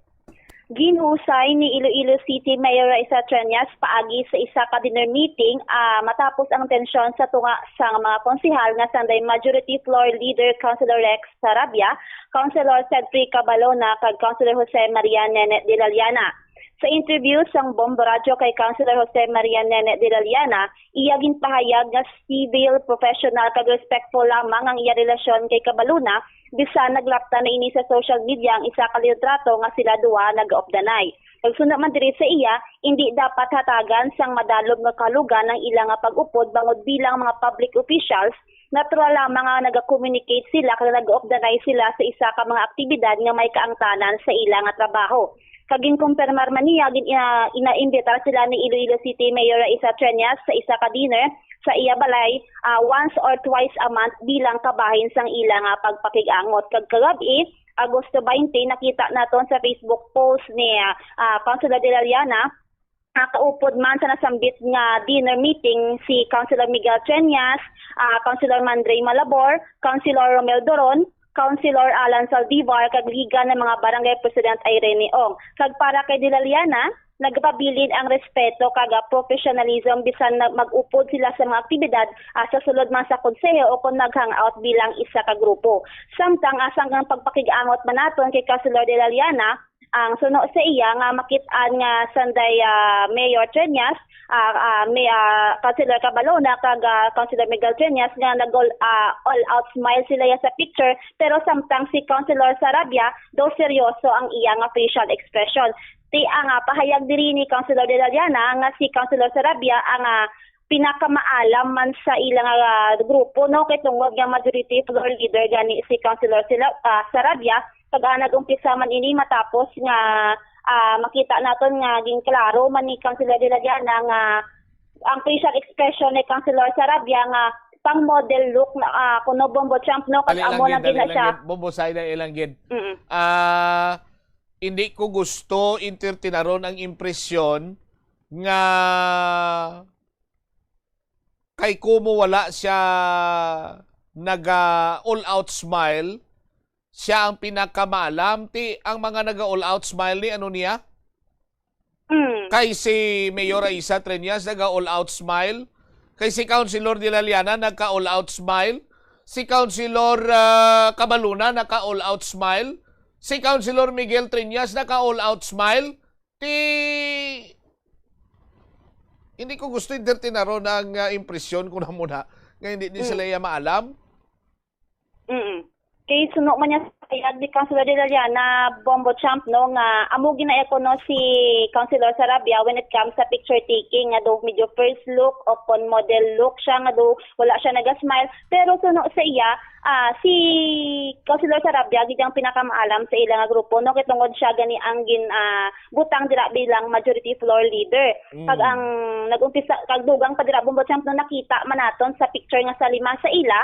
D: Ginhusay ni Iloilo City Mayor Isa Treñas paagi sa isa ka dinner meeting matapos ang tensyon sa tunga sa mga konsihal nga sanday Majority Floor Leader Councilor Rex Sarabia, Councilor Sedfrey Cabalona kag Councilor Jose Maria Nene de la Liana. Sa interview sang Bombo Radio kay Councilor Jose Maria Nene de la Llana, iya ginpahayag nga civil, professional kag respectful lamang ang iya relasyon kay Cabaluna bisan naglapta na ini sa social media ang isa ka litrato nga sila duha nag-opdanay. Pagsunod man diri sa iya, hindi dapat hatagan sang madalob nga kalugan ng ilang nga pag-upod bangod bilang mga public officials. Natural lamang nga nag-communicate sila kag nag-opdanay sila sa isa ka mga aktibidad nga may kaangtanan sa ilang nga trabaho. Kaging kumpirmar man niya, inaimbitar sila ni Iloilo City Mayor Isa Treñas sa isa ka dinner sa iya balay once or twice a month bilang kabahin sang ilang pagpakig-angot. Kag kagabi, Agosto 20, nakita naton sa Facebook post ni Councilor de la Llana, kaupod man sa nasambit nga dinner meeting si Councilor Miguel Treñas, Councilor Mandrey Malabor, Councilor Romel Doron, Councilor Alan Saldivar, kag liga ng mga barangay president Irene Ong. Kag para kay de la Llana, nagpabilin ang respeto kag professionalism bisan mag-upod sila sa mga aktibidad sa sulod man sa konseho o kung nag-hangout bilang isa ka grupo. Samtang asang ang pagpakig-angot man naton kay Councilor de la Llana, ang suno sa iya nga makit-an nga sanday Mayor Treñas, Councilor Cabalona kag Councilor Miguel Treñas nga all-out smile sila sa picture, pero samtang si Councilor Sarabia daw seryoso ang iya nga facial expression. Ti ang pahayag diri ni Councilor de la Llana nga si Councilor Sarabia ang pinakamaalam man sa ilang grupo no kay tungod nga majority floor leader gani si Councilor Sarabia pag nag-umpisa man ini matapos nga makita naton nga ging klaro man ni Councilor de la Llana nga ang facial expression ni Councilor Sarabia nga pang model look na kuno Bombo Champ no kag amo na gina siya
P: Bombo side ang ilang gid. Hindi ko gusto intertinaron ang impresyon nga kay kumo wala siya all-out smile, siya ang pinakamaalam. Ang mga all-out smile ni ano niya? Kay si Mayor Isa Treñas all-out smile. Kay si Councilor de la Llana all-out smile. Si Councilor Cabaluna all-out smile. Si Councilor Miguel Treñas all-out smile. Hindi ko gusto intertinaron ang impresyon ko na muna nga hindi din sila maalam.
D: Kay suno man niya sayag di Councilor de la Llana, Bombo Champ no nga amo ginaya ko no si Councilor Sarabia when it comes sa picture taking nga do medyo first look o kon model look siya nga do wala siya naga-smile, pero suno sa iya si Councilor Sarabia gid ang pinakamaalam sa ilang grupo no kay tungod siya gani ang butang dira bilang majority floor leader. Pag ang nagumpisa kag dugang pa dira Bombo Champ no nakita man naton sa picture nga sa lima sa ila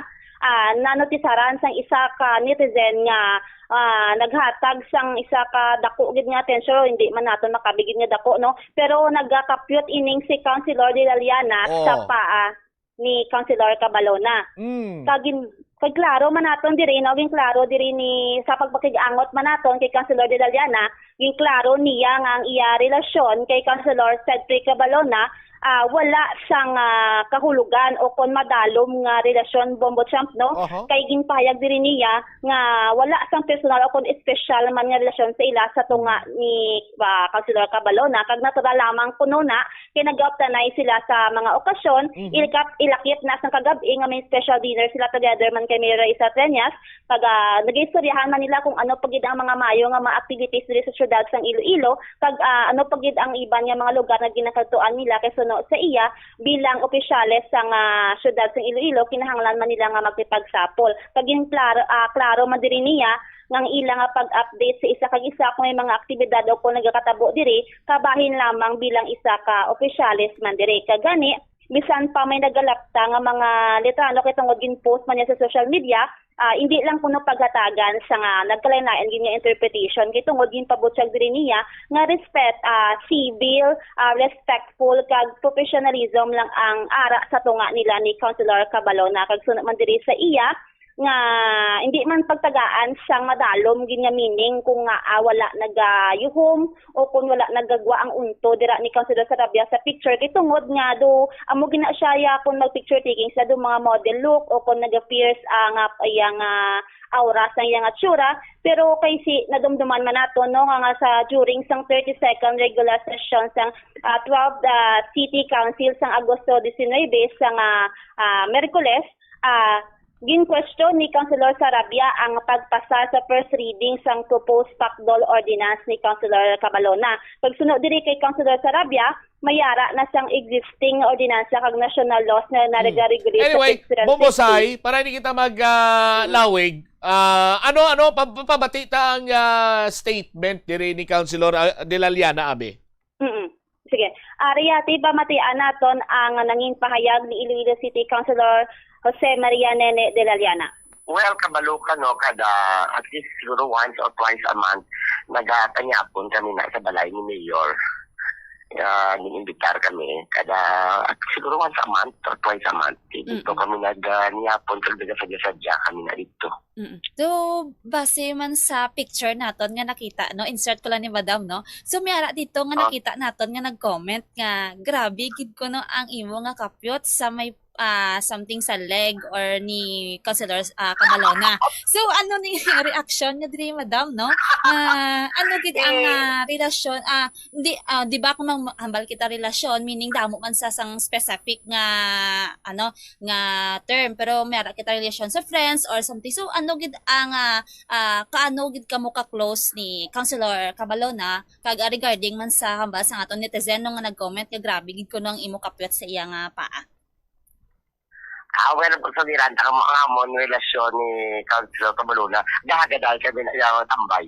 D: nanotisaran sang isa ka netizen nga naghatag sang isa ka dako gid nga atensyon, hindi man naton makabigid nga dako no, pero nagakapyot ining si Councilor de la Llana sa paa ni Councilor Cabalona. Kag klaro man naton diri no, ging klaro diri ni sa pagpakig-angot man naton kay Councilor de la Llana, ging klaro niya nga ang iya relasyon kay Councilor Cedric Cabalona wala sang kahulugan o kon madalom nga relasyon Bombo Champ no. Kay ginpahayag diri niya nga wala sang personal o kon special man nga relasyon sa ila sa tunga ni Councilor Cabalona, kag natural lamang kuno na kay nag-optanay sila sa mga okasyon. Ilakip na sang kagabi nga may special dinner sila together man kay Mayor Isa Treñas, pag nag-istoryahan man nila kung ano pagid ang mga mayo nga mga activities diri sa syudad sang Iloilo, kag ano pagid ang iban nga mga lugar nga ginakatuan nila kay sa iya bilang opisyales sang syudad sang Iloilo, kinahanglan man nila nga magtipagsapol. Kaging klaro man diri niya nga ilang pag-update sa isa kag isa kung may mga aktibidad o kung nagakatabo diri, kabahin lamang bilang isa ka opisyales man diri. Kagani bisan pa may nagalapta nga mga letrano kay tungod gin-post man niya sa social media, hindi lang kuno paghatagan sa nga nagkalain-lain gin nga interpretation kay tungod gin pabutyag diri niya nga civil, respectful kag professionalism lang ang ara sa tunga nila ni Councilor Cabalona. Kag sunod man diri sa iya nga hindi man pagtagaan sang madalom gin nga meaning kung nga wala nagayuhom o kung wala nagagwa ang unto dira ni Councilor Sarabia sa picture kay tungod nga do amo gina siya ya kung mag picture taking sa do mga model look o kung nag-appears ang iyang aura sa iyang atsura pero kay si nadumduman man nato no nga sa during sang 32nd regular session sang 12th City Council sang Agosto 19 sang Miyerkules gin-question ni Councilor Sarabia ang pagpasa sa first reading sang proposed PACDOL ordinance ni Councilor Cabalona. Pagsunod diri kay Councilor Sarabia, mayara na sang existing ordinance kag national laws na nare-regulate
P: Anyway,
D: sa
P: Bombosay, para hindi kita maglawig, ano pabati ta ang statement diri ni Councilor De La Liana Abe?
D: Sige. Ariyati ba matian naton ang nanging pahayag ni Iloilo City Councilor Jose Maria Nene De La Liana.
G: Well, kabalo ka no, kada at least siguro once or twice a month nagatanyapon kami na sa balay ni Mayor. Inimbitar kami kada at siguro once a month or twice a month. Dito kami naganyapon talaga sadya kami na dito.
K: So, base man sa picture naton nga nakita, no? Insert ko lang ni Madam, no? So, mayara dito nga nakita naton nga nag-comment nga grabe gid ko no ang imo nga kapyot sa may something sa leg or ni Councilor Cabalona. So, ano ni reaction niya diri, Madam, no? Ano gid ang relasyon? Di ba kung hambal kita relasyon, meaning damo man sa sang specific nga, nga term, pero mayara kita relasyon sa friends or something. So, ano gid ang, kaano gid kamo ka-close ni Councilor Cabalona, kag regarding man sa hambal sa aton netizen nga nag-comment, nga grabe gid ko nang imo kapyot sa iyang paa.
G: Well, pagsabiran, ang mga amon relasyon ni Councilor Cabalona, dahagadal kami na yung tambay.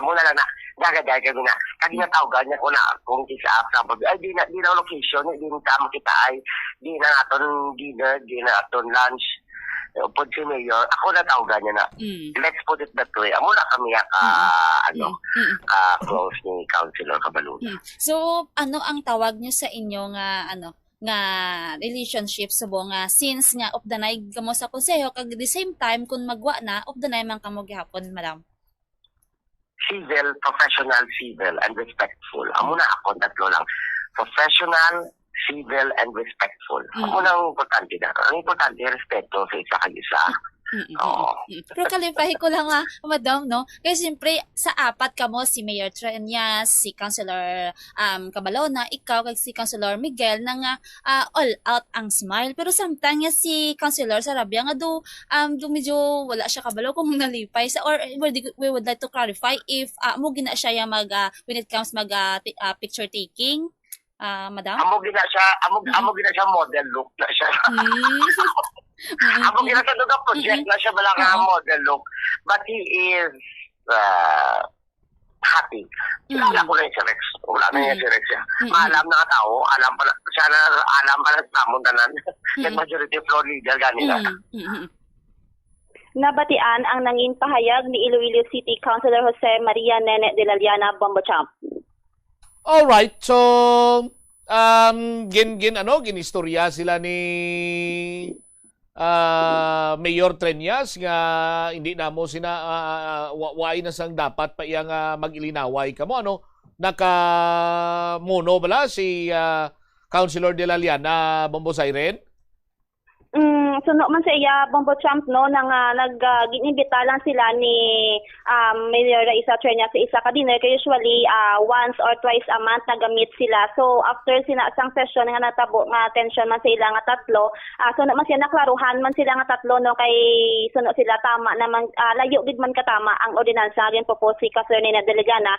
G: Muna lang na, dahagadal kami na, kag natawgan niya ko na, kung isa example, ay di na location, di na makita ay, di na aton dinner, di na aton lunch, upod si Mayor, ako natawgan niya na, let's put it that way, muna kami close ni Councilor Cabalona.
K: So, ano ang tawag niyo sa inyo nga, nga relationship subo nga since nga of the night kamo sa konseho kag the same time kung magwa na of the night man kamo gihapon, Madam?
G: Civil, professional, civil, and respectful. Amo na ako tatlo lang. Professional, civil, and respectful. Amo na ang importante na. Ang importante, respeto sa isa kag isa.
K: Pero kalimpahin ko lang Madam, no? Kasi siyempre, sa apat kamo, si Mayor Trias, si Councilor Cabalona, ikaw, kag si Councilor Miguel, na nga all out ang smile. Pero sometimes si Councilor Sarabia nga do medyo wala siya kabalo kung nalipay sa, or we would like to clarify if mo gina siya when it comes picture taking, Madam?
G: Amo gina siya model look na siya. Amo gina siya doon project na siya balang model look. But he is happy. Wala ko na yung si Rex. Wala na yung si Rex siya. Maalam na tao. Alam pa na sa tamunan. Yung majority floor leader ganila.
D: Nabatian ang nanging pahayag ni Iloilo City Councilor Jose Maria Nene De La Liana Bombochamp.
P: Alright, so ginistorya sila ni Mayor Trias nga hindi na mo waay na sang dapat pa iyang mag-ilinaway kamo nakamuno bala si Councilor De La Liana Bombosay rin?
D: Suno man sa iya Bombochamp no nang nag-inimbita lang sila ni Mayor Raisa Trias sa isa ka dinner kay usually once or twice a month nagamit sila. So after sang session nga natabo nga attention man sa ila nga tatlo, suno man sila naklaruhan man sila nga tatlo no kay suno sila tama naman layo gid man katama ang ordinansa gyud propose si Councilor Nena Delegana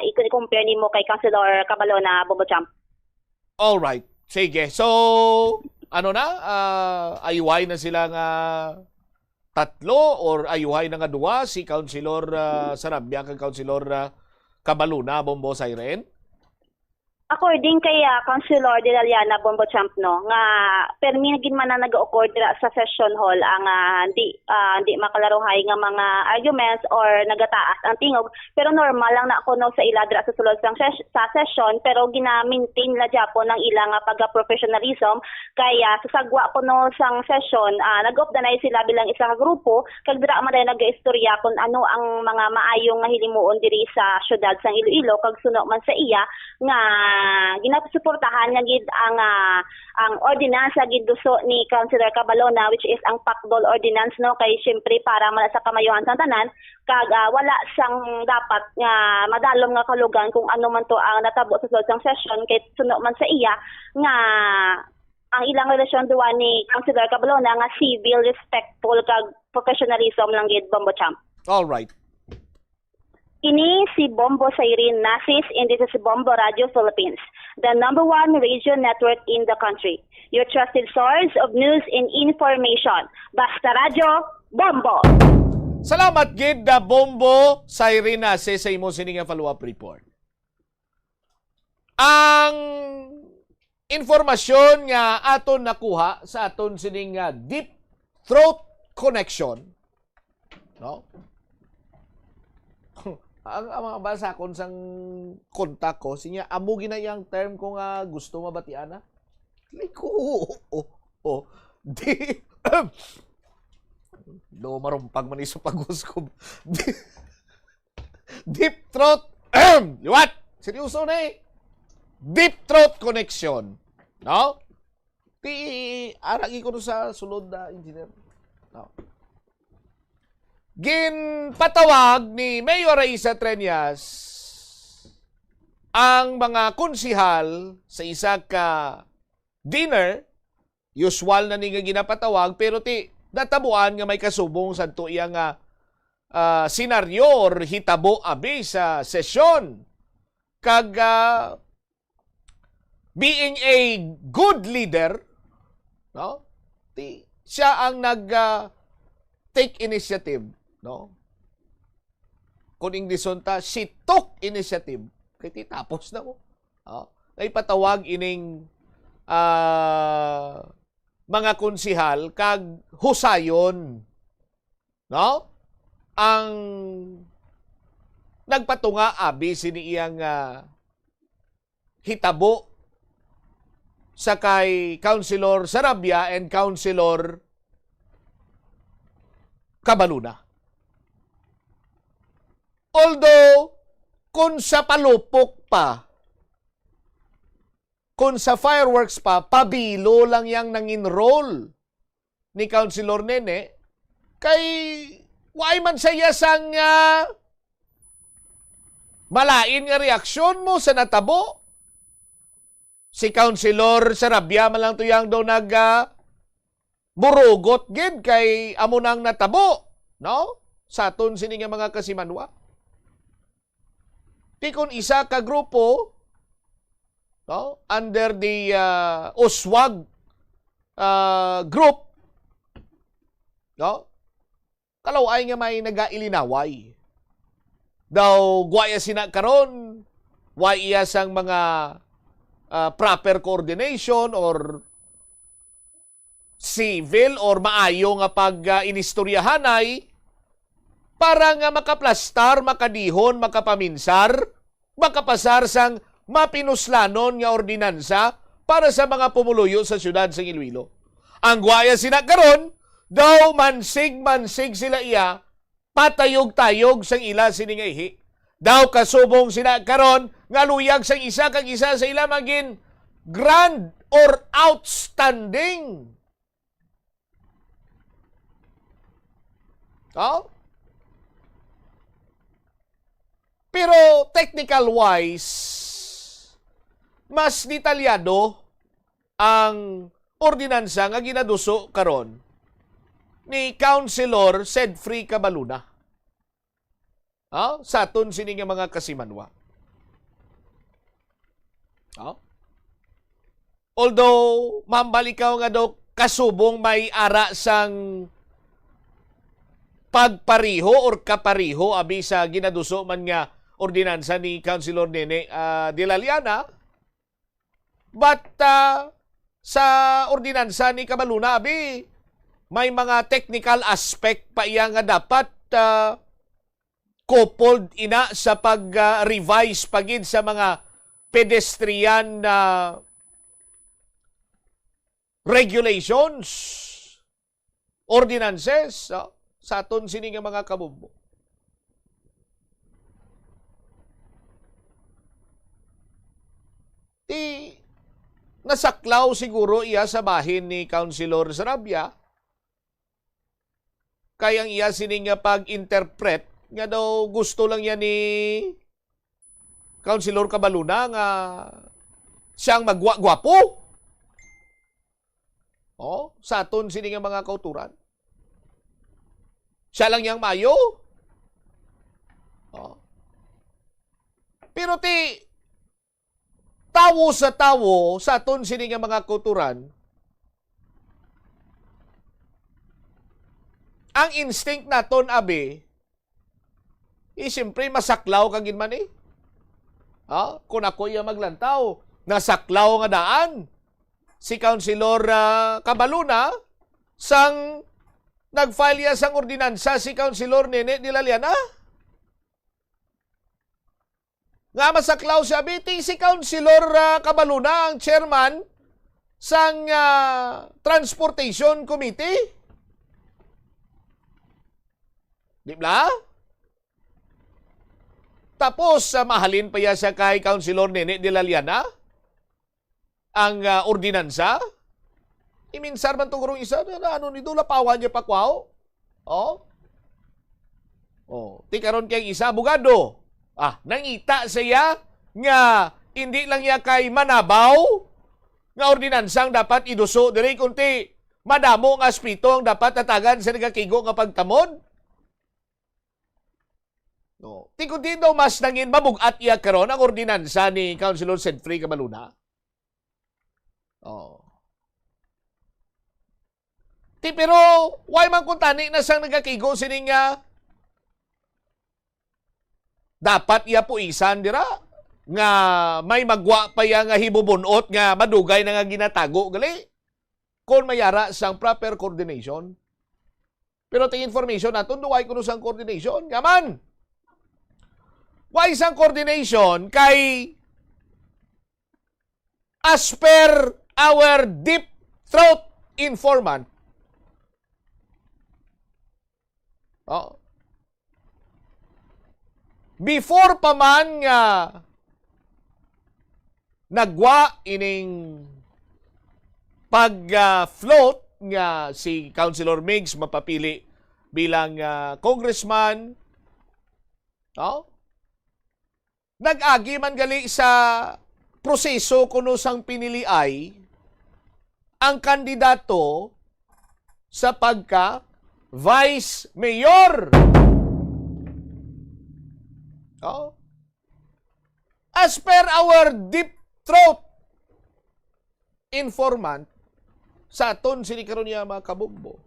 D: i-compare nimo kay Councilor Cabalona Bombochamp.
P: All right. Sige. So ayuhay na sila nga tatlo or ayuhay na nga duwa si Councilor Sarabia kag Councilor Cabalona Bombosay rin?
D: according kay Councilor De La Llana Bombo Champ no nga permi gid man na nag-occur dira sa session hall ang di makalaruhay nga mga arguments or nagataas ang tingog pero normal lang na kuno sa ila dira sa sulod sa session pero gina-maintain la Japon ng ilang pagka-professionalism kaya sa sagwa kuno sang session nag-organize sila bilang isa ka grupo kag dira man nag-istorya kung ano ang mga maayong nga hilimuon diri sa syudad sang Iloilo kag suno man sa iya nga ginasuportahan nga gid ang ordinansa gid duso ni Councilor Cabalona which is ang Pakdol Ordinance no kay syempre para man sa kamayuhan sa tanan kag wala sang dapat nga madalom nga kalugan kung ano man to ang natabo sa sulod sang session kay suno man sa iya nga ang ilang relasyon duwa ni Councilor Cabalona nga civil, respectful kag professionalism lang gid Bombo Champ.
P: All right.
D: Kini si Bombo Sairin Nasis and this is Bombo Radio Philippines, the #1 radio network in the country. Your trusted source of news and information. Basta Radio, Bombo!
P: Salamat gid da Bombo Sairin Nasis sa imo sining follow-up report. Ang informasyon nga aton nakuha sa aton sining deep throat connection, no? ang mga basa kon sang kontak ko sinya amo ginayang term ko nga gusto mabatiana liko di do marumpag man iso paguskom deep throat what seryoso na deep throat connection no ti aragi ko sa sulod na engineer no ginpatawag ni Mayor Raisa Trias ang mga konsihal sa isa ka dinner, usual na ni nga ginapatawag, pero ti natabuan nga may kasubong sa iyang senaryo or hitabo abi sa sesyon. Kag being a good leader, no? Ti siya ang take initiative. No? Kung Ingleson ta, she took initiative. Kaya tapos na mo. Ay patawag ining mga konsihal kag husayon. No? Ang nagpatunga abi sini iyang hitabo sa kay Councilor Sarabia and Councilor Cabaluna. Although, kung sa palupok pa, kung sa fireworks pa, pabilo lang yang nang-enroll ni Councilor Nene, kay why man saya sang malain nga reaksyon mo sa natabo. Si Councilor Sarabia man lang tuyang daw burugot gid kay amo nang natabo, no? Sa aton sini nga mga kasimanwa. Di kung isa ka grupo, no, under the USWAG group, no, kalaway nga may nagailinaway. Daw guaya sina karon, way iya sang mga proper coordination or civil or maayo nga pag-inistoryahanay para nga makaplastar, makadihon, makapaminsar, makapasar sang mapinuslanon nga ordinansa para sa mga pumuluyo sa syudad sa Iloilo. Ang guaya sina karon, daw mansig sila iya, patayog-tayog sang ila sining ihi. Daw kasubong sina karon nga luyag sang isa kag isa sa ila magin grand or outstanding. Oh? Pero technical-wise, mas detalyado ang ordinansa nga ginaduso karon ni Councilor Sedfrey Cabaluna. Sa aton sini nga mga kasimanwa. Although, mambalikaw nga daw kasubong may ara sang pagpariho or kapariho abi sa ginaduso man nga ordinansa ni Councilor Nene de la Llana, But sa ordinansa ni Kabaluna, abi, may mga technical aspect pa iya nga dapat coupled ina sa pag-revise pagid sa mga pedestrian regulations, ordinances, sa aton sini nga mga kabumbo. Nasaklaw siguro iya sa bahin ni Councilor Sarabia, kayang iya sining pag-interpret nga daw gusto lang yan ni Councilor Cabaluna nga siyang magwa-gwapo. Sa aton sini nga mga kauturan. Siya lang yang mayo. Pero tawo sa aton sini nga mga kauturan, ang instinct naton abi, siyempre masaklaw kagin man eh. Kung ako iya maglantaw, nasaklaw nga daan si Councilor Cabaluna sang nag-file ya sang ordinansa si Councilor Nene Dilaliana. Nga masaklaw siya, biti si Councilor Cabaluna ang chairman sang Transportation Committee. Di ba? Tapos mahalin pa ya siya kay Councilor Nene Dilaliana ang ordinansa. Iminsar man itong kurong isa na ano nito, lapawan niya pakwaw. Ti karon kay isa, abogado. Nangita siya nga hindi lang ya kay manabaw nga ordinansang dapat iduso diri kunti madamo nga aspito ang dapat tatagan sa nagakigo nga pagtamod. Ti kundi daw mas nangin mabugat iya karon ang ordinansa ni Councilor Sedfrey Cabaluna. Ti pero why man kung tani na sang nagakigo sining dapat iya po isan dira nga may magwa pa ya nga hibubunot nga madugay na nga ginatago gali kung mayara sang proper coordination. Pero ting information naton duway kuno sang coordination gaman. Why sang coordination kay as per our deep throat informant. Before pa man nga nagwa ining pag-float nga si Councilor Migs mapapili bilang congressman, nag-agi man gali sa proseso kuno sang pinili ay ang kandidato sa pagka Vice Mayor. As per our deep throat informant sa aton sini karon niya mga kabugbo,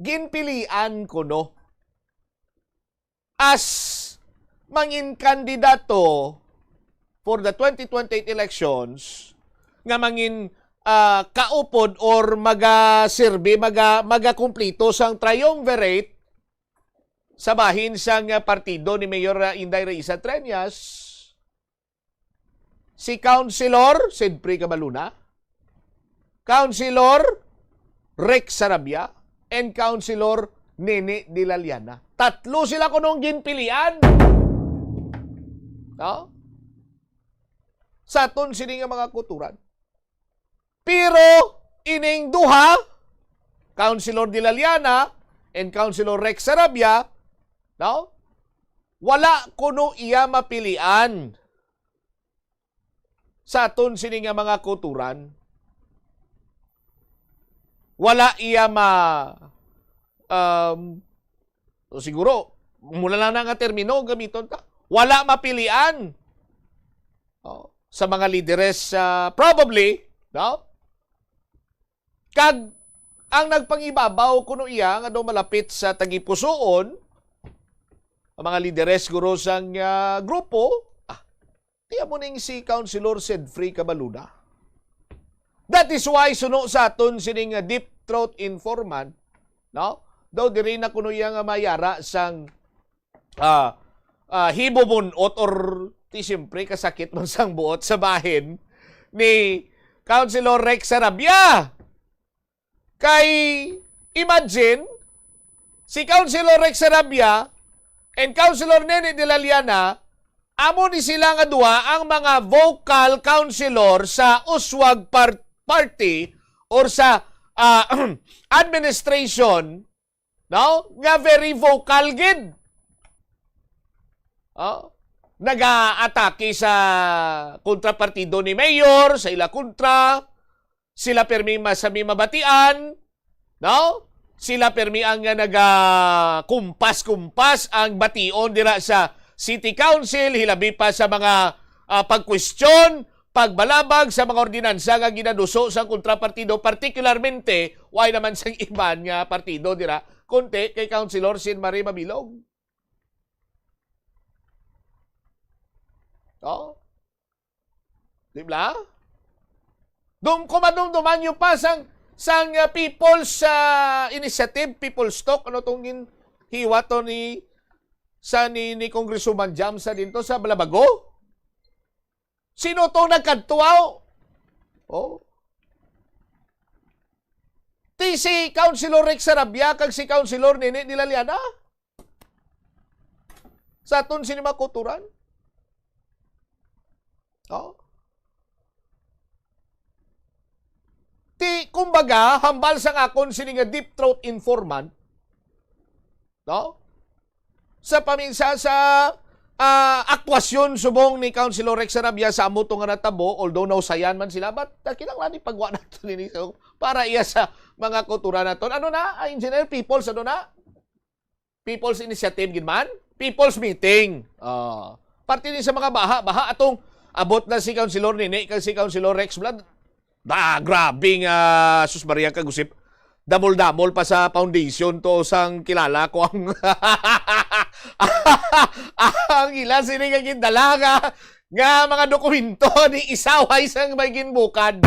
P: ginpilian ko no as mangin kandidato for the 2028 elections nga mangin kaupod or maga-serve, maga-kumplito sang triumvirate sa bahin sang partido ni Mayor Inday Raiza Trias, si Councilor Sedfrey Cabaluna, Councilor Rex Sarabia, and Councilor Nene Dilaliana. Tatlo sila kunong ginpilian. Sa aton sini nga mga kuturan. Pero ining duha, Councilor Dilaliana and Councilor Rex Sarabia, wala kuno iya mapilian sa aton sini nga mga kuturan. Wala iya siguro mula lang nga termino gamiton ta. Wala mapilian sa mga lideres probably, kag ang nagpangibabaw kuno iya nga daw malapit sa tagipusoon ang mga lideres guro sang grupo, Tiya mo ning si Councilor Sedfrey Cabaluna. That is why suno sa aton sining deep throat informant, no? Daw diri na kuno yang mayara sang hibobunot or ti siyempre kasakit man sang buot sa bahin ni Councilor Rex Sarabia. Kay imagine si Councilor Rex Sarabia and Councilor Nene de la Liana, amo ni sila nga duha ang mga vocal councilor sa Uswag Party or sa administration, no? Nga very vocal gid. Nag-aatake sa kontrapartido ni Mayor, sa ila kontra, sila permi masami mabatian, no? Sila permi ang kumpas-kumpas ang bation dira sa City Council, hilabi pa sa mga pagkwestiyon, pagbalabag sa mga ordinansa nga ginaduso sa kontrapartido, particularmente, why naman sa iban nga partido dira, konti kay Councilor Sin Marie Mabilog. Diba? Kumadumduman nyo pa sang People's Initiative, People's Talk, ano itong hiwa to ni Congresswoman Jam sa dinto sa Balabago? Sino to nagkadtuaw? Si Councilor Rex Sarabia kag si Councilor Nene de la Liana? Sa aton sinimakuturan? Kumbaga, hambal sa akon sini nga deep throat informant, no? Sa paminsa sa aktwasyon subong ni Councilor Rex Sarabia sa amo nga natabo, although nausayan man sila, but kinahanglan ni pagwa nato nini para iya sa mga kultura naton. Ano na, Engineer People's, ano na? People's Initiative gid man? People's Meeting. Parte ni sa mga baha atong abot na si Councilor Nene kag si Councilor Rex Blood. Grabing sus Maria kagusip. Damol-damol pa sa foundation to sang kilala ko ang ang ilan sini nga gindala nga mga dokumento ni isaway sang may ginbukad.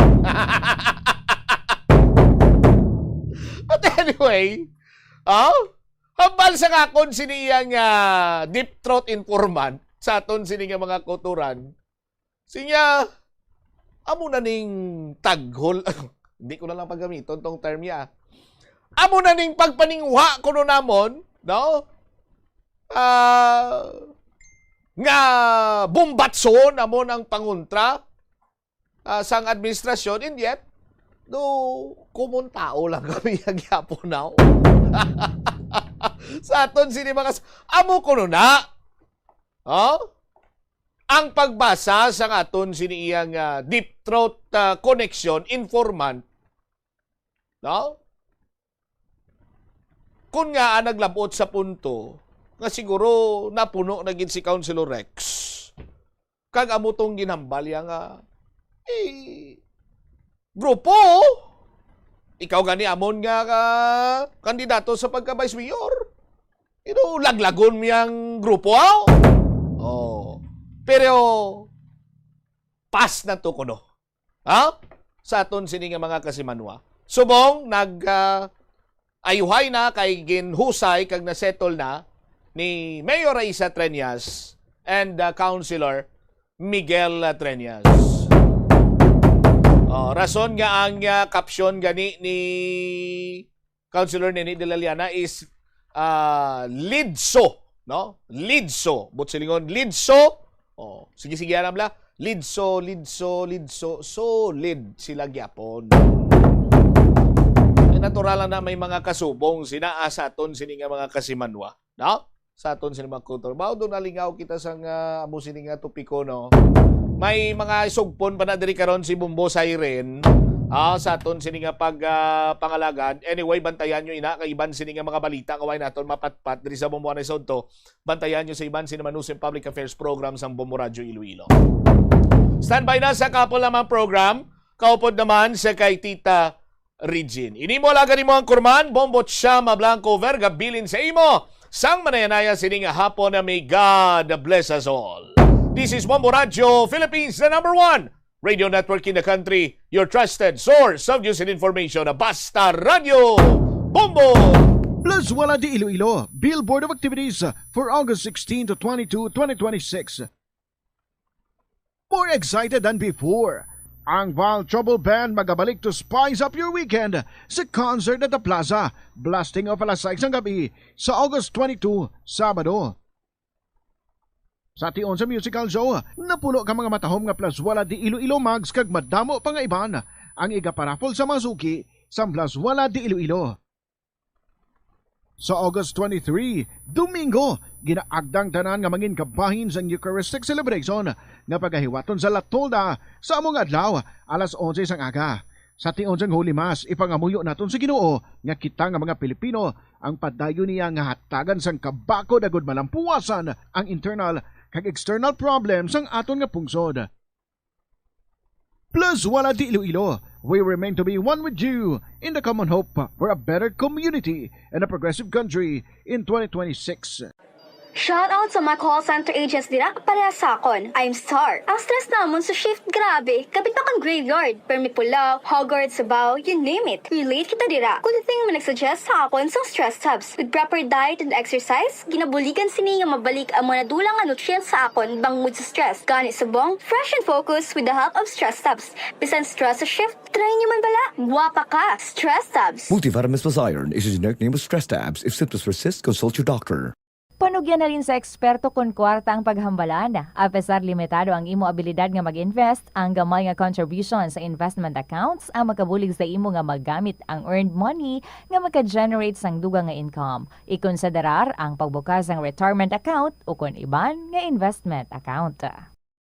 P: But anyway, hambal sa kakon sini yang deep throat informant sa aton sini nga mga kuturan. Sinya amo na ning taghol. Hindi ko na lang paggamiton tong term niya. Amo na ning pagpaningwa kuno namon, no? Nga bombatson amon ang pangontra sang administrasyon, and yet common tao lang kami nagyapon now. Sa aton sini mga amo kuno na. Ang pagbasa sa aton siniyang deep throat connection informant, no? Kung nga naglabot sa punto nga siguro napuno na gid si Councilor Rex kag amo tong ginambal nga grupo, ikaw gani amon nga kandidato sa pagka vice mayor, laglagon miyang grupo. Pero pas na to kuno. Sa aton sini nga mga kasimanwa. Subong ayuhay na kay ginhusay kag nasettle na ni Mayor Raisa Treñas and Councilor Miguel Treñas. Rason nga ang caption gani ni Councilor Nene de la Liana is lidso, no? Lidso, butsilingon lidso. Sige alam la. Lidso, solid sila gyapon. Natural lang na may mga kasubong sa aton sini nga mga kasimanwa, no? Sa aton sini mga kultur. Bao do nalingaw kita sa amo sini nga topiko, no? May mga sugpon pa na diri karon si Bumbo Siren. Sa aton sini nga pangalagan. Anyway, bantayan nyo ina kay iban sini nga mga balita kaway naton mapatpat diri sa Bumbo na Sonto. Bantayan nyo sa iban sini Manusim Public Affairs Program sa Bumbo Radio Iloilo. Standby na sa couple naman program. Kaupod naman sa kay Tita Regine. Inimo lagani mo ang kurman, Bombot Shama Blanco Verga bilin sa imo. Sang manayanaya sini nga hapon na may God bless us all. This is Bombo Radio Philippines, the #1 radio network in the country. Your trusted source of news and information. Basta Radio Bombo!
Y: Plus Wala di Iloilo, Billboard of Activities for August 16 to 22, 2026. More excited than before, ang Val Trouble Band magabalik to spice up your weekend sa concert at the Plaza, blasting off alas 6 ng gabi sa August 22, Sabado. Sa tion sa musical show, napulo ka mga matahom nga Plus Wala di Iloilo mags kag madamo pa nga iban ang igaparapol sa masuki sa Plus Wala di Iloilo. Sa August 23, Domingo, ginaagdang tanan nga mangin kabahin sa Eucharistic celebration nga pagahiwaton sa Latolda sa among adlaw alas 11 sang aga. Sa tion sang Holy Mass, ipangamuyo naton sa Ginoo nga kita nga mga Pilipino ang padayon niya nga hatagan sang kabako dagod malampuasan ang internal kag external problems ang aton nga pungsod. Plus Wala di Iloilo, we remain to be one with you in the common hope for a better community and a progressive country in 2026.
L: Shoutout sa mga call center agents dira pareha sa akon. I'm Star. Ang stress namon sa shift, grabe. Kapit na kang graveyard. Permi Pulaw, Hogwarts, Sabaw, you name it. Relate kita dira. Kung thing man nagsuggest sa akon sa stress tabs. With proper diet and exercise, ginabuligan sini nga mabalik ang mga nadulang nga nutrients sa akon bangod sa stress. Gani subong, fresh and focused with the help of stress tabs. Bisan stress sa shift, try nyo man bala. Guwapa ka. Stress tabs.
U: Multivitamins plus iron is a generic name of stress tabs. If symptoms persist, consult your doctor.
B: Panugyan na rin sa eksperto kung kwarta ang paghambalan. Apesar limitado ang imo abilidad nga mag-invest, ang gamay nga contribution sa investment accounts ang makabulig sa imo nga maggamit ang earned money nga maka-generate sang dugang nga income. Ikonsiderar ang pagbukas ng retirement account o kung iban nga investment account.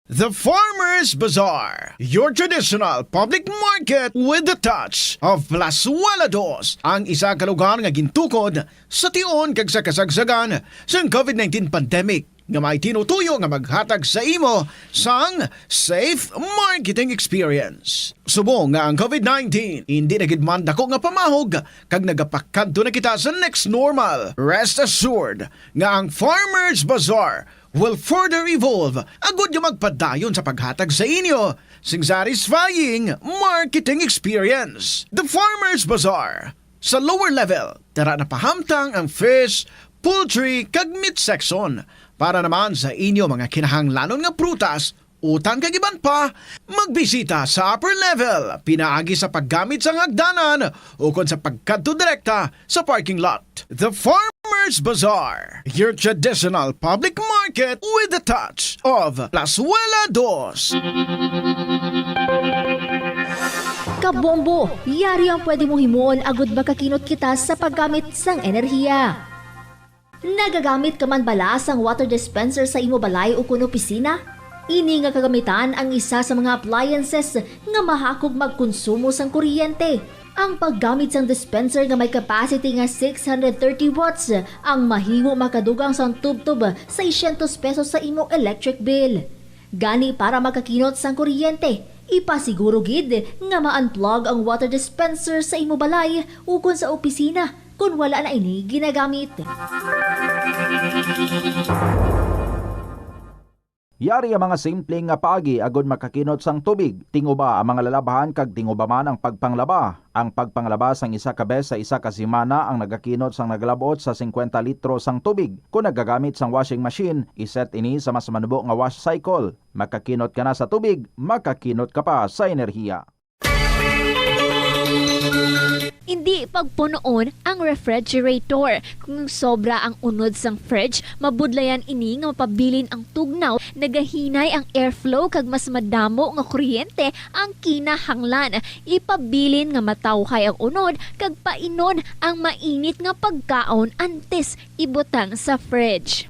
Y: The Farmers Bazaar, your traditional public market with the touch of Plus Wala Dos, ang isa ka lugar nga gintukod sa tion kag sa kasagsagan sa COVID-19 pandemic nga may tinutuyo nga maghatag sa imo sang safe marketing experience. Subong nga ang COVID-19 hindi na gid man dako nga pamahog kag nagapakadto na kita sa next normal. Rest assured nga ang Farmers Bazaar will further evolve agud yung magpadayon sa paghatag sa inyo sing satisfying marketing experience. The Farmers Bazaar. Sa lower level, tara na pahamtang ang fish, poultry, kag meat section para naman sa inyo mga kinahanglanon nga prutas, utang kag iban pa, magbisita sa upper level, pinaagi sa paggamit sa hagdanan o kon sa pagkadto direkta sa parking lot. The Farmers Bazaar, your traditional public market with the touch of Plus Wala Dos.
C: Kabombo, yari ang pwede mong himuon agud makakinot kita sa paggamit sang enerhiya. Nagagamit ka man bala sang water dispenser sa imo balay o kuno opisina? Ini nga kagamitan ang isa sa mga appliances nga mahakog magkonsumo sang kuryente. Ang paggamit sang dispenser nga may capacity nga 630 watts ang mahimo makadugang sang tubtub sa 600 pesos sa imo electric bill. Gani para makakinot sang kuryente, ipasiguro gid nga ma-unplug ang water dispenser sa imo balay ukon sa opisina kung wala na ini ginagamit.
V: Yari ang mga simpleng nga paagi agod makakinot sang tubig. Tinguba ang mga lalabahan kag tinguba man ang pagpanglaba. Ang pagpanglaba sang isa ka bes sa isa ka semana ang nagakinot sang naglabot sa 50 litro sang tubig. Kung nagagamit sang washing machine, iset ini sa mas manubo nga wash cycle. Makakinot ka na sa tubig, makakinot ka pa sa enerhiya.
W: Hindi pagpunoon ang refrigerator. Kung sobra ang unod sang fridge, mabudlayan ini nga mapabilin ang tugnaw, nagahinay ang airflow kag mas madamo nga kuryente ang kinahanglan. Ipabilin nga matawhay ang unod kag painon ang mainit nga pagkaon antes ibutang sa fridge.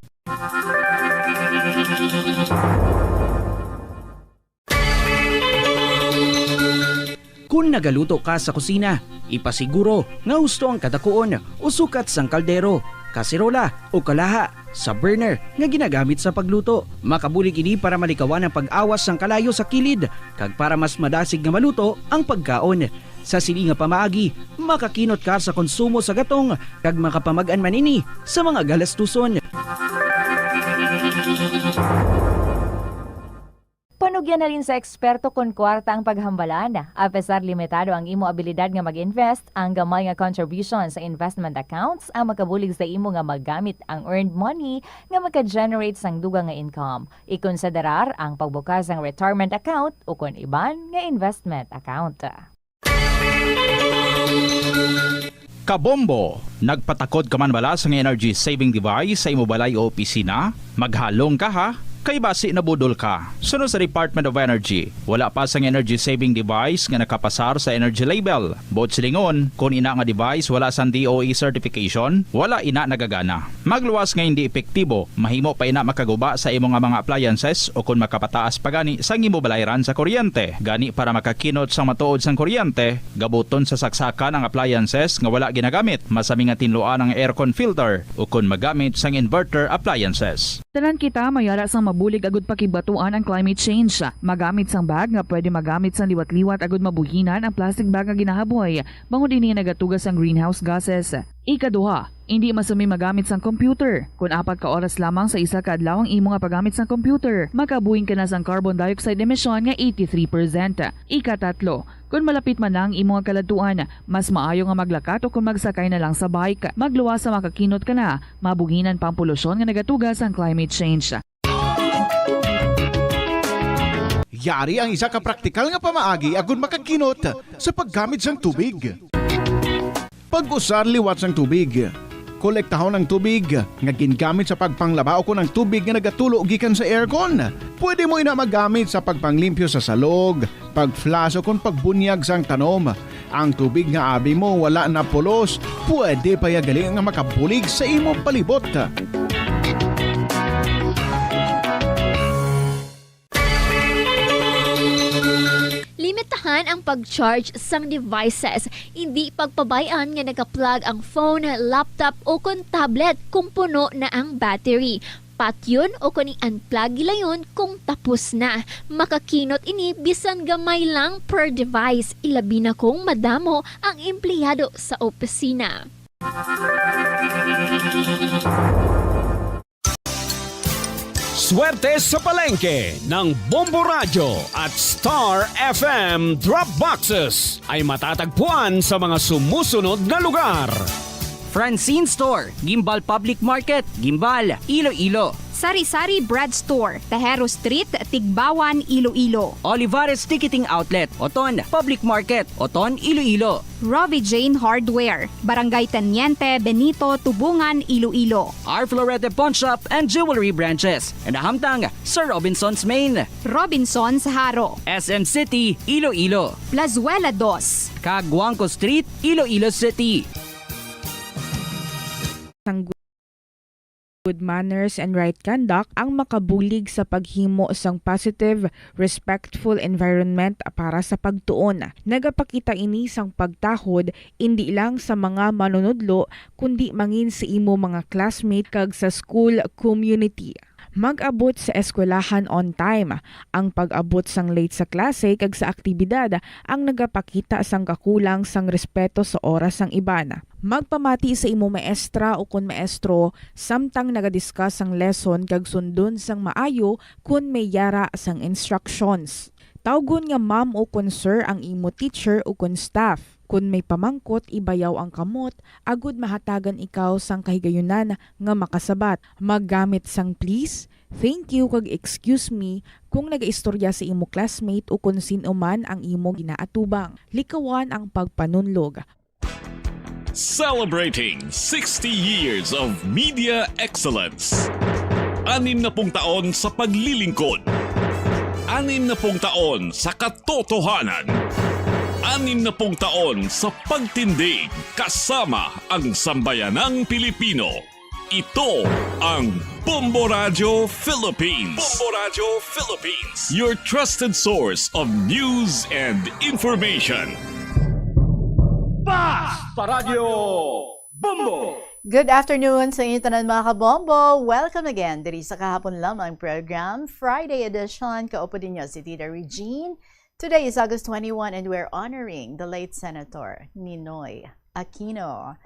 E: Kung nagaluto ka sa kusina, ipasiguro nga husto ang kadakuon o sukat sang kaldero, kaserola o kalaha sa burner nga ginagamit sa pagluto. Makabulig ini para malikawan ang pag-awas sang kalayo sa kilid kag para mas madasig nga maluto ang pagkaon. Sa sili nga pamaagi, makakinot ka sa konsumo sa gatong kag makapamag-an manini sa mga galastuson.
B: Bigyan na rin sa eksperto kon kwarta ang paghambalan. Apesar limitado ang imo abilidad nga mag-invest, ang gamay nga contribution sa investment accounts ang makabulig sa imo nga maggamit ang earned money nga maka-generate sang dugang nga income. Ikonsiderar ang pagbukas ng retirement account o kon iban nga investment account.
E: Kabombo, nagpatakod ka man bala sa energy saving device sa imo balay o opisina? Maghalong ka ha? Kay basi nabudol ka. Sunod sa Department of Energy, wala pa sang energy saving device nga nakapasar sa energy label. Bot silingon, kung ina nga device wala sang DOE certification, wala ina nagagana. Magluwas nga hindi epektibo, mahimo pa ina makaguba sa imo nga mga appliances o kung makapataas pa gani sang imo balayran sa kuryente. Gani para makakinot sang matuod sang kuryente, gabuton sa saksakan ang appliances nga wala ginagamit, masami nga tinluan ang aircon filter o kung magamit sang inverter appliances.
I: Tanan kita mayara sang mabulig agud pakibatuan ang climate change. Magamit sang bag nga pwede magamit sang liwat-liwat agud mabuhinan ang plastic bag nga ginahaboy. Bangod dinhi nagatugas ang greenhouse gases. Ikaduha, hindi masami magamit sang computer. Kung 4 ka oras lamang sa isa ka adlaw ang imo nga paggamit sang computer, makabuhing ka na sang carbon dioxide emission nga 83%. Ikatatlo, kung malapit man lang imo nga kaladtuan, mas maayo nga maglakat o kung magsakay na lang sa bike. Magluwas sa makakinot ka na, mabuhinan pang polusyon nga nagatugas ang climate change.
Y: Yari ang isa ka praktikal nga pamaagi agud makakinot sa paggamit sang tubig. Pag-usar liwat sang tubig. Kolektahon ng tubig nga gingamit sa pagpanglaba o kung ang tubig nga nagatulo gikan sa aircon. Pwede mo ina magamit sa pagpanglimpyo sa salog, pag-flush o kung pagbunyag sang tanom. Ang tubig nga abi mo wala na pulos, pwede pa yagali nga makabulig sa imong palibot.
W: Limitahan ang pag-charge sang devices. Hindi pagpabayaan nga naka-plug ang phone, laptop o kung tablet kung puno na ang battery. Patyon o kung i-unplug gilayon kung tapos na. Makakinot ini bisan gamay lang per device. Ilabi na kung madamo ang empleyado sa opisina.
A: Swerte sa palengke ng Bombo Radio at Star FM Drop Boxes ay matatagpuan sa mga sumusunod na lugar.
E: Francine Store, Gimbal Public Market, Gimbal, Iloilo.
S: Sari-Sari Bread Store, Tejero Street, Tigbawan, Iloilo.
E: Olivares Ticketing Outlet, Oton Public Market, Oton, Iloilo.
S: Robbie Jane Hardware, Barangay Teniente, Benito, Tubungan, Iloilo.
E: R. Florete Pawn Shop and Jewelry Branches. And Hamtang, Sir Robinson's Main.
S: Robinson's Haro.
E: SM City, Iloilo.
S: Plazuela 2.
E: Caguanco Street, Iloilo City.
J: Good manners and right conduct ang makabulig sa paghimo sang positive, respectful environment para sa pagtuon. Nagapakita ini sang pagtahod hindi lang sa mga manunudlo kundi mangin sa imo mga classmate kag sa school community. Mag-abot sa eskwelahan on time. Ang pag-abot sang late sa klase kag sa aktibidad ang nagapakita sang kakulang sang respeto sa oras sang iban. Magpamati sa imo maestra o kun maestro samtang nagadiscuss sang lesson kag sundon sang maayo kun may yara sang instructions. Tawgon nga ma'am o kun sir ang imo teacher o kun staff. Kun may pamangkot, ibayaw ang kamot, agud mahatagan ikaw sang kahigayunan nga makasabat. Maggamit sang please, thank you kag excuse me kung nagaistorya sa imo classmate o kung sino man ang imo ginaatubang. Likawan ang pagpanunlog.
M: Celebrating 60 years of media excellence. 60 taon sa paglilingkod. 60 taon sa katotohanan. 60 taon sa pagtindig kasama ang sambayanang Pilipino. Ito ang Bombo Radio Philippines. Bombo Radio Philippines. Your trusted source of news and information.
N: Basta Radio Bombo!
X: Good afternoon sa inyo tanan mga kabombo. Welcome again diri sa kahapon lamang program, Friday edition. Kaupo din niyo si Tita Regine. Today is August 21 and we're honoring the late Senator Ninoy Aquino.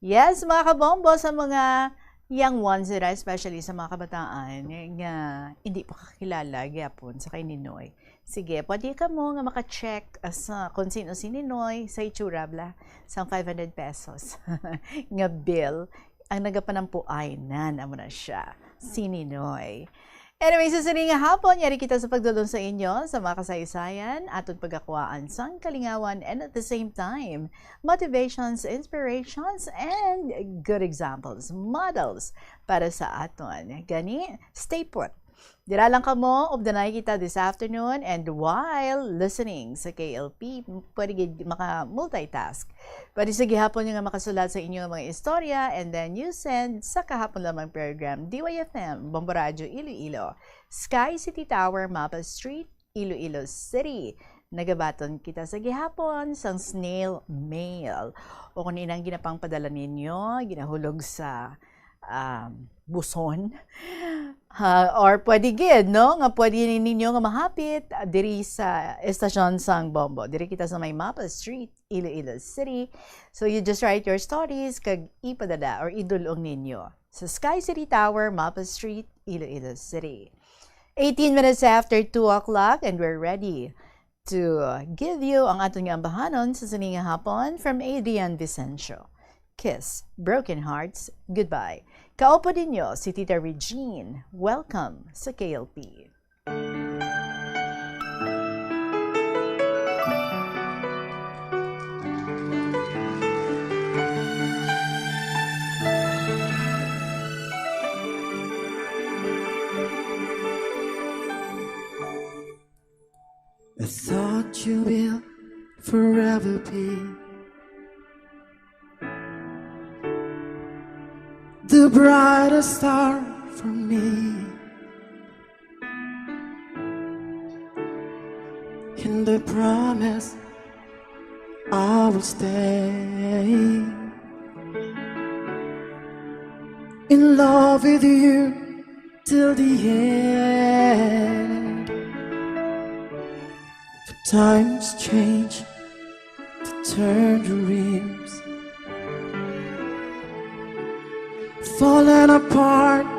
X: Yes, mga kabombo, sa mga young ones nila, especially sa mga kabataan, nga hindi pa kakilala gyapon sa kay Ninoy. Sige, pwede ka mo nga maka-check sa kung sino si Ninoy sa itsura bla sa 500 pesos nga bill. Ang nagapanampuay na na siya, si Ninoy. Anyway, sa sining hapon, yari kita sa pagdulong sa inyo sa mga kasaysayan atong pagakuhaan sang kalingawan and at the same time, motivations, inspirations, and good examples, models para sa aton. Gani, stay put. Dira lang ka mo, obdanay kita this afternoon and while listening sa KLP, pwede maka-multitask. Pwede sa gihapon nyo nga makasulat sa inyong mga istorya and then you send sa kahapon lamang program DYFM, Bombo Radio, Iloilo, Sky City Tower, Mapa Street, Iloilo City. Nagabaton kita sa gihapon sang snail mail. O kung inang ginapang padala ninyo, ginahulog sa buson. Or pwede gid, no? Nga pwede ninyo nga mahapit diri sa estasyon sang Bombo. Diri kita sa may Mapa Street, Iloilo City. So you just write your stories kag ipadala or idulong ninyo sa Sky City Tower, Mapa Street, Iloilo City. 18 minutes after 2 o'clock and we're ready to give you ang atong ambahanon sa sining hapon from Adrian Vicencio. Kiss, Broken Hearts, Goodbye. Kaupo ninyo si Tita Regine. Welcome sa KLP.
F: I thought you will forever be the brightest star for me, and I promise I will stay in love with you till the end. The times change to turn dreams, falling apart,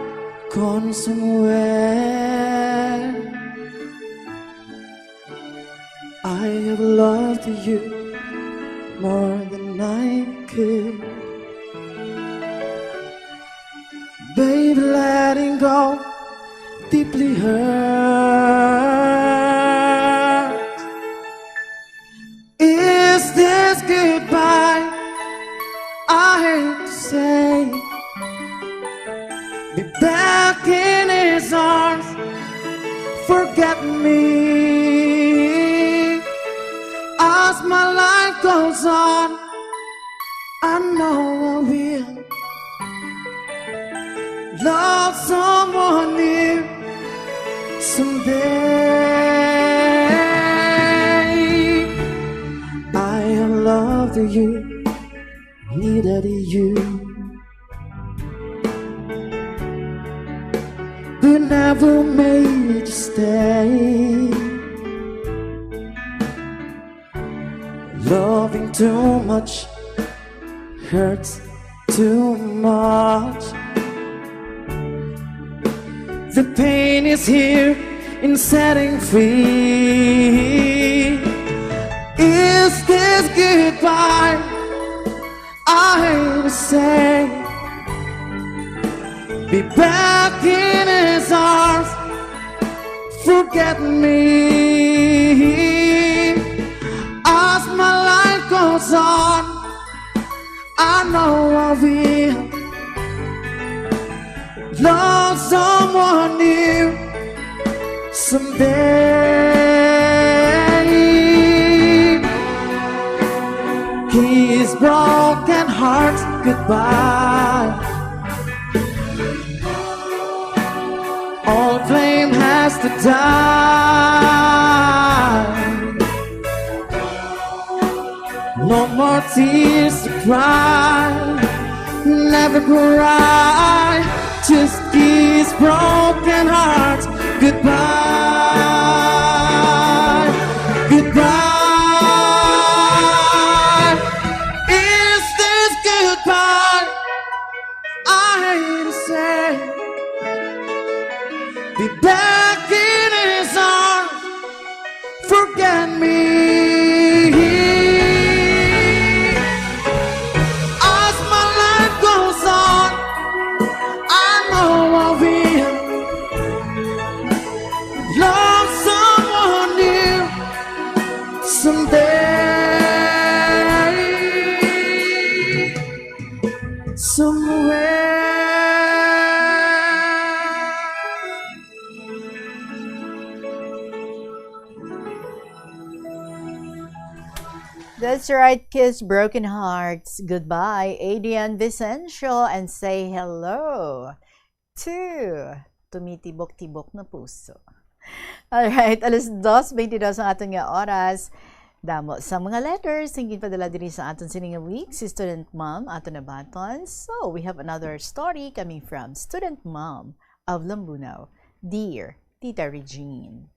F: gone somewhere. I have loved you more than I could. Baby, letting go deeply hurt. Is this goodbye? I hate to say. Be back in his arms, forget me. As my life goes on, I know I will love someone new someday. I have loved you, needed you, but never made you stay. Loving too much hurts too much. The pain is here in setting free. Is this goodbye? I hate to say. Be back in his arms, forget me. As my life goes on, I know I will love someone new someday. His broken heart, goodbye. All flame has to die. No more tears to cry, never cry. Just these broken hearts, goodbye, goodbye. Is this goodbye? I hate to somewhere.
X: That's right, Kiss Broken Hearts. Goodbye, Adrian Vicencio, and say hello to tumitibok-tibok na puso. Alright, alas 2:22 ang ating nga oras. Damo sa mga letters, hingin padala din sa aton sininga week, si Student Mom, ato na baton. So, we have another story coming from Student Mom of Lambunaw. Dear Tita Regine.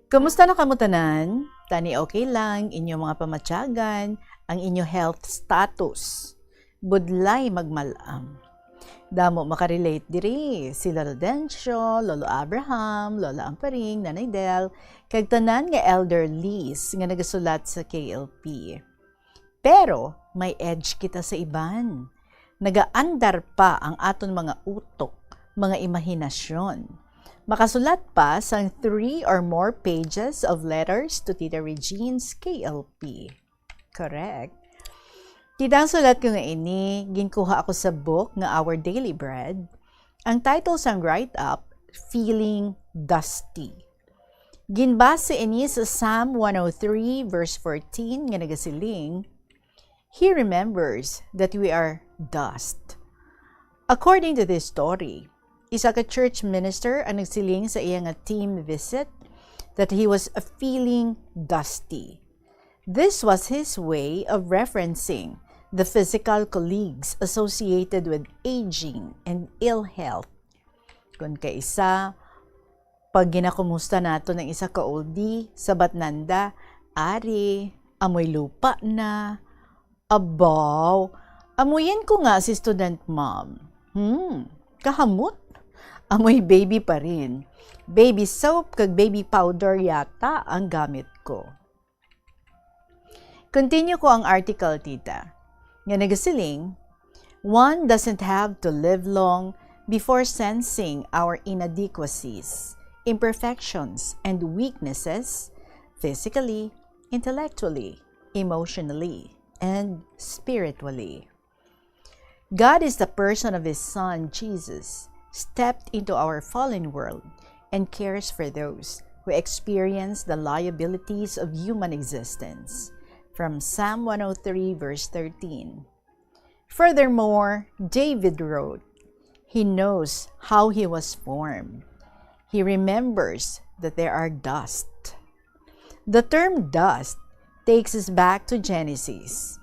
X: Kumusta na kamutanan? Tani okay lang, inyong mga pamatyagan, ang inyo health status. Budlay magmalam. Damo makarelate diri, si Lolo Dencio, Lolo Abraham, Lola Amparing, Nanay Del, kag tanan nga elderlies nga nagasulat sa KLP. Pero, may edge kita sa iban. Nagaandar pa ang aton mga utok, mga imahinasyon. Makasulat pa sang 3 or more pages of letters to Tita Regine's KLP. Correct. Titang sulat ko nga ini, ginkuha ako sa book nga Our Daily Bread. Ang title sang write-up, Feeling Dusty. Ginbase ini sa Psalm 103 verse 14 nga nagasiling, He remembers that we are dust. According to this story, isa ka church minister ang nagsiling sa iyang team visit that he was feeling dusty. This was his way of referencing the physical colleagues associated with aging and ill health. Kung kaisa, pag ginakumusta nato ng isa ka oldie sa Batnanda, ari, amoy lupa na, abaw, amoyin ko nga si Student Mom. Kahamot. Amoy baby pa rin. Baby soap kag baby powder yata ang gamit ko. Continue ko ang article, tita. Nga nagasiling, one doesn't have to live long before sensing our inadequacies, imperfections, and weaknesses physically, intellectually, emotionally, and spiritually. God is the person of His Son, Jesus, stepped into our fallen world and cares for those who experience the liabilities of human existence. From Psalm 103 verse 13. Furthermore, David wrote, He knows how he was formed. He remembers that there are dust. The term dust takes us back to Genesis.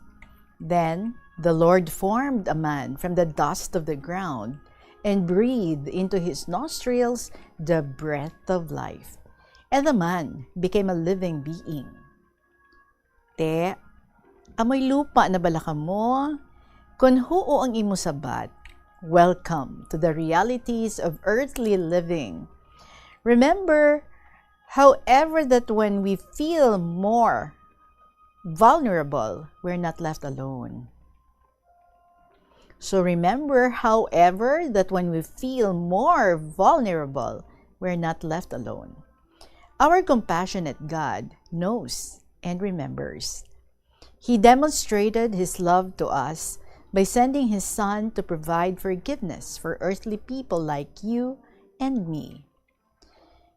X: Then the Lord formed a man from the dust of the ground and breathed into his nostrils the breath of life. And the man became a living being. Te, amoy lupa na balaka mo? Kung huo ang imo sabat, welcome to the realities of earthly living. Remember, however, that when we feel more vulnerable, we're not left alone. So remember, however, that when we feel more vulnerable, we're not left alone. Our compassionate God knows and remembers. He demonstrated His love to us by sending His Son to provide forgiveness for earthly people like you and me.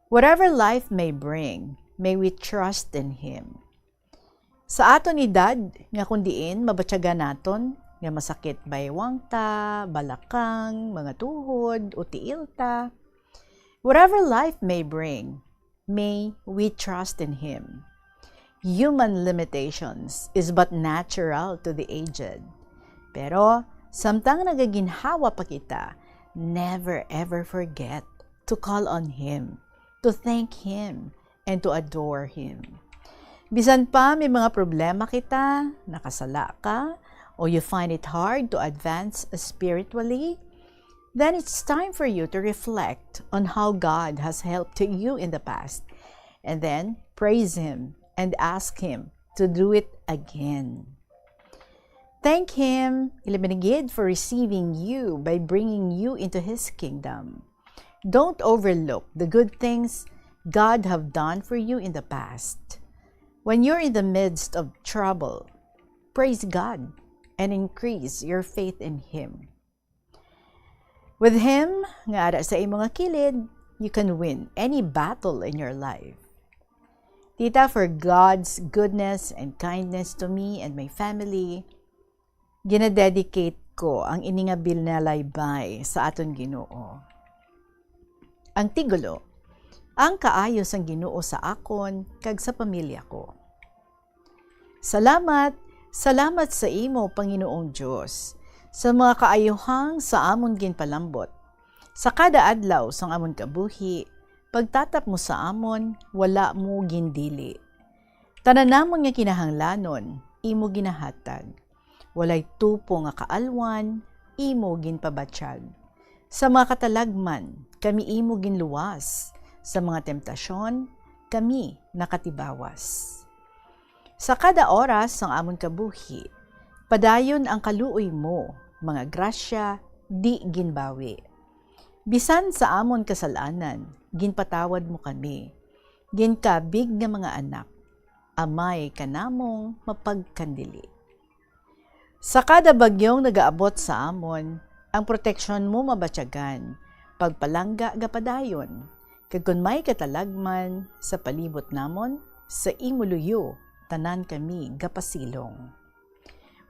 X: Whatever life may bring, may we trust in Him. Sa aton edad, nga kundiin, mabatyaga naton, nga masakit baywang ta, balakang, mga tuhod, o tiil ta. Whatever life may bring, may we trust in Him. Human limitations is but natural to the aged. Pero, samtang nagaginhawa pa kita, never ever forget to call on Him, to thank Him, and to adore Him. Bisan pa may mga problema kita, nakasala ka, or you find it hard to advance spiritually, then it's time for you to reflect on how God has helped you in the past, and then praise Him and ask Him to do it again. Thank Him, Ilibinigid, for receiving you by bringing you into His kingdom. Don't overlook the good things God have done for you in the past. When you're in the midst of trouble, praise God and increase your faith in Him. With Him, nga ara sa imong kilid, you can win any battle in your life. Tita, for God's goodness and kindness to me and my family, ginadedicate ko ang iningabil na laybay sa aton Ginoo. Ang tigulo, ang kaayos ang Ginoo sa akon kag sa pamilya ko. Salamat sa imo, Panginoong Diyos, sa mga kaayuhang sa amon ginpalambot. Sa kada adlaw sang amon kabuhi, pagtatap mo sa amon, wala mo gindili. Tanan namon nga kinahanglanon, imo ginahatag. Walay tupo nga kaalwan, imo ginpabatsyag. Sa mga katalagman, kami imo ginluwas. Sa mga temptasyon, kami nakatibawas. Sa kada oras ng amon kabuhi, padayon ang kaluoy mo, mga grasya, di ginbawi. Bisan sa amon kasalanan, ginpatawad mo kami. Ginkabig nga mga anak, amay kanamong mapagkandili. Sa kada bagyong nagaabot sa amon, ang proteksyon mo mabatyagan, pagpalangga gapadayon, kag kun may katalagman sa palibot namon, sa imuluyo, tanan kami gapasilong.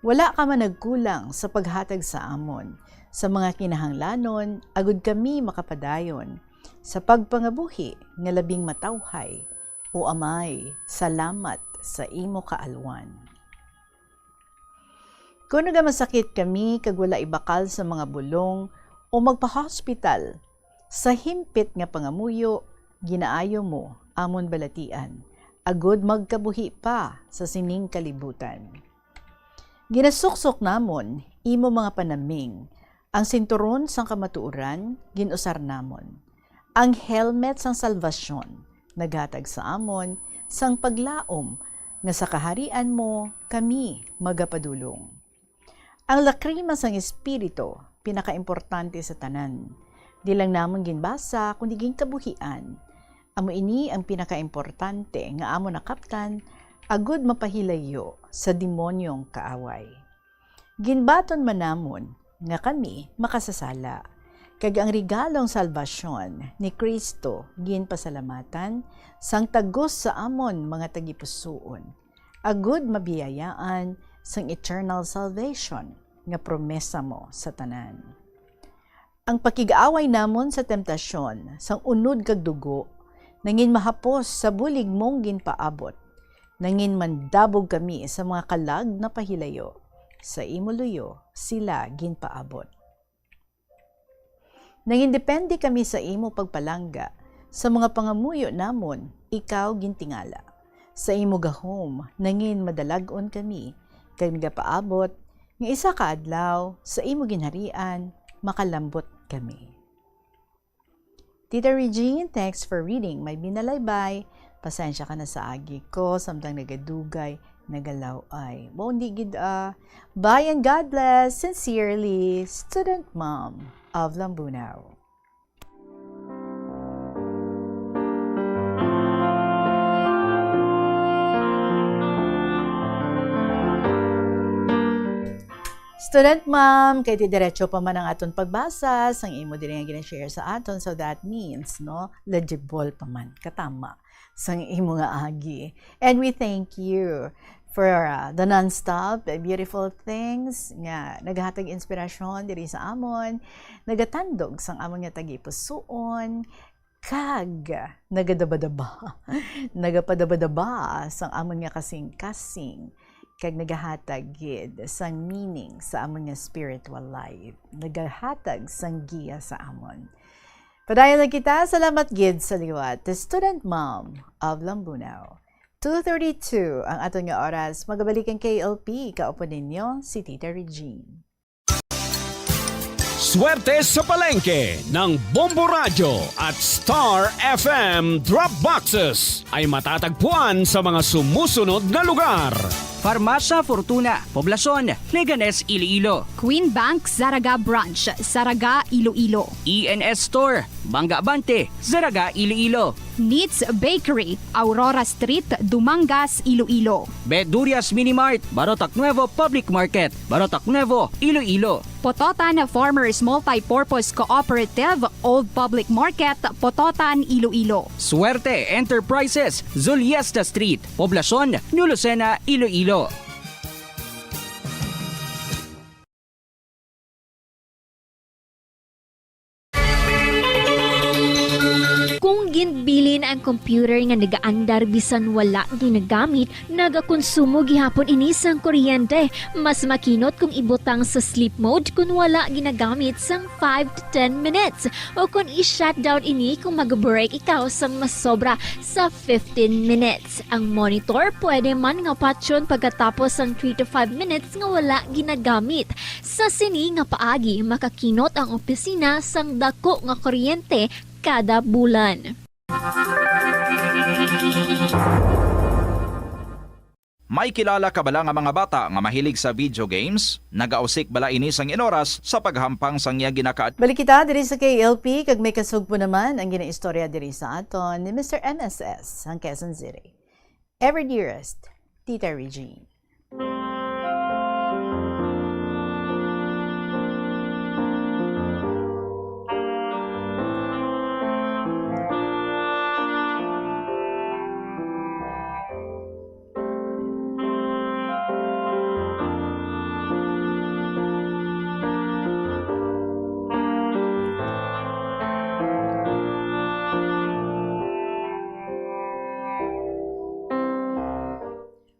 X: Wala ka man nagkulang sa paghatag sa amon, sa mga kinahanglanon, agud kami makapadayon, sa pagpangabuhi nga labing matawhay, o amay, salamat sa imo kaalwan. Kung nagamasakit kami kag wala ibakal sa mga bulong o magpa-hospital, sa himpit nga pangamuyo, ginaayo mo amon balatian, agud magkabuhi pa sa sining kalibutan. Ginasuksok namon imo mga panaming, ang sinturon sang kamatuoran ginusar namon, ang helmet sang salvasyon naghatag sa amon sang paglaom nga sa kaharian mo kami magapadulong. Ang lakrima sang espiritu pinakaimportante sa tanan. Di lang namon ginbasa kundi ginkabuhian. Amo ini ang pinakaimportante nga amo nakaptan agud mapahilayo sa demonyong kaaway. Ginbaton man namon nga kami makasasala, kag ang regalong salbasyon ni Kristo ginpasalamatan sang tagos sa amon mga tagipusoon, agud mabiyayaan sang eternal salvation nga promesa mo sa tanan. Ang pakigaaway namon sa temptasyon sang unod kag dugo, nangin mahapos sa bulig mong ginpaabot, nangin mandabog kami sa mga kalag na pahilayo, sa imuluyo sila ginpaabot. Nangin depende kami sa imo pagpalangga, sa mga pangamuyo namon, ikaw gintingala. Sa imo gahom, nangin madalag-on kami, kag nagapaabot, nga isa ka adlaw, sa imo ginharian, makalambot kami. Tita Regine, thanks for reading my binalaybay. Pasensya ka na sa agi ko, samtang nagadugay, nagalaw ay. Bondi gid bye and God bless. Sincerely, Student Mom of Lambunaw. Student Mom, kay ti diretso pa man ang aton pagbasa, sang imo din nga gina-share sa aton, so that means, no, legible pa man, katama, sang imo nga agi. And we thank you for the non-stop, beautiful things, nga naghatag inspirasyon diri sa amon, nagatandog sang amon nga tagipusoon, kag nagadabadaba, nagapadabadaba sang amon nga kasing-kasing, kag nagahatag gid sang meaning sa amon nga spiritual life, nagahatag sang giya sa amon. Padayon lang kita, salamat gid sa liwat. The Student Mom of Lambunaw. 2:32 ang aton nga oras. Magabalik ang KLP, kaupo ninyo si Tita Regine.
A: Swerte sa palengke ng Bombo Radio at Star FM Drop Boxes ay matatagpuan sa mga sumusunod na lugar.
E: Farmasya Fortuna, Poblasyon, Leganes, Iloilo.
S: Queen Bank, Zaraga Branch, Zaraga, Iloilo.
E: ENS Store, Bangga Bante, Zaraga, Iloilo.
S: Neats Bakery, Aurora Street, Dumangas, Iloilo.
E: Bedurias Minimart, Barotac Nuevo Public Market, Barotac Nuevo, Iloilo.
S: Pototan Farmers Multipurpose Cooperative, Old Public Market, Pototan, Iloilo.
E: Suerte Enterprises, Zuliesta Street, Poblasyon, New Lucena, Iloilo.
W: Kung ginbilin ang computer nga nagaandar bisan wala ginagamit, nagakonsumo gihapon ini sang kuryente. Mas makinot kung ibutang sa sleep mode kung wala ginagamit sang 5 to 10 minutes o kung i-shutdown ini kung mag-break ikaw sang mas sobra sa 15 minutes. Ang monitor pwede man nga patyon pagkatapos sang 3 to 5 minutes nga wala ginagamit. Sa sini nga paagi makakinot ang opisina sang dako nga kuryente kada bulan.
V: May kilala ka bala nga mga bata nga mahilig sa video games? Nagausik bala ini sang inoras sa paghampang sang iya ginakaad.
X: Balik kita diri sa KLP kag may kasugpo naman ang ginaistorya diri sa aton ni Mr. MSS ang Quezon City. Ever dearest, Tita Regine.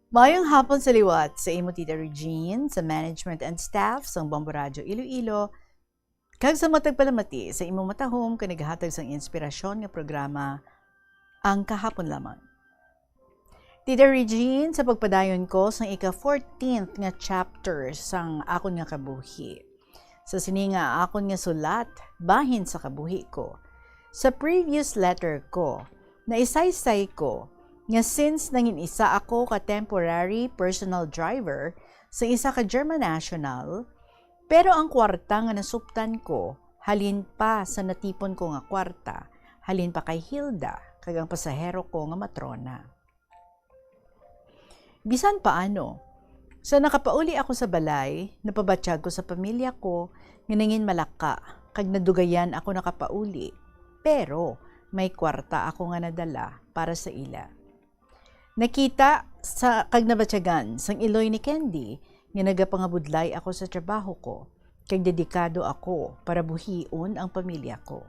X: Mayong hapon sa liwat sa imo Tita Regine, sa management and staff sa Bombo Radio Iloilo, kag sa matag palamati sa imo matahom kag naghatag sang inspirasyon nga programa Ang Kahapon Lamang. Tita Regine, sa pagpadayon ko sa ika-14th nga chapter sang akon nga kabuhi. Sa sini nga akon nga sulat bahin sa kabuhi ko. Sa previous letter ko, naisaysay ko nga since nangin isa ako ka temporary personal driver sa isa ka German National, pero ang kwarta nga nasuptan ko, halin pa sa natipon ko nga kwarta, halin pa kay Hilda, kag ang pasahero ko nga matrona. Bisan paano, sa nakapauli ako sa balay, napabatsyag ko sa pamilya ko, nga nangin malaka, kag nadugayan ako nakapauli, pero may kwarta ako nga nadala para sa ila. Nakita sa kagnabatyagan sang iloy ni Candy nga nagapangabudlay ako sa trabaho ko kag dedikado ako para buhion ang pamilya ko.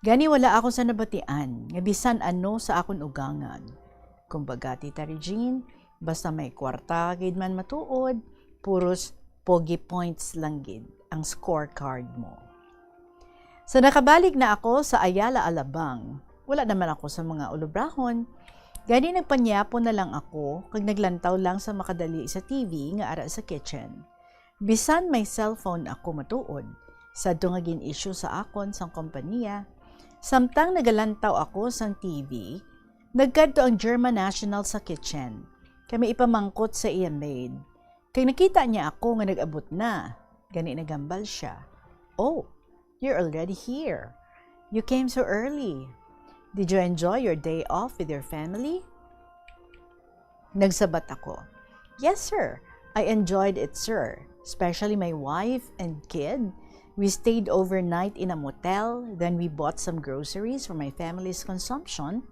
X: Gani wala ako sa nabatian nga bisan ano sa akon ugangan. Kumbaga Tita Regine, basta may kwarta gid man matuod, puros pogi points lang gid ang scorecard mo. Sa nakabalik na ako sa Ayala Alabang, wala naman ako sa mga ulubrahon. Gani nagpanyapon na lang ako kag naglantaw lang sa makadali sa TV nga ara sa kitchen. Bisan may cellphone ako matuod, sadto nga gin-issue sa akon sang kompanya. Samtang nagalantaw ako sang TV, nagkadto ang German National sa kitchen. Kami ipamangkot sa iya maid. Kag nakita niya ako nga nag-abot na, gani nagambal siya. Oh, you're already here. You came so early. Did you enjoy your day off with your family? Nagsabat ako. Yes, sir. I enjoyed it, sir. Especially my wife and kid. We stayed overnight in a motel. Then we bought some groceries for my family's consumption.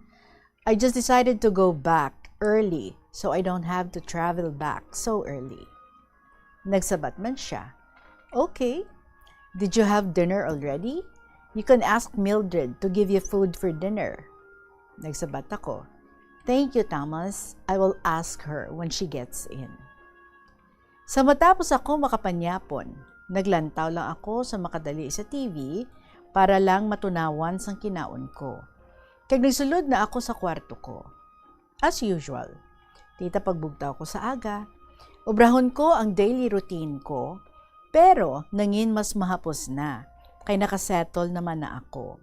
X: I just decided to go back early so I don't have to travel back so early. Nagsabat man siya. Okay. Did you have dinner already? You can ask Mildred to give you food for dinner. Nagsabat ako. Thank you, Thomas. I will ask her when she gets in. Sa matapos ako makapanyapon, naglantaw lang ako sa makadali sa TV para lang matunawan sang kinaon ko. Kag nagsulod na ako sa kwarto ko. As usual, tita pagbugtaw ko sa aga. Obrahon ko ang daily routine ko. Pero nangin mas mahapos na, kay nakasettle naman na ako.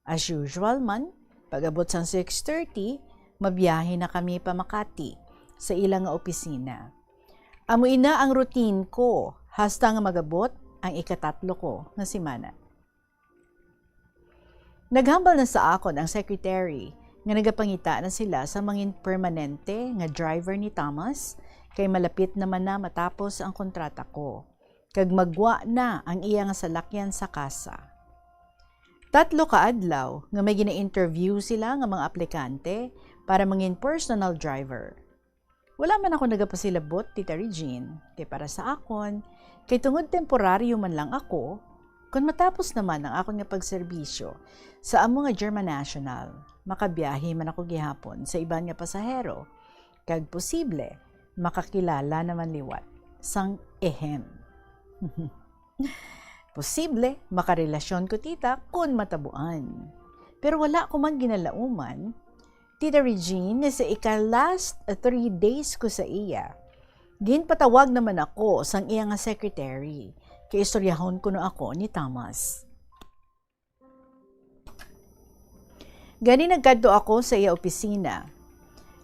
X: As usual man, pag-abot sang 6:30, mabiyahe na kami pa Makati sa ilang nga opisina. Amoy na ang routine ko, hasta nga magabot ang ikatatlo ko nga simana. Naghambal na sa akon ang secretary nga nagapangita na sila sa mangin permanente nga driver ni Thomas kay malapit naman na matapos ang kontrata ko. Kag magwa na ang iya nga salakyan sa kasa. 3 ka adlaw nga may gina-interview sila nga mga aplikante para mangin personal driver. Wala man ako nagapasilabot, Tita Regine, kay para sa akon, kay tungod temporaryo man lang ako, kung matapos naman ang akong nga pagserbisyo sa amo nga German National, makabiyahe man ako gihapon sa iban nga pasahero, kag posible makakilala naman liwat sang ehem. Posible makarelasyon ko tita kung matabuan. Pero wala ko man ginalauman, Tita Regine, sa ika-last 3 days ko sa iya. Ginpatawag naman ako sang iya nga secretary, kay istoryahon ko no ako ni Thomas. Gani nagkadto ako sa iya opisina.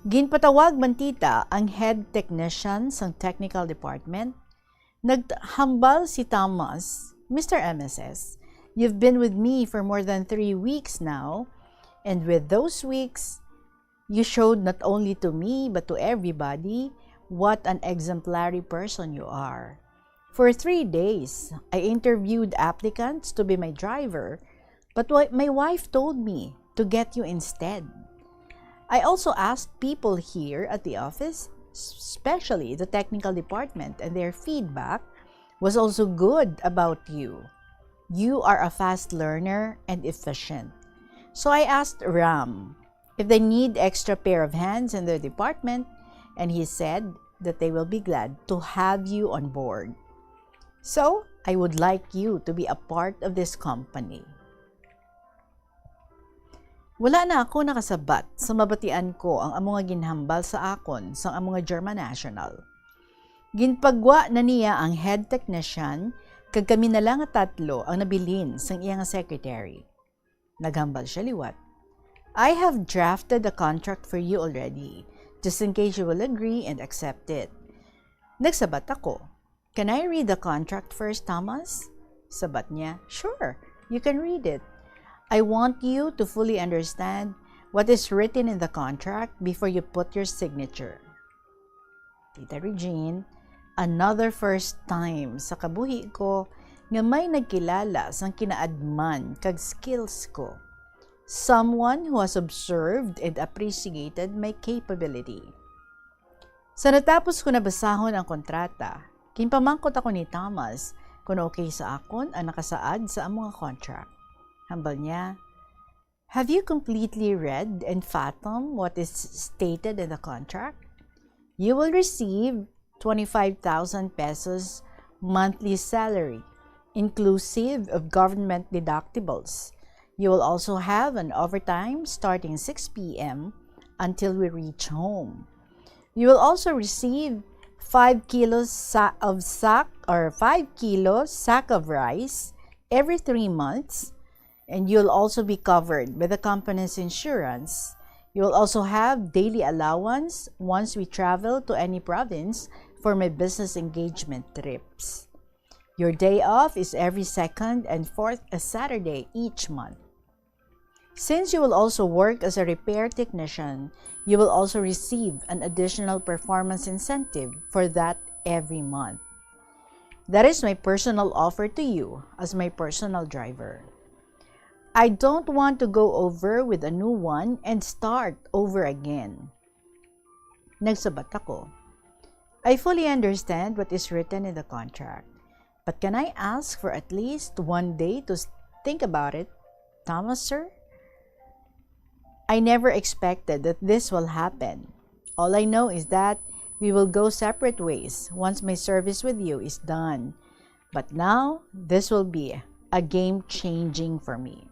X: Ginpatawag man tita ang head technician sang technical department. Naghambal si Thomas, Mr. MSS, you've been with me for more than 3 weeks now, and with those weeks, you showed not only to me but to everybody what an exemplary person you are. For 3 days, I interviewed applicants to be my driver, but my wife told me to get you instead. I also asked people here at the office, especially the technical department, and their feedback was also good about you. You are a fast learner and efficient. So I asked Ram if they need extra pair of hands in their department, and he said that they will be glad to have you on board. So I would like you to be a part of this company. Wala na ako nakasabat sa mabatian ko ang among ginhambal sa akon sa among German National. Ginpagwa na niya ang head technician kag kami na lang 3 ang nabilin sang iyang secretary. Naghambal siya liwat. I have drafted a contract for you already, just in case you will agree and accept it. Nagsabat ako. Can I read the contract first, Thomas? Sabat niya, sure, you can read it. I want you to fully understand what is written in the contract before you put your signature. Tita Regine, another first time sa kabuhi ko nga may nagkilala sang kinaadman kag skills ko. Someone who has observed and appreciated my capability. Sa natapos ko nabasahon ang kontrata, kinpamangkot ako ni Thomas kung okay sa akon ang nakasaad sa among contract. Hambal niya, have you completely read and fathomed what is stated in the contract? You will receive 25,000 pesos monthly salary, inclusive of government deductibles. You will also have an overtime starting 6 p.m. until we reach home. You will also receive 5 kilos sack of rice every 3 months, and you'll also be covered by the company's insurance. You will also have daily allowance once we travel to any province for my business engagement trips. Your day off is every 2nd and 4th Saturday each month. Since you will also work as a repair technician, you will also receive an additional performance incentive for that every month. That is my personal offer to you as my personal driver. I don't want to go over with a new one and start over again. Nagsabat ako. I fully understand what is written in the contract, but can I ask for at least 1 day to think about it, Thomas, sir? I never expected that this will happen. All I know is that we will go separate ways once my service with you is done. But now, this will be a game-changing for me.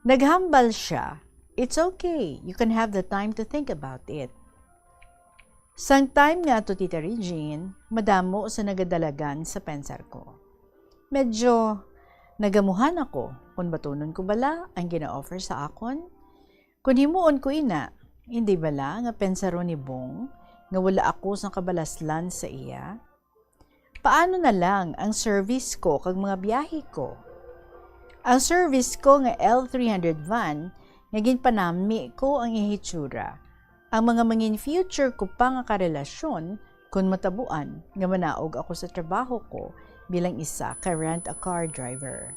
X: Naghambal siya. It's okay. You can have the time to think about it. Sang time nga to Tita Regine, madamo sa nagadalagan sa pensar ko. Medyo nagamuhan ako kung batunon ko bala ang gina-offer sa akon. Kung himuon ko ina, hindi bala nga pensaro ni Bong nga wala ako sa kabalaslan sa iya? Paano na lang ang service ko kag mga biyahe ko? Ang service ko nga L300 van nga ginpanami ko ang ihitsura. Ang mga mangin future ko pa nga karelasyon kung matabuan nga manaog ako sa trabaho ko bilang isa ka rent-a-car driver.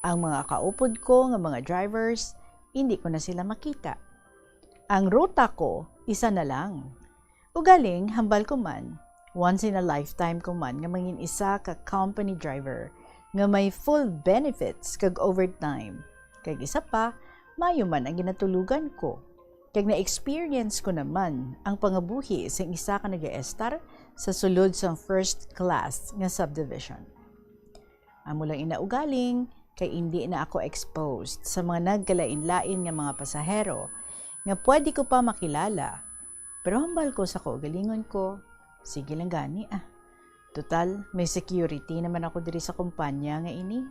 X: Ang mga kaupod ko nga mga drivers, hindi ko na sila makita. Ang ruta ko, isa na lang. Ugaling, hambal ko man, once in a lifetime ko man nga mangin isa ka company driver nga may full benefits kag overtime. Kag isa pa, mayo man ang ginatulugan ko. Kag na-experience ko naman ang pangabuhi sa isa ka nag-estar sa sulod sa first class nga subdivision. Amo lang inaugaling kay hindi na ako exposed sa mga nagkalain-lain nga mga pasahero nga pwede ko pa makilala. Pero hambal ko sa kaugalingon ko, sige lang gani Total, may security naman ako diri sa kumpanya nga ini.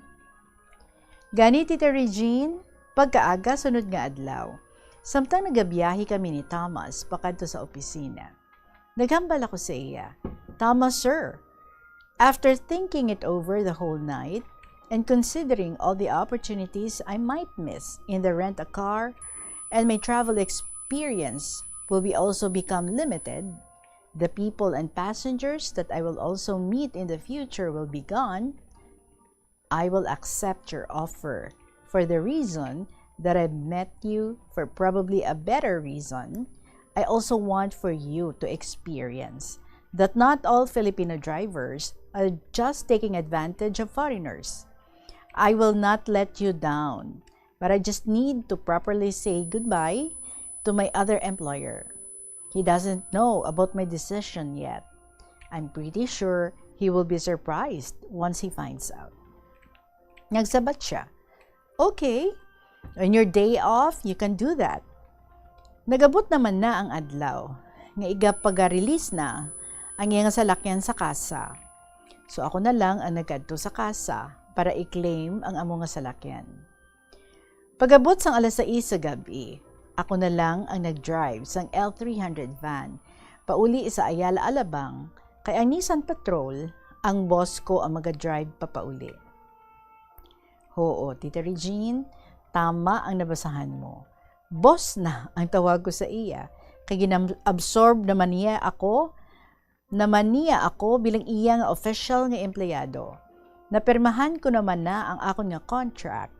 X: Gani Tita Regine, pagkaaga sunod nga adlaw. Samtang nagabiyahe kami ni Thomas pakadto sa opisina. Naghambal ako sa iya, "Thomas, sir, after thinking it over the whole night and considering all the opportunities I might miss in the rent-a-car and my travel experience will be also become limited, the people and passengers that I will also meet in the future will be gone, I will accept your offer for the reason that I met you for probably a better reason. I also want for you to experience that not all Filipino drivers are just taking advantage of foreigners. I will not let you down, but I just need to properly say goodbye to my other employer. He doesn't know about my decision yet. I'm pretty sure he will be surprised once he finds out." Nagsabat siya, "Okay, on your day off, you can do that." Nagabot naman na ang adlaw, nga igapag-release na ang iyang salakyan sa kasa. So ako na lang ang nagkadto sa kasa para i-claim ang amo nga salakyan. Pagabot sang alas 6 sa gabi, ako na lang ang nag-drive sang L300 van pauli sa Ayala, Alabang, kay ang Nissan Patrol, ang boss ko ang mag-drive papauli. Oo, Tita Regine, tama ang nabasahan mo. Boss na ang tawag ko sa iya, kay ginabsorb naman niya ako bilang iya nga official nga empleyado. Napirmahan ko naman na ang akon nga contract.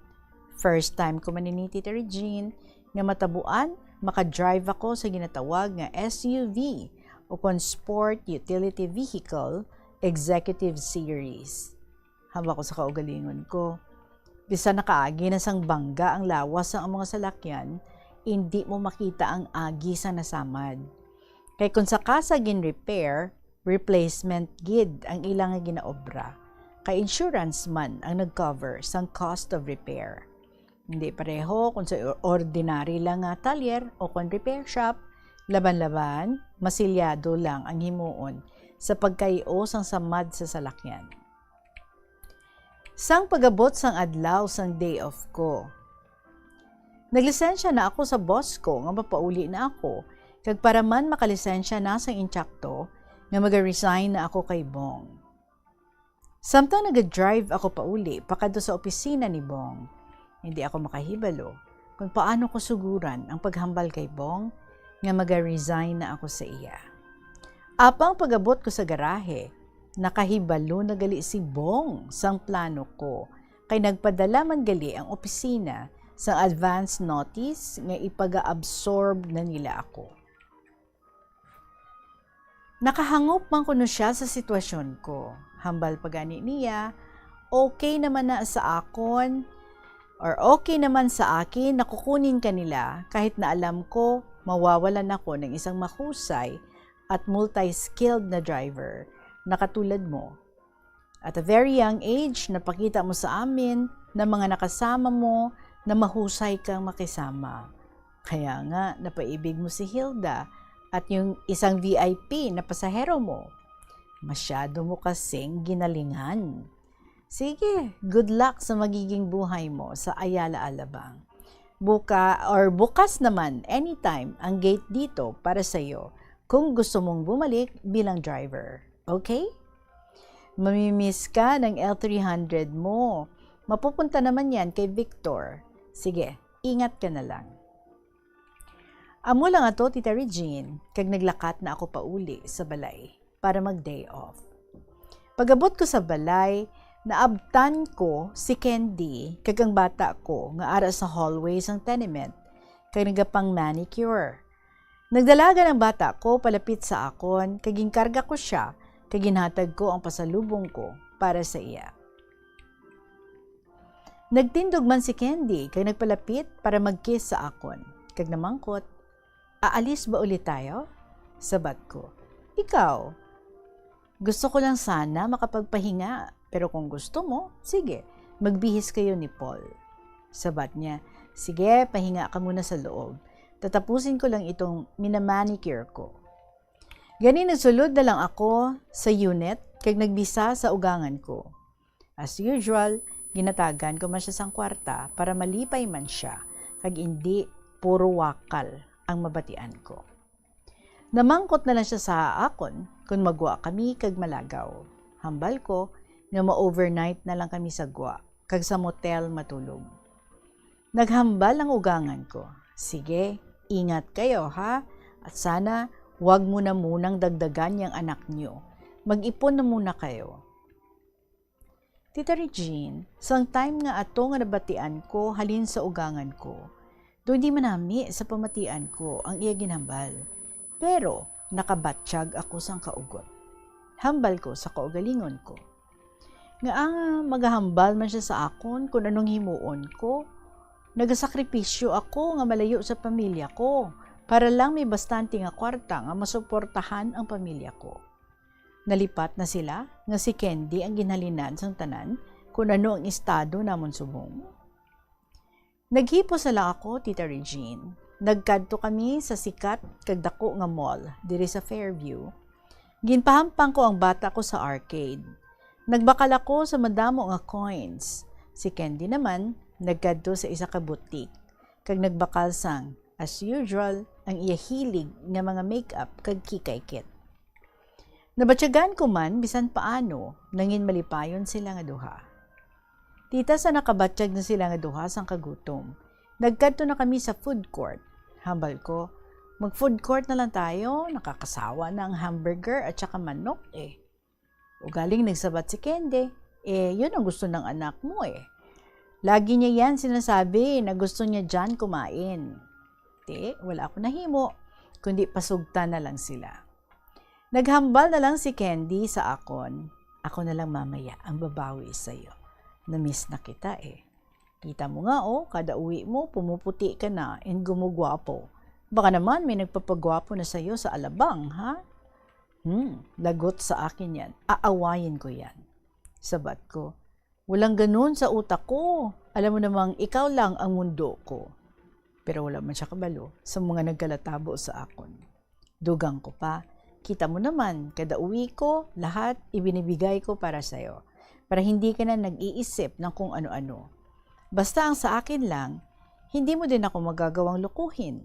X: First time ko man ni Tita Regine nga matabuan, makadrive ako sa ginatawag nga SUV o Sport Utility Vehicle Executive Series. Hamba ko sa kaugalingon ko. Bisa nakaagi na sang bangga ang lawas ng mga salakyan, hindi mo makita ang agi sa nasamad. Kay kung sa kasa gin-repair, replacement gid ang ilang nga ginaobra. Kay insurance man ang nag-cover sang cost of repair. Hindi pareho kung sa ordinary lang nga talyer o kung repair shop, laban-laban, masilyado lang ang himuon sa pagkaio sang samad sa salakyan. Sang pagabot sang adlaw sang day off ko. Naglisensya na ako sa boss ko nga mapauli na ako, kag para man makalisensya na sang intsakto nga mag-resign na ako kay Bong. Samtang nag-drive ako pauli pakadto sa opisina ni Bong, hindi ako makahibalo kung paano ko suguran ang paghambal kay Bong nga mag-resign na ako sa iya. Apang pagabot ko sa garahe, nakahibalo na gali si Bong sang plano ko, kay nagpadala man gali ang opisina sa advance notice nga ipaga-absorb na nila ako. Nakahangop man kuno siya sa sitwasyon ko. Hambal pagani niya, okay naman na sa akon, or okay naman sa akin na kukunin ka nila kahit na alam ko mawawalan ako ng isang mahusay at multi-skilled na driver na katulad mo. At a very young age, napakita mo sa amin na mga nakasama mo na mahusay kang makisama. Kaya nga, napaibig mo si Hilda At yung isang VIP na pasahero mo, masyado mo kasing ginalingan. Sige, good luck sa magiging buhay mo sa Ayala Alabang. Bukas naman, anytime, ang gate dito para sa'yo kung gusto mong bumalik bilang driver. Okay? Mamimiss ka ng L300 mo. Mapupunta naman yan kay Victor. Sige, ingat ka na lang. Amo lang ato, Tita Regine, kag naglakat na ako pauli sa balay para mag-day off. Pag-abot ko sa balay, naabtan ko si Candy kag ang bata ko nga ara sa hallway sang tenement kag nagapang manicure. Nagdalaga ng bata ko palapit sa akon kag ginkarga ko siya kag ginhatag ko ang pasalubong ko para sa iya. Nagtindog man si Candy kag nagpalapit para mag-kiss sa akon kag namangkot, "Aalis ba ulit tayo?" Sabat ko, "Ikaw, gusto ko lang sana makapagpahinga, pero kung gusto mo, sige, magbihis kayo ni Paul." Sabat niya, "Sige, pahinga ka muna sa loob. Tatapusin ko lang itong minamanicure ko." Gani nagsulod na lang ako sa unit kag nagbisa sa ugangan ko. As usual, ginatagan ko man siya sang kwarta para malipay man siya kag hindi puro wakal ang mabatian ko. Namangkot na lang siya sa akon kung magwa kami kag malagaw. Hambal ko na ma-overnight na lang kami sa gwa kag sa motel matulog. Naghambal ang ugangan ko. "Sige, ingat kayo ha, at sana wag mo na munang dagdagan yung anak niyo. Mag-ipon na muna kayo." Tita Regine, sang time nga ato nga nabatian ko halin sa ugangan ko, do di manami sa pamatian ko ang iya ginhambal. Pero nakabatsyag ako sang kaugot. Hambal ko sa kaugalingon ko. Nga magahambal man siya sa akon kung anong himuon ko. Nagasakripisyo ako nga malayo sa pamilya ko para lang may bastante nga kwarta nga masuportahan ang pamilya ko. Nalipat na sila nga si Candy ang ginhalinan sang tanan kung ano ang estado namon subong. Naghipo sala ako, Tita Regine. Nagkadto kami sa sikat kag dako nga mall diri sa Fairview. Ginpahampang ko ang bata ko sa arcade. Nagbakal ako sa madamo nga coins. Si Candy naman nagkadto sa isa ka butik kag nagbakal sang, as usual, ang iya hilig nga mga makeup kag kikay-kit. Nabatyagan ko man bisan paano nangin malipayon sila nga duha. Tita, sa nakabatsyag na sila nga duha sang kagutom, nagkadto na kami sa food court. Hambal ko, mag-food court na lang tayo, nakakasawa na ang hamburger at saka manok eh. Ugaling nagsabat si Candy, yun ang gusto ng anak mo eh. Lagi niya yan sinasabi na gusto niya dyan kumain. Wala ako nahimo, kundi pasugta na lang sila. Naghambal na lang si Candy sa akon. Ako na lang mamaya ang babawi sa'yo. Na-miss na kita eh. Kita mo nga kada uwi mo, pumuputi ka na and gumugwapo. Baka naman may nagpapagwapo na sa'yo sa Alabang, ha? Lagot sa akin yan. Aawayin ko yan. Sabat ko, walang ganun sa utak ko. Alam mo namang ikaw lang ang mundo ko. Pero wala man siya kabalo sa mga nagkalatabo sa akon. Dugang ko pa, kita mo naman, kada uwi ko, lahat ibinibigay ko para sa'yo. Para hindi ka na nag-iisip ng kung ano-ano. Basta ang sa akin lang, hindi mo din ako magagawang lukuhin.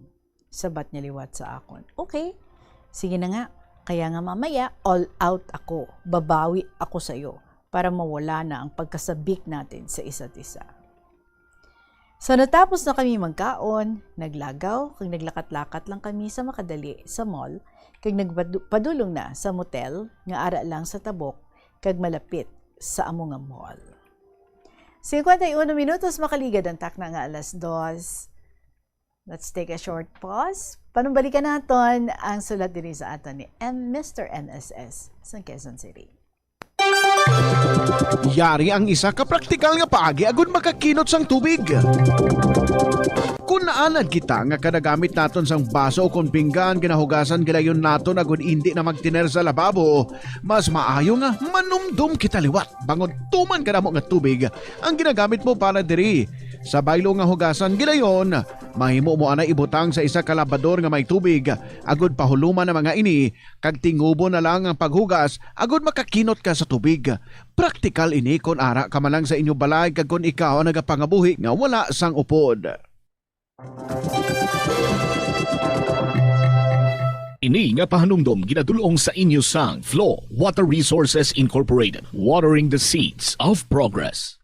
X: Sabat niya liwat sa akon. Okay, sige na nga. Kaya nga mamaya, all out ako. Babawi ako sa'yo para mawala na ang pagkasabik natin sa isa't isa. So natapos na kami magkaon, naglagaw, kag naglakat-lakat lang kami sa makadali sa mall, kag nagpadulong na sa motel, nga ara lang sa tabok, kag malapit sa amo nga mall. 51 minutos makaligad ang takna nga alas 2. Let's take a short pause. Panumbalikan natin ang sulat diri sa aton ni Mr. MSS sa Quezon City.
Y: Yari ang isa ka praktikal nga paagi agud makakinot sang tubig. Kung naanad kita nga kanagamit naton sang baso o kung pinggan ginahugasan gilayon naton agud hindi na magtiner sa lababo, mas maayo nga manumdum kita liwat bangod tuman kadamo nga tubig ang ginagamit mo para diri. Sa baylo nga hugasan gilayon, Mahimo mo ana ibutang sa isa ka labador nga may tubig agud pahuluman ang mga ini kag tingubo na lang ang paghugas agud makakinot ka sa tubig. Praktikal ini kon ara ka man lang sa inyo balay kag kon ikaw ang nagapangabuhi nga wala sang upod.
M: Ini nga pahanumdom ginadulong sa inyo sang Flow Water Resources Incorporated, watering the seeds of progress.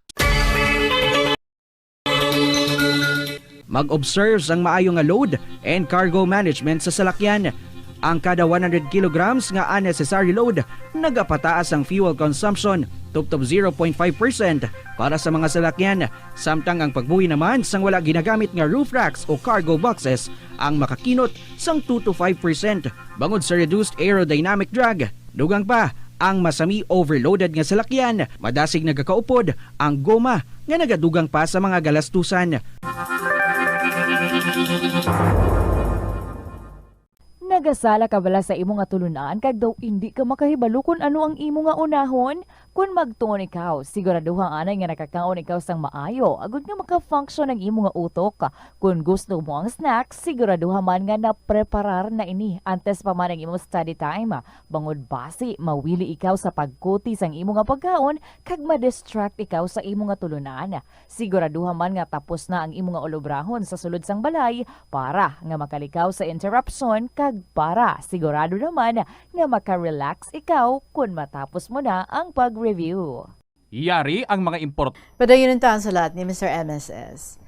E: Mag-observe sang maayo nga load and cargo management sa salakyan. Ang kada 100 kilograms nga unnecessary load, nagapataas ang fuel consumption tubtob 0.5% para sa mga salakyan. Samtang ang pagbuhi naman sang wala ginagamit nga roof racks o cargo boxes ang makakinot sang 2 to 5% bangod sa reduced aerodynamic drag. Dugang pa, ang masami overloaded nga salakyan, madasig nagakaupod ang goma nga nagadugang pa sa mga galastusan.
B: Nagasala ka bala sa imo nga tulunan kag daw hindi ka makahibalo kung ano ang imo nga unahon? Kung magtuon ikaw, siguraduhang anay nga nakakaon ikaw sang maayo, agud nga maka-function ang imo nga utok. Kung gusto mo ang snacks, siguraduhan man nga napreparar na ini antes pa man ang imo study time. Bangod basi, mawili ikaw sa pagkuti sang imo nga pagkaon kag ma-distract ikaw sa imo nga tulunan. Siguraduhan man nga tapos na ang imo nga olobrahon sa sulod sang balay para nga makalikaw sa interruption kag para sigurado naman nga maka-relax ikaw kung matapos mo na ang pag-review.
H: Yari ang mga import.
X: Padayon ang sa lahat ni Mr. MSS.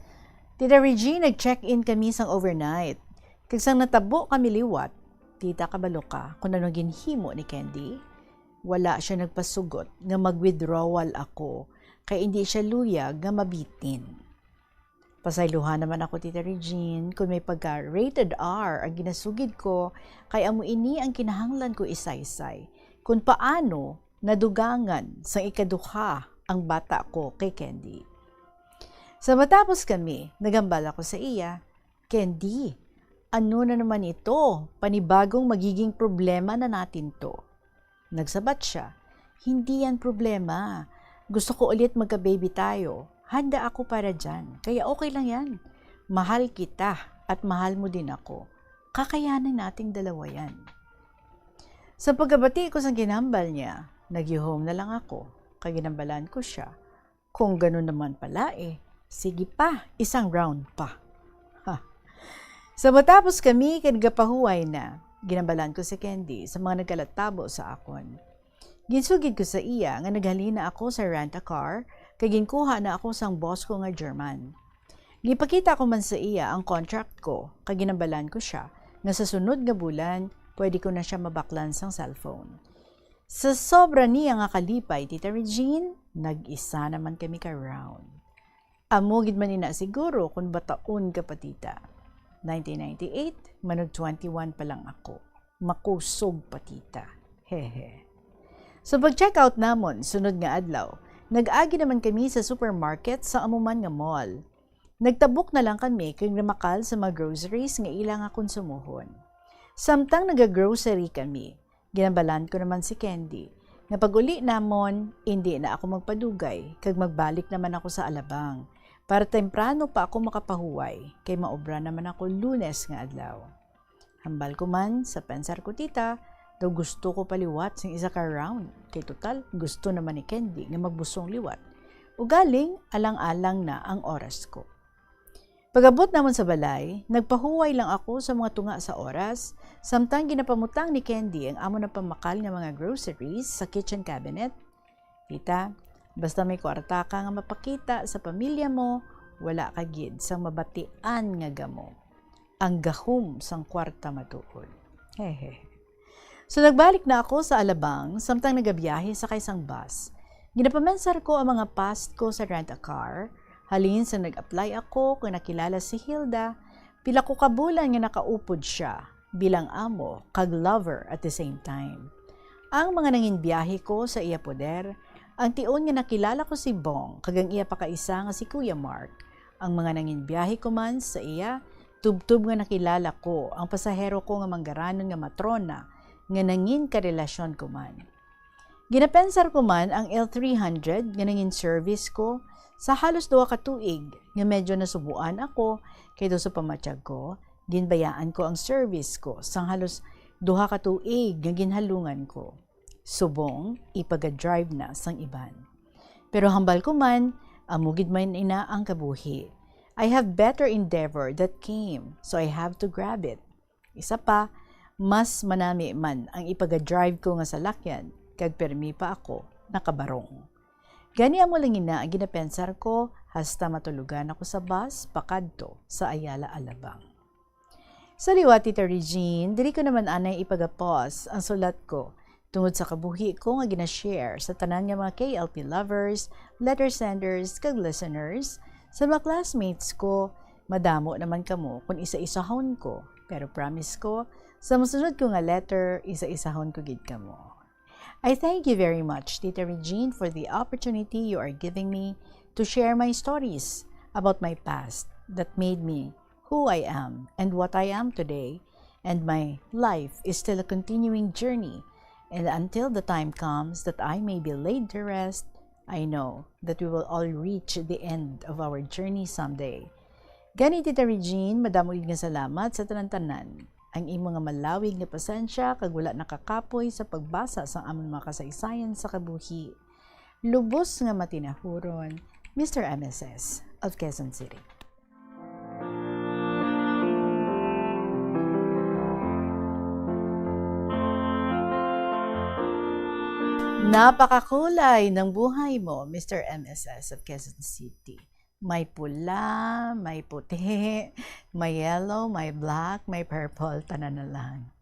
X: Tita Regine, nag-check-in kami sang overnight. Kag sang natabo kami liwat, tita kabalo ka kung ano ginhimo ni Candy. Wala siya nagpasugot nga mag-withdrawal ako kay hindi siya luyag nga mabitin. Pasayluhan naman ako, Tita Regine, kung may pagka-rated R ang ginasugid ko, kay amo ini ang kinahanglan ko isaysay. Kung paano nadugangan sa ikaduha ang bata ko kay Candy. Sa matapos kami, nagambala ko sa iya, Candy, ano na naman ito? Panibagong magiging problema na natin to. Nagsabat siya, hindi yan problema. Gusto ko ulit magka-baby tayo. Handa ako para dyan. Kaya okay lang yan. Mahal kita at mahal mo din ako. Kakayanin nating dalawa yan. Sa pagkabati ko sa ginambal niya, nag-home na lang ako. Kaginambalan ko siya. Kung ganun naman pala sige pa, isang round pa. Ha. Sa matapos kami, kagapahuway na, ginambalan ko si Candy sa mga nagkalatabo sa akon. Ginsugid ko sa iya nga naghalina ako sa rent-a-car kay ginkuha na ako sang boss ko nga German. Gipakita ko man sa iya ang contract ko, kay ginambalan ko siya nga sa sunod nga bulan pwede ko na siya mabaklan sang cellphone. Sa sobra niya nga kalipay, Tita Regine, nag-isa naman kami ka-round. Amugid man ina siguro kung bataon ka pa, tita. 1998, manog 21 pa lang ako. Makusog pa, tita. Hehe. So pag-check out namon, sunod nga adlaw, nag-agi naman kami sa supermarket sa amuman nga mall. Nagtabok na lang kami kay namakal sa mga groceries nga ilang nga konsumuhon. Samtang nag-grocery kami, ginambalan ko naman si Candy, nga pag-uli namon, hindi na ako magpadugay, kag magbalik naman ako sa Alabang, para temprano pa ako makapahuway, kay maobra naman ako Lunes nga adlaw. Hambal ko man sa pensar ko, tita, daw gusto ko paliwat sing isa ka round, kay total gusto naman ni Candy nga magbusong liwat. Ugaling, alang-alang na ang oras ko. Pag-abot naman sa balay, nagpahuway lang ako sa mga tunga sa oras, samtang ginapamutang ni Candy ang amo na pamakal nga mga groceries sa kitchen cabinet. Tita, basta may kwarta ka nga mapakita sa pamilya mo, wala ka gid sang mabatian nga gamo. Ang gahom sang kwarta matuod. Hehe. So nagbalik na ako sa Alabang, samtang nagabiyahe sa kaisang bus. Ginapamensar ko ang mga past ko sa rent-a-car. Halin sa nag-apply ako kung nakilala si Hilda, pila ko kabulan nga nakaupod siya bilang amo kag lover at the same time. Ang mga nangin biyahe ko sa iya poder, ang tion nga nakilala ko si Bong kag ang iya pakaisa nga si Kuya Mark. Ang mga nangin biyahe ko man sa iya, tubtub nga nakilala ko ang pasahero ko nga manggaranon nga matrona nga nangin karelasyon ko man. Ginapensar ko man ang L300 nga nangin service ko Sa halos 2 ka tuig, nga medyo nasubuan ako, kay do sa pamatsyag ko, ginbayaan ko ang service ko sang halos 2 ka tuig nga ginhalungan ko. Subong, ipaga-drive na sang iban. Pero hambal ko man, amugid man ina ang kabuhi. I have better endeavor that came, so I have to grab it. Isa pa, mas manami man ang ipaga-drive ko nga salakyan, kag permi pa ako nakabarong. Gani mo lang ina ang ginapensar ko hasta matulugan ako sa bus pakadto sa Ayala Alabang. Sa liwat, Tita Regine, diri ko naman anay ipagapos ang sulat ko tungod sa kabuhi ko nga ginashare sa tanan nga mga KLP lovers, letter senders, kag listeners, sa mga classmates ko. Madamo naman kamo kung isa-isahon ko, pero promise ko, sa masunod ko nga letter, isa-isahon ko gid kamo. I thank you very much, Tita Regine, for the opportunity you are giving me to share my stories about my past that made me who I am and what I am today, and my life is still a continuing journey, and until the time comes that I may be laid to rest, I know that we will all reach the end of our journey someday. Gani, Tita Regine, madamo nga salamat sa tanan-tanan. Ang imong nga malawig nga pasensya kag wala nakakapoy sa pagbasa sa among mga kasaysayan sa kabuhi. Lubos nga matinahuron, Mr. MSS of Quezon City. Napakakulay ng buhay mo, Mr. MSS of Quezon City. May pula, may puti, may yellow, may black, may purple, tanan na lang.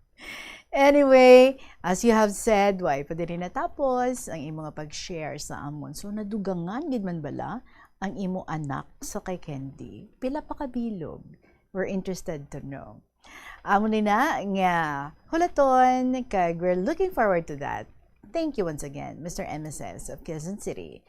X: Anyway, as you have said, why pa din natapos ang imong pag-share sa amon. So nadugangan gid man bala ang imo anak sa kay Candy? Pila pa kabilog? We're interested to know. Amo ni na nga hulaton kag we're looking forward to that. Thank you once again, Mr. MSS of Quezon City.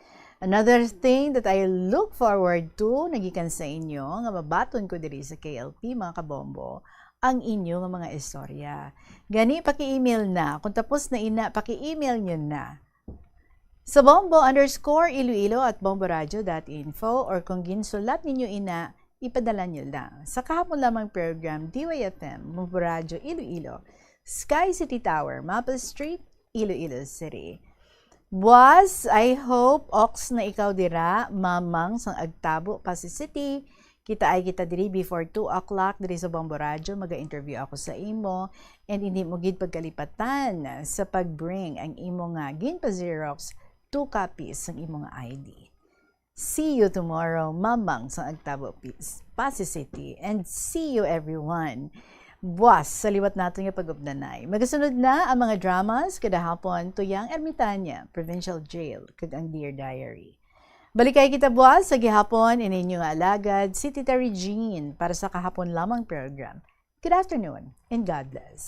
X: Another thing that I look forward to, nagikan sa inyo, nga mabaton ko diri sa KLP, mga kabombo, ang inyo nga mga istorya. Gani, paki-email na. Kung tapos na ina, paki-email nyo na. Sa bombo_iloilo@bomboradio.info or kung ginsulat ninyo ina, ipadala nyo lang. Sa kahapon lamang program, DYFM, Bombo Radio, Iloilo, Sky City Tower, Maple Street, Iloilo City. Buwas, I hope, ox na ikaw dira, mamang sang agtabo, Pasig City. Kita ay kita diri before 2 o'clock diri sa Bombo Radio. Maga-interview ako sa imo. And hindi mo gid pagkalipatan sa pag-bring ang imo nga ginpa-Xerox 2 copies ng imo nga ID. See you tomorrow, mamang sang agtabo, Pasig City. And see you everyone. Buwas, sa liwat nato nga pag-ubnanay. Magasunod na ang mga dramas kada hapon tuyang Ermitanya, Provincial Jail, kag ang Dear Diary. Balikay kita buwas sa gihapon ininyo nga alagad si Tita Regine para sa kahapon lamang program. Good afternoon and God bless.